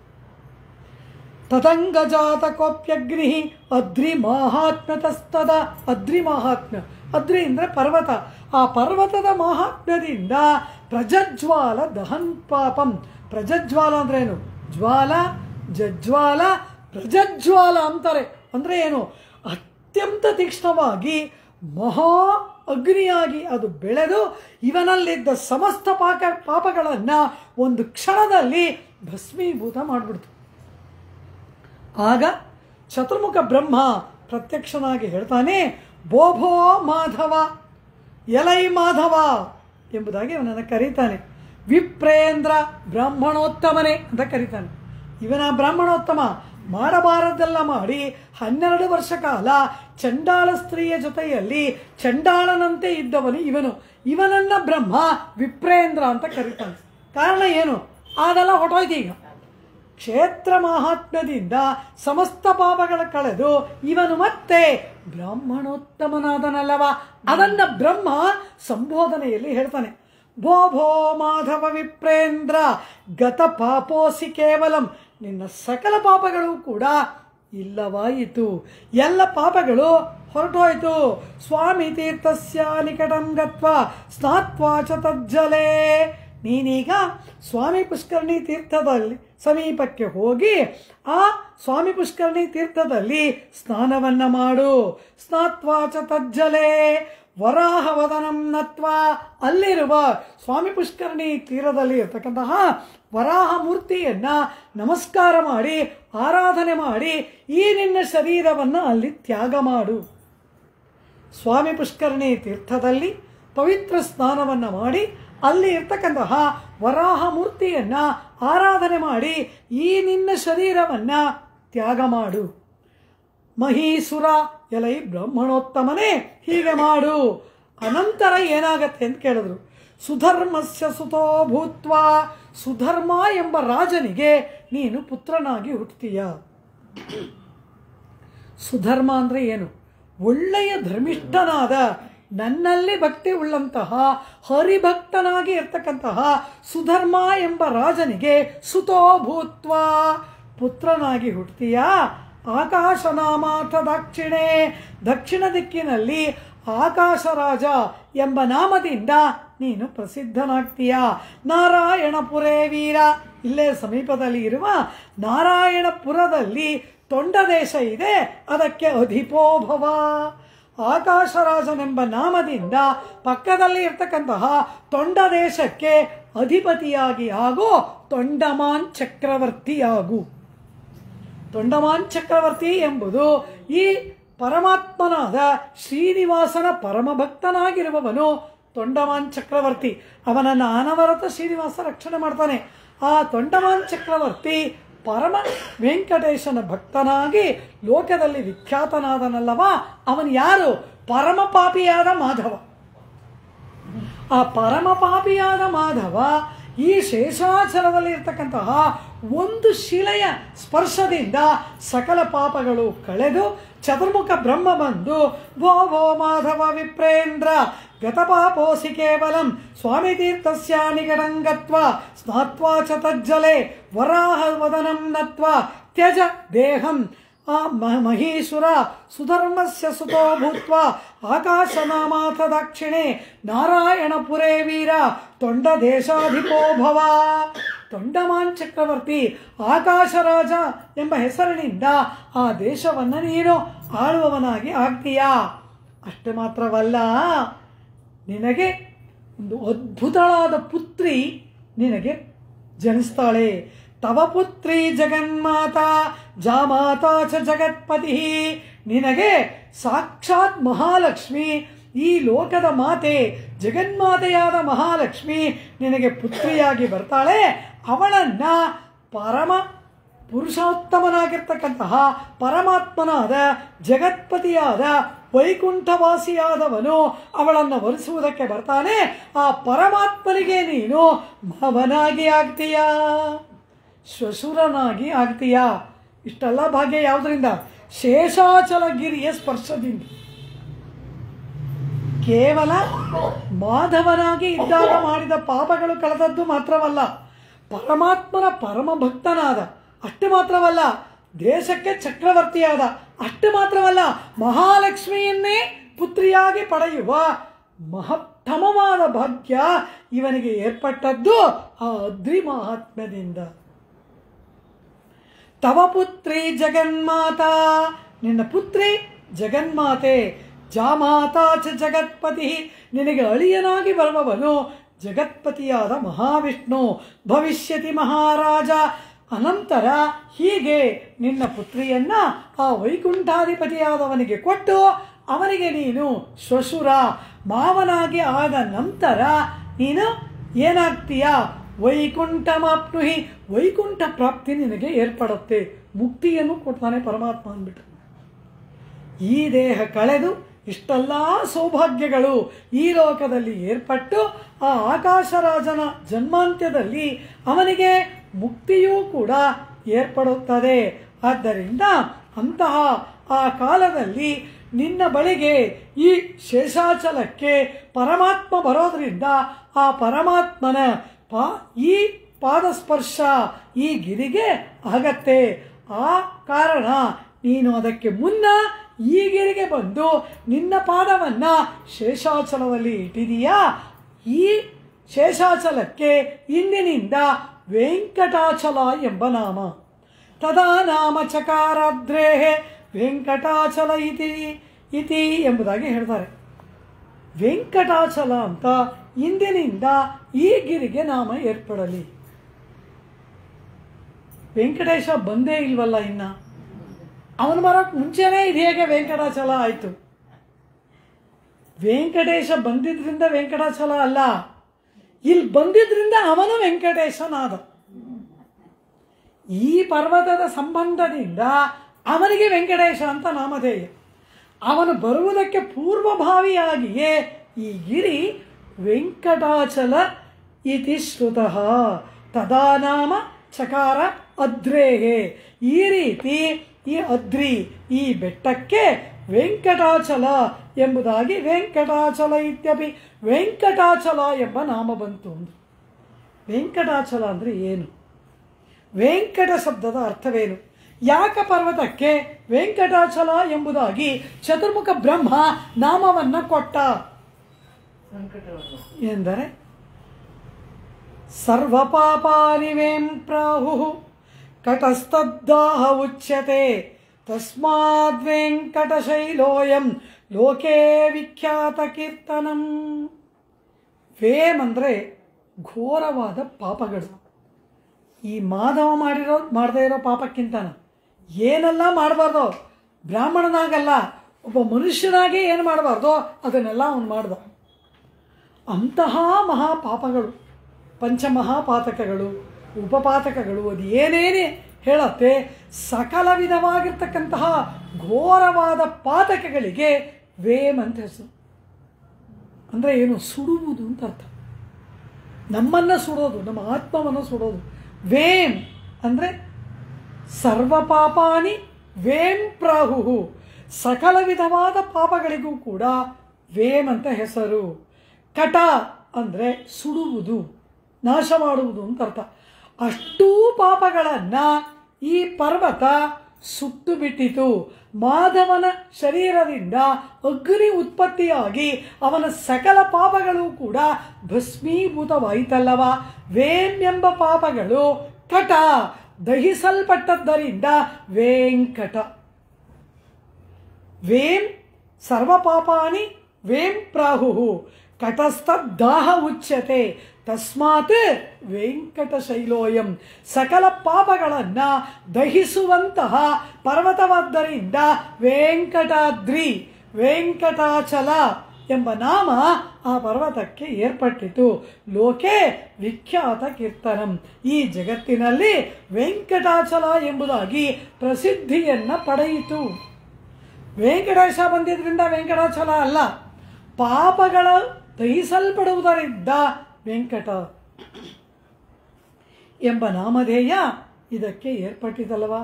ತದಂಗಜಾತ ಕೋಪ್ಯಗ್ನಿ ಅದ್ರಿ ಮಾಹಾತ್ಮ್ಯತಸ್ತದ. ಅದ್ರಿ ಮಾಹಾತ್ಮ್ಯ, ಅದ್ರಿ ಅಂದರೆ ಪರ್ವತ. ಆ ಪರ್ವತದ ಮಾಹಾತ್ಮ್ಯದಿಂದ ಪ್ರಜ್ಜ್ವಾಲ ದಹನ್ ಪಾಪಂ. ಪ್ರಜ್ಜ್ವಾಲ ಅಂದ್ರೆ ಏನು? ಜ್ವಾಲ, ಜಜ್ವಾಲ, ಪ್ರಜ್ಜ್ವಾಲ ಅಂತಾರೆ. ಅಂದರೆ ಏನು? ಅತ್ಯಂತ ತೀಕ್ಷ್ಣವಾಗಿ ಮಹಾ ಅಗ್ನಿಯಾಗಿ ಅದು ಬೆಳೆದು ಇವನಲ್ಲಿದ್ದ ಸಮಸ್ತ ಪಾಪಗಳನ್ನು ಒಂದು ಕ್ಷಣದಲ್ಲಿ ಭಸ್ಮೀಭೂತ ಮಾಡಿಬಿಡ್ತು. ಆಗ ಚತುರ್ಮುಖ ಬ್ರಹ್ಮ ಪ್ರತ್ಯಕ್ಷನಾಗಿ ಹೇಳ್ತಾನೆ, ಬೋಭೋ ಮಾಧವ, ಎಲೈ ಮಾಧವ ಎಂಬುದಾಗಿ ಅವನನ್ನು ಕರೀತಾನೆ. ವಿಪ್ರೇಂದ್ರ ಬ್ರಾಹ್ಮಣೋತ್ತಮನೇ ಅಂತ ಕರೀತಾನೆ. ಇವನ ಬ್ರಾಹ್ಮಣೋತ್ತಮ ಮಾಡಬಾರದೆಲ್ಲ ಮಾಡಿ 12 ವರ್ಷ ಕಾಲ ಚಂಡಾಳ ಸ್ತ್ರೀಯ ಜೊತೆಯಲ್ಲಿ ಚಂಡಾಳನಂತೆ ಇದ್ದವನು ಇವನು. ಇವನನ್ನ ಬ್ರಹ್ಮ ವಿಪ್ರೇಂದ್ರ ಅಂತ ಕರೀತಾನೆ. ಕಾರಣ ಏನು? ಅದೆಲ್ಲ ಹೊಟ್ಟೋಯ್ತು. ಈಗ ಕ್ಷೇತ್ರ ಮಹಾತ್ಮ್ಯದಿಂದ ಸಮಸ್ತ ಪಾಪಗಳ ಕಳೆದು ಇವನು ಮತ್ತೆ ಬ್ರಾಹ್ಮಣೋತ್ತಮನಾದನಲ್ಲವ, ಅದನ್ನ ಬ್ರಹ್ಮ ಸಂಬೋಧನೆಯಲ್ಲಿ ಹೇಳ್ತಾನೆ. ಭೋ ಭೋ ಮಾಧವ ವಿಪ್ರೇಂದ್ರ ಗತ ಪಾಪೋಸಿ ಕೇವಲಂ. ನಿನ್ನ ಸಕಲ ಪಾಪಗಳು ಕೂಡ ಇಲ್ಲವಾಯಿತು, ಎಲ್ಲ ಪಾಪಗಳು ಹೊರಟೋಯ್ತು. ಸ್ವಾಮಿ ತೀರ್ಥಸ್ಯ ನಿಕಟಂ ಗತ್ವಾ ಸ್ನಾತ್ವಾ ಚ ತಜ್ಜಲೇ. ನೀನೀಗ ಸ್ವಾಮಿ ಪುಷ್ಕರಣಿ ತೀರ್ಥದಲ್ಲಿ ಸಮೀಪಕ್ಕೆ ಹೋಗಿ ಆ ಸ್ವಾಮಿ ಪುಷ್ಕರಣಿ ತೀರ್ಥದಲ್ಲಿ ಸ್ನಾನವನ್ನು ಮಾಡು. ಸ್ನಾತ್ವಾ ಚ ತಜ್ಜಲೇ ವರಾಹವದನಂ ನತ್ವಾ. ಅಲ್ಲಿರುವ ಸ್ವಾಮಿ ಪುಷ್ಕರಣಿ ತೀರದಲ್ಲಿ ಇರ್ತಕ್ಕಂತಹ ವರಾಹ ಮೂರ್ತಿಯನ್ನ ನಮಸ್ಕಾರ ಮಾಡಿ ಆರಾಧನೆ ಮಾಡಿ ಈ ನಿನ್ನ ಶರೀರವನ್ನು ಅಲ್ಲಿ ತ್ಯಾಗ ಮಾಡು. ಸ್ವಾಮಿ ಪುಷ್ಕರಣಿ ತೀರ್ಥದಲ್ಲಿ ಪವಿತ್ರ ಸ್ನಾನವನ್ನು ಮಾಡಿ ಅಲ್ಲಿ ಇರ್ತಕ್ಕಂತಹ ವರಾಹ ಮೂರ್ತಿಯನ್ನ ಆರಾಧನೆ ಮಾಡಿ ಈ ನಿನ್ನ ಶರೀರವನ್ನ ತ್ಯಾಗ ಮಾಡು. ಮಹೀಸುರ, ಎಲೈ ಬ್ರಾಹ್ಮಣೋತ್ತಮನೇ ಹೀಗೆ ಮಾಡು. ಅನಂತರ ಏನಾಗತ್ತೆ ಅಂತ ಕೇಳಿದ್ರು. ಸುಧರ್ಮಸ್ಯ ಸುತೋ ಭೂತ್ವ. ಸುಧರ್ಮ ಎಂಬ ರಾಜನಿಗೆ ನೀನು ಪುತ್ರನಾಗಿ ಹುಟ್ಟುತ್ತೀಯ. ಸುಧರ್ಮ ಅಂದರೆ ಏನು? ಒಳ್ಳೆಯ ಧರ್ಮಿಷ್ಠನಾದ, ನನ್ನಲ್ಲಿ ಭಕ್ತಿ ಉಳ್ಳಂತಹ ಹರಿಭಕ್ತನಾಗಿ ಇರ್ತಕ್ಕಂತಹ ಸುಧರ್ಮ ಎಂಬ ರಾಜನಿಗೆ ಸುತೋ ಭೂತ್ವ ಪುತ್ರನಾಗಿ ಹುಟ್ಟುತ್ತೀಯ. ಆಕಾಶನಾಮಾಥ ದಕ್ಷಿಣೆ. ದಕ್ಷಿಣ ದಿಕ್ಕಿನಲ್ಲಿ ಆಕಾಶರಾಜ ಎಂಬ ನಾಮದಿಂದ ನೀನು ಪ್ರಸಿದ್ಧನಾಗ್ತೀಯ. ನಾರಾಯಣಪುರೇ ವೀರ. ಇಲ್ಲೇ ಸಮೀಪದಲ್ಲಿ ಇರುವ ನಾರಾಯಣಪುರದಲ್ಲಿ ತೊಂಡ ದೇಶ ಇದೆ, ಅದಕ್ಕೆ ಅಧಿಪೋಭವ. ಆಕಾಶರಾಜನೆಂಬ ನಾಮದಿಂದ ಪಕ್ಕದಲ್ಲಿ ಇರ್ತಕ್ಕಂತಹ ತೊಂಡ ದೇಶಕ್ಕೆ ಅಧಿಪತಿಯಾಗಿ ಆಗೋ ತೊಂಡಮಾನ್ ಚಕ್ರವರ್ತಿಯಾಗು. ತೊಂಡಮಾನ್ ಚಕ್ರವರ್ತಿ ಎಂಬುದು ಈ ಪರಮಾತ್ಮನಾದ ಶ್ರೀನಿವಾಸನ ಪರಮಭಕ್ತನಾಗಿರುವವನು ತೊಂಡಮಾನ್ ಚಕ್ರವರ್ತಿ. ಅವನನ್ನು ಅನವರತ ಶ್ರೀನಿವಾಸ ರಕ್ಷಣೆ ಮಾಡ್ತಾನೆ. ಆ ತೊಂಡಮಾನ್ ಚಕ್ರವರ್ತಿ ಪರಮ ವೆಂಕಟೇಶನ ಭಕ್ತನಾಗಿ ಲೋಕದಲ್ಲಿ ವಿಖ್ಯಾತನಾದನಲ್ಲವ. ಅವನು ಯಾರು? ಪರಮ ಪಾಪಿಯಾದ ಮಾಧವ. ಆ ಪರಮ ಪಾಪಿಯಾದ ಮಾಧವ ಈ ಶೇಷಾಚಲದಲ್ಲಿ ಇರ್ತಕ್ಕಂತಹ ಒಂದು ಶಿಲೆಯ ಸ್ಪರ್ಶದಿಂದ ಸಕಲ ಪಾಪಗಳು ಕಳೆದು ಚತುರ್ಮುಖ ಬ್ರಹ್ಮ ಬಂದು ಭೋ ಭೋ ಮಾಧವ ವಿಪ್ರೇಂದ್ರ ಗತಪಾಪೋಸಿ ಕೇವಲಂ ಸ್ವಾಮಿ ತೀರ್ಥಸ್ಯ ನಿಕಟಂ ಗತ್ವಾ ಸ್ನಾತ್ವಾ ಚ ತಜ್ಜಲೆ ವರಾಹ ವದನಂ ನತ್ವಾ ತ್ಯಜ ದೇಹಂ ಆ ಮಹೀಸುರ ಸುಧರ್ಮಸ್ಯ ಸುತೋ ಭೂತ್ವ ಆಕಾಶನಾಮಾಥ ದಕ್ಷಿಣೆ ನಾರಾಯಣಪುರೇ ವೀರ ತೊಂಡ ದೇಶಾಧಿಪೋ ಭವ. ತೊಂಡಮಾನ್ ಚಕ್ರವರ್ತಿ ಆಕಾಶರಾಜ ಎಂಬ ಹೆಸರಿನಿಂದ ಆ ದೇಶವನ್ನು ನೀನು ಆಳುವವನಾಗಿ ಆಗ್ತೀಯಾ. ಅಷ್ಟು ಮಾತ್ರವಲ್ಲ, ನಿನಗೆ ಒಂದು ಅದ್ಭುತವಾದ ಪುತ್ರಿ ನಿನಗೆ ಜನಿಸ್ತಾಳೆ. ತವ ಪುತ್ರಿ ಜಗನ್ಮಾತಾ ಜಾಮಾತಾ ಚ ಜಗತ್ಪತಿ. ನಿನಗೆ ಸಾಕ್ಷಾತ್ ಮಹಾಲಕ್ಷ್ಮಿ, ಈ ಲೋಕದ ಮಾತೆ ಜಗನ್ಮಾತೆಯಾದ ಮಹಾಲಕ್ಷ್ಮಿ ನಿನಗೆ ಪುತ್ರಿಯಾಗಿ ಬರ್ತಾಳೆ. ಅವಳನ್ನ ಪರಮ ಪುರುಷೋತ್ತಮನಾಗಿರ್ತಕ್ಕಂತಹ ಪರಮಾತ್ಮನಾದ ಜಗತ್ಪತಿಯಾದ ವೈಕುಂಠವಾಸಿಯಾದವನು ಅವಳನ್ನು ವರಿಸುವುದಕ್ಕೆ ಬರ್ತಾನೆ. ಆ ಪರಮಾತ್ಮನಿಗೆ ನೀನು ಮಾವನಾಗಿ ಆಗ್ತೀಯಾ, ಶ್ವಶುರನಾಗಿ ಆಗ್ತೀಯಾ. ಇಷ್ಟೆಲ್ಲ ಭಾಗ್ಯ ಯಾವುದರಿಂದ? ಶೇಷಾಚಲಗಿರಿಯ ಸ್ಪರ್ಶದಿಂದ. ಕೇವಲ ಮಾಧವನಾಗಿ ಇದ್ದಾಗ ಮಾಡಿದ ಪಾಪಗಳು ಕಳೆದದ್ದು ಮಾತ್ರವಲ್ಲ, ಪರಮಾತ್ಮನ ಪರಮ ಭಕ್ತನಾದ ಅಷ್ಟು ಮಾತ್ರವಲ್ಲ, ದೇಶಕ್ಕೆ ಚಕ್ರವರ್ತಿಯಾದ ಅಷ್ಟು ಮಾತ್ರವಲ್ಲ, ಮಹಾಲಕ್ಷ್ಮಿಯನ್ನೇ ಪುತ್ರಿಯಾಗಿ ಪಡೆಯುವ ಮಹತ್ತಮವಾದ ಭಾಗ್ಯ ಇವನಿಗೆ ಏರ್ಪಟ್ಟದ್ದು ಆ ಅದ್ರಿ ಮಹಾತ್ಮ್ಯದಿಂದ. ತವ ಪುತ್ರಿ ಜಗನ್ಮಾತಾ, ನಿನ್ನ ಪುತ್ರಿ ಜಗನ್ಮಾತೆ. ಜಾಮಾತಾ ಚ ಜಗತ್ಪತಿ, ನಿನಗೆ ಅಳಿಯನಾಗಿ ಬರುವವನು ಜಗತ್ಪತಿಯಾದ ಮಹಾವಿಷ್ಣು. ಭವಿಷ್ಯತಿ ಮಹಾರಾಜ, ಅನಂತರ ಹೀಗೆ ನಿನ್ನ ಪುತ್ರಿಯನ್ನ ಆ ವೈಕುಂಠಾಧಿಪತಿಯಾದವನಿಗೆ ಕೊಟ್ಟು ಅವನಿಗೆ ನೀನು ಶ್ವಶುರ ಮಾವನಾಗಿ ಆದ ನಂತರ ನೀನು ಏನಾಗ್ತೀಯಾ? ವೈಕುಂಠಮಾಪ್ನುಹಿ, ವೈಕುಂಠ ಪ್ರಾಪ್ತಿ ನಿನಗೆ ಏರ್ಪಡುತ್ತೆ. ಮುಕ್ತಿಯನ್ನು ಕೊಡ್ತಾನೆ ಪರಮಾತ್ಮ ಅಂದ್ಬಿಟ್ಟು. ಈ ದೇಹ ಕಳೆದು ಇಷ್ಟೆಲ್ಲ ಸೌಭಾಗ್ಯಗಳು ಈ ಲೋಕದಲ್ಲಿ ಏರ್ಪಟ್ಟು ಆ ಆಕಾಶರಾಜನ ಜನ್ಮಾಂತ್ಯದಲ್ಲಿ ಅವನಿಗೆ ಮುಕ್ತಿಯೂ ಕೂಡ ಏರ್ಪಡುತ್ತದೆ. ಆದ್ದರಿಂದ ಅಂತಹ ಆ ಕಾಲದಲ್ಲಿ ನಿನ್ನ ಬಳಿಗೆ ಈ ಶೇಷಾಚಲಕ್ಕೆ ಪರಮಾತ್ಮ ಬರೋದ್ರಿಂದ ಆ ಪರಮಾತ್ಮನ ಈ ಪಾದಸ್ಪರ್ಶ ಈ ಗಿರಿಗೆ ಆಗತ್ತೆ. ಆ ಕಾರಣ ನೀನು ಅದಕ್ಕೆ ಮುನ್ನ ಈ ಗಿರಿಗೆ ಬಂದು ನಿನ್ನ ಪಾದವನ್ನ ಶೇಷಾಚಲದಲ್ಲಿ ಇಟ್ಟಿದೀಯಾ. ಈ ಶೇಷಾಚಲಕ್ಕೆ ಇಂದಿನಿಂದ ವೆಂಕಟಾಚಲ ಎಂಬ ನಾಮ. ತದಾ ನಾಮ ಚಕಾರಾದ್ರೇ ವೆಂಕಟಾಚಲ ಇತಿ ಎಂಬುದಾಗಿ ಹೇಳ್ತಾರೆ. ವೆಂಕಟಾಚಲ ಅಂತ ಇಂದಿನಿಂದ ಈ ಗಿರಿಗೆ ನಾಮ ಏರ್ಪಡಲಿ. ವೆಂಕಟೇಶ ಬಂದೇ ಇಲ್ವಲ್ಲ ಇನ್ನ, ಅವನು ಬರೋಕ್ಕೆ ಮುಂಚೆನೇ ಇದು ಹೇಗೆ ವೆಂಕಟಾಚಲ ಆಯಿತು? ವೆಂಕಟೇಶ ಬಂದಿದ್ರಿಂದ ವೆಂಕಟಾಚಲ ಅಲ್ಲ, ಇಲ್ಲಿ ಬಂದಿದ್ರಿಂದ ಅವನು ವೆಂಕಟೇಶನಾದ. ಈ ಪರ್ವತದ ಸಂಬಂಧದಿಂದ ಅವನಿಗೆ ವೆಂಕಟೇಶ ಅಂತ ನಾಮಧೇಯ. ಅವನು ಬರುವುದಕ್ಕೆ ಪೂರ್ವಭಾವಿಯಾಗಿಯೇ ಈ ಗಿರಿ ವೆಂಕಟಾಚಲ ಇತಿ ಶ್ರುತಃ. ತದಾ ನಾಮ ಚಕಾರ ಅದ್ರೇಹೇ. ಈ ರೀತಿ ಈ ಅದ್ರಿ ಈ ಬೆಟ್ಟಕ್ಕೆ ವೆಂಕಟಾಚಲ ಎಂಬುದಾಗಿ ವೆಂಕಟಾಚಲ ಇತ್ಯಪಿ ವೆಂಕಟಾಚಲ ಎಂಬ ನಾಮ ಬಂತು. ವೆಂಕಟಾಚಲ ಅಂದರೆ ಏನು? ವೆಂಕಟ ಶಬ್ದದ ಅರ್ಥವೇನು? ಯಾಕ ಪರ್ವತಕ್ಕೆ ವೆಂಕಟಾಚಲ ಎಂಬುದಾಗಿ ಚತುರ್ಮುಖ ಬ್ರಹ್ಮ ನಾಮವನ್ನ ಕೊಟ್ಟ ಎಂದರೆ ಸರ್ವಪಾಪಾನಿ ವೇಂ ಪ್ರಾಹು ಕಟಸ್ತದ್ದಾಹ ಉಚ್ಯತೆ ತಸ್ಮಾದ್ ವೆಂಕಟಶೈಲೋಯಂ ಲೋಕೇ ವಿಖ್ಯಾತ ಕೀರ್ತನಂ. ವೇಮ್ ಅಂದರೆ ಘೋರವಾದ ಪಾಪಗಳು. ಈ ಮಾಧವ ಮಾಡದೇ ಇರೋ ಪಾಪಕ್ಕಿಂತನ ಏನೆಲ್ಲ ಮಾಡಬಾರ್ದು, ಬ್ರಾಹ್ಮಣನಾಗಲ್ಲ ಒಬ್ಬ ಮನುಷ್ಯನಾಗಿ ಏನು ಮಾಡಬಾರ್ದು ಅದನ್ನೆಲ್ಲ ಅವನು ಮಾಡ್ದ. ಅಂತಹ ಮಹಾಪಾಪಗಳು, ಪಂಚಮಹಾಪಾತಕಗಳು, ಉಪಪಾತಕಗಳು, ಅದು ಏನೇನೇ ಹೇಳತ್ತೆ, ಸಕಲ ವಿಧವಾಗಿರ್ತಕ್ಕಂತಹ ಘೋರವಾದ ಪಾತಕಗಳಿಗೆ ವೇಮ್ ಅಂತ ಹೆಸರು. ಅಂದರೆ ಏನು? ಸುಡುವುದು ಅಂತ ಅರ್ಥ. ನಮ್ಮನ್ನು ಸುಡೋದು, ನಮ್ಮ ಆತ್ಮವನ್ನು ಸುಡೋದು. ವೇಮ್ ಅಂದರೆ ಸರ್ವ ಪಾಪಾನಿ ವೇಂ ಪ್ರಾಹು, ಸಕಲ ವಿಧವಾದ ಪಾಪಗಳಿಗೂ ಕೂಡ ವೇಮ್ ಅಂತ ಹೆಸರು. ಕಟ ಅಂದರೆ ಸುಡುವುದು, ನಾಶ ಮಾಡುವುದು ಅಂತ ಅರ್ಥ. ಅಷ್ಟೂ ಪಾಪಗಳನ್ನು ಈ ಪರ್ವತ ಸುಟ್ಟು ಬಿಟ್ಟಿತು. ಮಾಧವನ ಶರೀರದಿಂದ ಅಗ್ನಿ ಉತ್ಪತ್ತಿಯಾಗಿ ಅವನ ಸಕಲ ಪಾಪಗಳು ಕೂಡ ಭಸ್ಮೀಭೂತವಾಯಿತಲ್ಲವ. ವೇಂ ಎಂಬ ಪಾಪಗಳು ಕಟ ದಹಿಸಲ್ಪಟ್ಟದ್ದರಿಂದ ವೆಂಕಟ. ವೇಂ ಸರ್ವಪಾಪಾನಿ ವೇಂ ಪ್ರಾಹು ಕಟಸ್ಥದಾಹ ಉಚ್ಯತೆ ತಸ್ಮಾತ್ ವೆಂಕಟಶೈಲೋಯಂ. ಸಕಲ ಪಾಪಗಳನ್ನು ದಹಿಸುವಂತಹ ಪರ್ವತವಾದ್ದರಿಂದ ವೆಂಕಟಾದ್ರಿ ವೆಂಕಟಾಚಲ ಎಂಬ ನಾಮ ಆ ಪರ್ವತಕ್ಕೆ ಏರ್ಪಟ್ಟಿತು. ಲೋಕೆ ವಿಖ್ಯಾತ ಕೀರ್ತನಂ. ಈ ಜಗತ್ತಿನಲ್ಲಿ ವೆಂಕಟಾಚಲ ಎಂಬುದಾಗಿ ಪ್ರಸಿದ್ಧಿಯನ್ನು ಪಡೆಯಿತು. ವೆಂಕಟೇಶ ಬಂದಿದ್ದರಿಂದ ವೆಂಕಟಾಚಲ ಅಲ್ಲ, ಪಾಪಗಳ ದಹಿಸಲ್ಪಡುವುದರಿಂದ ವೆಂಕಟ ಎಂಬ ನಾಮಧೇಯ ಇದಕ್ಕೆ ಏರ್ಪಟ್ಟಿತಲ್ವ.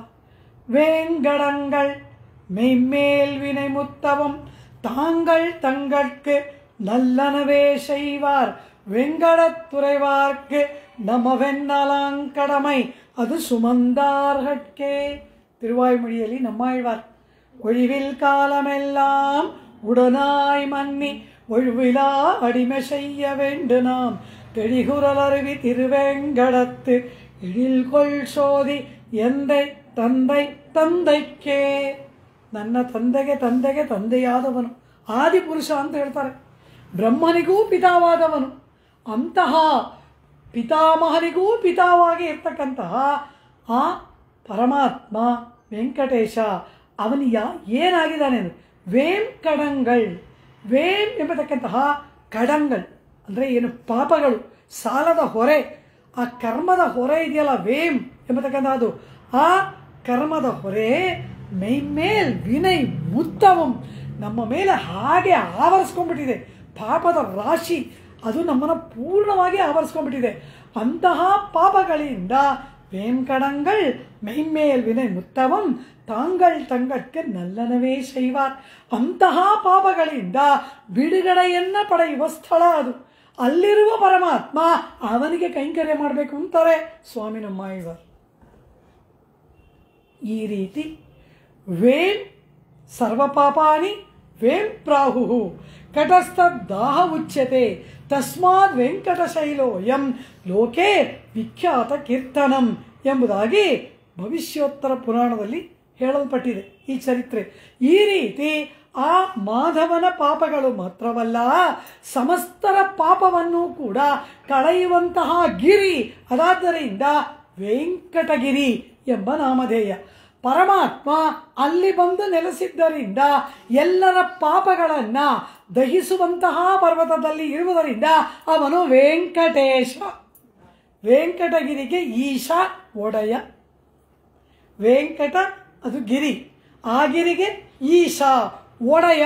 வேங்கடங்கள் மெய்மேல் வினை முத்தவம் தாங்கள் தங்கட்கு நல்லனவே செய்வார் வெங்கடத்துறைவார்க்கு நமவென்னலாங்கடமை அது சுமந்தார்கட்கே. திருவாய்மொழிಯಲ್ಲಿ நம்மாழ்வார் ஒழிவில் காலமெல்லாம் உடனாய் மன்னி ஒழிவிலா அடிமை செய்ய வேண்டு நாம் தெளிகுரல் அருவி திருவேங்கடத்து எழில்கொள் சோதி ಎಂದೆ ತಂದೆ ತಂದೈಕೆ. ನನ್ನ ತಂದೆಗೆ ತಂದೆಗೆ ತಂದೆಯಾದವನು ಆದಿಪುರುಷ ಅಂತ ಹೇಳ್ತಾರೆ. ಬ್ರಹ್ಮನಿಗೂ ಪಿತಾವಾದವನು, ಅಂತಹ ಪಿತಾಮಹನಿಗೂ ಪಿತಾವಾಗಿ ಇರ್ತಕ್ಕಂತಹ ಆ ಪರಮಾತ್ಮ ವೆಂಕಟೇಶ ಅವನು ಏನಾಗಿದ್ದಾನೆ ಅಂದರೆ ವೇಂ ಕಡಂಗಳ್. ವೇಂ ಎಂಬತಕ್ಕಂತಹ ಕಡಂಗಳ್ ಅಂದರೆ ಏನು? ಪಾಪಗಳು, ಸಾಲದ ಹೊರೆ, ಆ ಕರ್ಮದ ಹೊರೆ ಇದೆಯಲ್ಲ ವೇಂ ಎಂಬತಕ್ಕಂಥದ್ದು, ಆ ಕರ್ಮದ ಹೊರೆ ಮೈಮೇಲ್ ವಿನಯ್ ಮುತ್ತವಂ ನಮ್ಮ ಮೇಲೆ ಹಾಗೆ ಆವರಿಸ್ಕೊಂಡ್ಬಿಟ್ಟಿದೆ. ಪಾಪದ ರಾಶಿ ಅದು ನಮ್ಮನ್ನು ಪೂರ್ಣವಾಗಿ ಆವರಿಸ್ಕೊಂಡ್ಬಿಟ್ಟಿದೆ. ಅಂತಹ ಪಾಪಗಳಿಂದ ವೇಂಕಡಂಗಳ್ ಮೆಯ್ಮೇಲ್ ವಿನಯ್ ಮುತ್ತವಂ ತಾಂಗಳ್ ತಂಗಕ್ಕೆ ನಲ್ಲನವೇ ಶೈವಾರ್. ಅಂತಹ ಪಾಪಗಳಿಂದ ಬಿಡುಗಡೆಯನ್ನು ಪಡೆಯುವ ಸ್ಥಳ ಅದು. ಅಲ್ಲಿರುವ ಪರಮಾತ್ಮ ಅವನಿಗೆ ಕೈಂಕರ್ಯ ಮಾಡಬೇಕು ಅಂತಾರೆ ಸ್ವಾಮಿ ನಮ್ಮ. ಈ ರೀತಿ ವೇಂ ಸರ್ವಪಾಪಾನಿ ವೇಂ ಪ್ರಾಹು ಕಟಸ್ಥ ದಾಹ ಉಚ್ಯತೆ ತಸ್ಮಾತ್ ವೆಂಕಟಶೈಲೋಯಂ ಲೋಕೆ ವಿಖ್ಯಾತ ಕೀರ್ತನಂ ಎಂಬುದಾಗಿ ಭವಿಷ್ಯೋತ್ತರ ಪುರಾಣದಲ್ಲಿ ಹೇಳಲ್ಪಟ್ಟಿದೆ ಈ ಚರಿತ್ರೆ. ಈ ರೀತಿ ಆ ಮಾಧವನ ಪಾಪಗಳು ಮಾತ್ರವಲ್ಲ, ಸಮಸ್ತರ ಪಾಪವನ್ನು ಕೂಡ ಕಳೆಯುವಂತಹ ಗಿರಿ, ಅದಾದ್ದರಿಂದ ವೆಂಕಟಗಿರಿ ಎಂಬ ನಾಮಧೇಯ. ಪರಮಾತ್ಮ ಅಲ್ಲಿ ಬಂದು ನೆಲೆಸಿದ್ದರಿಂದ ಎಲ್ಲರ ಪಾಪಗಳನ್ನು ದಹಿಸುವಂತಹ ಪರ್ವತದಲ್ಲಿ ಇರುವುದರಿಂದ ಅವನು ವೆಂಕಟೇಶ. ವೆಂಕಟಗಿರಿಗೆ ಈಶ ಒಡೆಯ. ವೆಂಕಟ ಅದು ಗಿರಿ, ಆ ಗಿರಿಗೆ ಈಶ ಒಡೆಯ.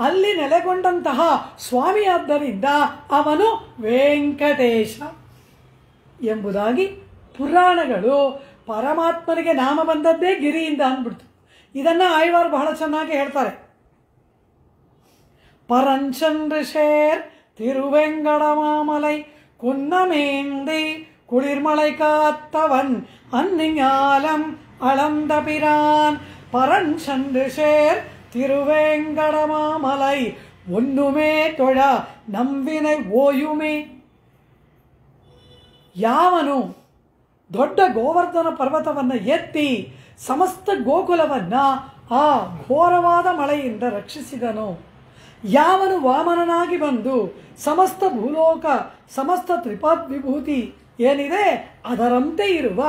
ಅಲ್ಲಿ ನೆಲೆಗೊಂಡಂತಹ ಸ್ವಾಮಿಯಾದ್ದರಿಂದ ಅವನು ವೆಂಕಟೇಶ ಎಂಬುದಾಗಿ ಪುರಾಣಗಳು ಪರಮಾತ್ಮನಿಗೆ ನಾಮ ಬಂದದ್ದೇ ಗಿರಿಯಿಂದ ಅಂದ್ಬಿಡ್ತು. ಇದನ್ನು ಆಳ್ವಾರ್ ಬಹಳ ಚೆನ್ನಾಗಿ ಹೇಳ್ತಾರೆ. பரஞ்சென்றுஷேர் திருவெங்கடமாமலை குன்னமேந்தி குளிர்மலை காத்தவன் அந்நிஞாலம் அளந்த பிரான் பரஞ்சென்றுஷேர் திருவேங்கடமாமலை ஒன்னுமே தொழ ನಂವಿனை ಓಯುಮೆ. ಯಾವನು ದೊಡ್ಡ ಗೋವರ್ಧನ ಪರ್ವತವನ್ನು ಎತ್ತಿ ಸಮಸ್ತ ಗೋಕುಲವನ್ನು ಆ ಘೋರವಾದ ಮಳೆಯಿಂದ ರಕ್ಷಿಸಿದನು, ಯಾವನು ವಾಮನನಾಗಿ ಬಂದು ಸಮಸ್ತ ಭೂಲೋಕ ಸಮಸ್ತ ತ್ರಿಪಾದ್ ವಿಭೂತಿ ಏನಿದೆ ಅದರಂತೆ ಇರುವ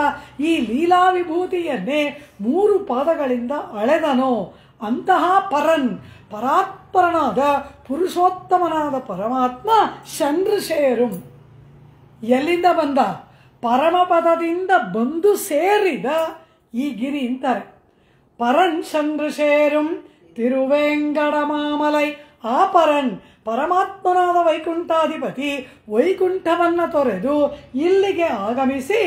ಈ ಲೀಲಾ ವಿಭೂತಿಯನ್ನೇ 3 ಪಾದಗಳಿಂದ ಅಳೆದನೋ ಅಂತಹ ಪರನ್ ಪರಾತ್ಪರನಾದ ಪುರುಷೋತ್ತಮನಾದ ಪರಮಾತ್ಮ ಚಂದ್ರಶೇರು ಎಲ್ಲಿಂದ ಬಂದ? ಪರಮಪದದಿಂದ ಬಂದು ಸೇರಿದ ಈ ಗಿರಿ ಅಂತಾರೆ. ಪರನ್ ಚಂದ್ರಶೇರುಂ ತಿರುವೆಂಗಡಮಾಮಲೈ. ಆ ಪರನ್ ಪರಮಾತ್ಮನಾದ ವೈಕುಂಠಾಧಿಪತಿ ವೈಕುಂಠವನ್ನು ತೊರೆದು ಇಲ್ಲಿಗೆ ಆಗಮಿಸಿ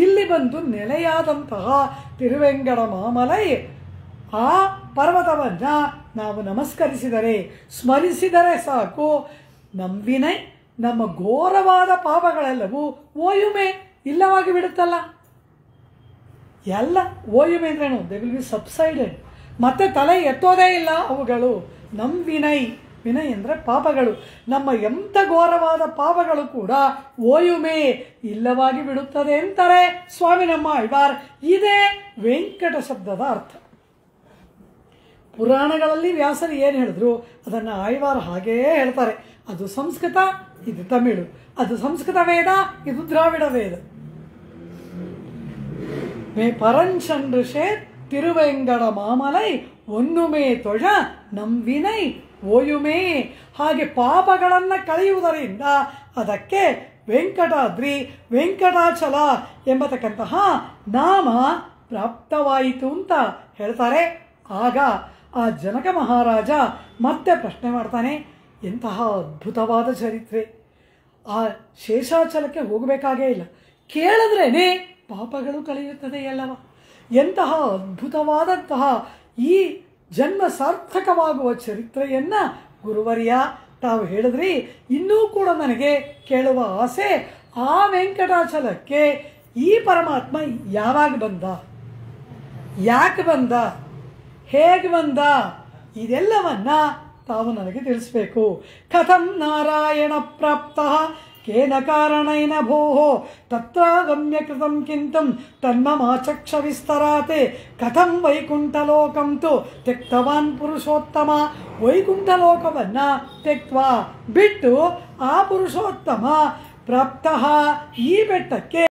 ಇಲ್ಲಿ ಬಂದು ನೆಲೆಯಾದಂತಹ ತಿರುವೆಂಗಡಮಾಮಲೈ, ಆ ಪರ್ವತವನ್ನು ನಾವು ನಮಸ್ಕರಿಸಿದರೆ ಸ್ಮರಿಸಿದರೆ ಸಾಕು, ನಂವಿನೈ ನಮ್ಮ ಘೋರವಾದ ಪಾಪಗಳೆಲ್ಲವೂ ಓಯುಮೆ ಇಲ್ಲವಾಗಿ ಬಿಡುತ್ತಲ್ಲ. ಎಲ್ಲ ಓಯುಮೆ ಅಂದ್ರೇನು, ದೇ ವಿಲ್ ಬಿ ಸಬ್ಸೈಡೆಡ್. ಮತ್ತೆ ತಲೆ ಎತ್ತೋದೇ ಇಲ್ಲ ಅವುಗಳು. ನಮ್ಮ ವಿನಯ್ ಅಂದರೆ ಪಾಪಗಳು, ನಮ್ಮ ಎಂಥ ಘೋರವಾದ ಪಾಪಗಳು ಕೂಡ ಓಯುಮೆ ಇಲ್ಲವಾಗಿ ಬಿಡುತ್ತದೆ ಅಂತಾರೆ ಸ್ವಾಮಿ ನಮ್ಮ ಆಳ್ವಾರ್. ಇದೇ ವೆಂಕಟ ಶಬ್ದದ ಅರ್ಥ. ಪುರಾಣಗಳಲ್ಲಿ ವ್ಯಾಸರು ಏನು ಹೇಳಿದ್ರು ಅದನ್ನು ಆಳ್ವಾರ್ ಹಾಗೇ ಹೇಳ್ತಾರೆ. ಅದು ಸಂಸ್ಕೃತ, ಇದು ತಮಿಳು. ಅದು ಸಂಸ್ಕೃತ ವೇದ, ಇದು ದ್ರಾವಿಡ ವೇದ. மே பரஞ்சென்று ತಿರುವೆಂಗಡ ಮಾಮಲೈ ಒನ್ನುಮೇ ತೊಳ ನಂವಿನೈ ಓಯುಮೇ. ಹಾಗೆ ಪಾಪಗಳನ್ನು ಕಳೆಯುವುದರಿಂದ ಅದಕ್ಕೆ ವೆಂಕಟಾದ್ರಿ, ವೆಂಕಟಾಚಲ ಎಂಬತಕ್ಕಂತಹ ನಾಮ ಪ್ರಾಪ್ತವಾಯಿತು ಅಂತ ಹೇಳ್ತಾರೆ. ಆಗ ಆ ಜನಕ ಮಹಾರಾಜ ಮತ್ತೆ ಪ್ರಶ್ನೆ ಮಾಡ್ತಾನೆ, ಎಂತಹ ಅದ್ಭುತವಾದ ಚರಿತ್ರೆ. ಆ ಶೇಷಾಚಲಕ್ಕೆ ಹೋಗಬೇಕಾಗೇ ಇಲ್ಲ, ಕೇಳಿದ್ರೇನೆ ಪಾಪಗಳು ಕಳೆಯುತ್ತದೆ ಎಲ್ಲವ. ಎಂತಹ ಅದ್ಭುತವಾದಂತಹ ಈ ಜನ್ಮ ಸಾರ್ಥಕವಾಗುವ ಚರಿತ್ರೆಯನ್ನು ಗುರುವರ್ಯ ತಾವು ಹೇಳಿದ್ರಿ. ಇನ್ನೂ ಕೂಡ ನನಗೆ ಕೇಳುವ ಆಸೆ, ಆ ವೆಂಕಟಾಚಲಕ್ಕೆ ಈ ಪರಮಾತ್ಮ ಯಾವಾಗ ಬಂದ, ಯಾಕೆ ಬಂದ, ಹೇಗೆ ಬಂದ, ಇದೆಲ್ಲವನ್ನ ತಾವು ನನಗೆ ತಿಳಿಸ್ಬೇಕು. ಕಥಂ ನಾರಾಯಣ ಪ್ರಾಪ್ತ ಕೇನ ಕಾರಣೇನ ಭೋಃ ತತ್ರಾಗಮ್ಯ ಕೃತಂ ಕಿಂತಂ ತನ್ಮಮಾಚಕ್ಷ ವಿಸ್ತರಾತೆ. ಕಥಂ ವೈಕುಂಠಲೋಕಂ ತು ತ್ಯಕ್ತವಾನ್ ಪುರುಷೋತ್ತಮ. ವೈಕುಂಠಲೋಕವನ್ನು ತ್ಯಕ್ತ್ವಾ ಬಿಟ್ಟು ಆ ಪುರುಷೋತ್ತಮ ಪ್ರಾಪ್ತ ಈ ಬೆಟ್ಟಕ್ಕೆ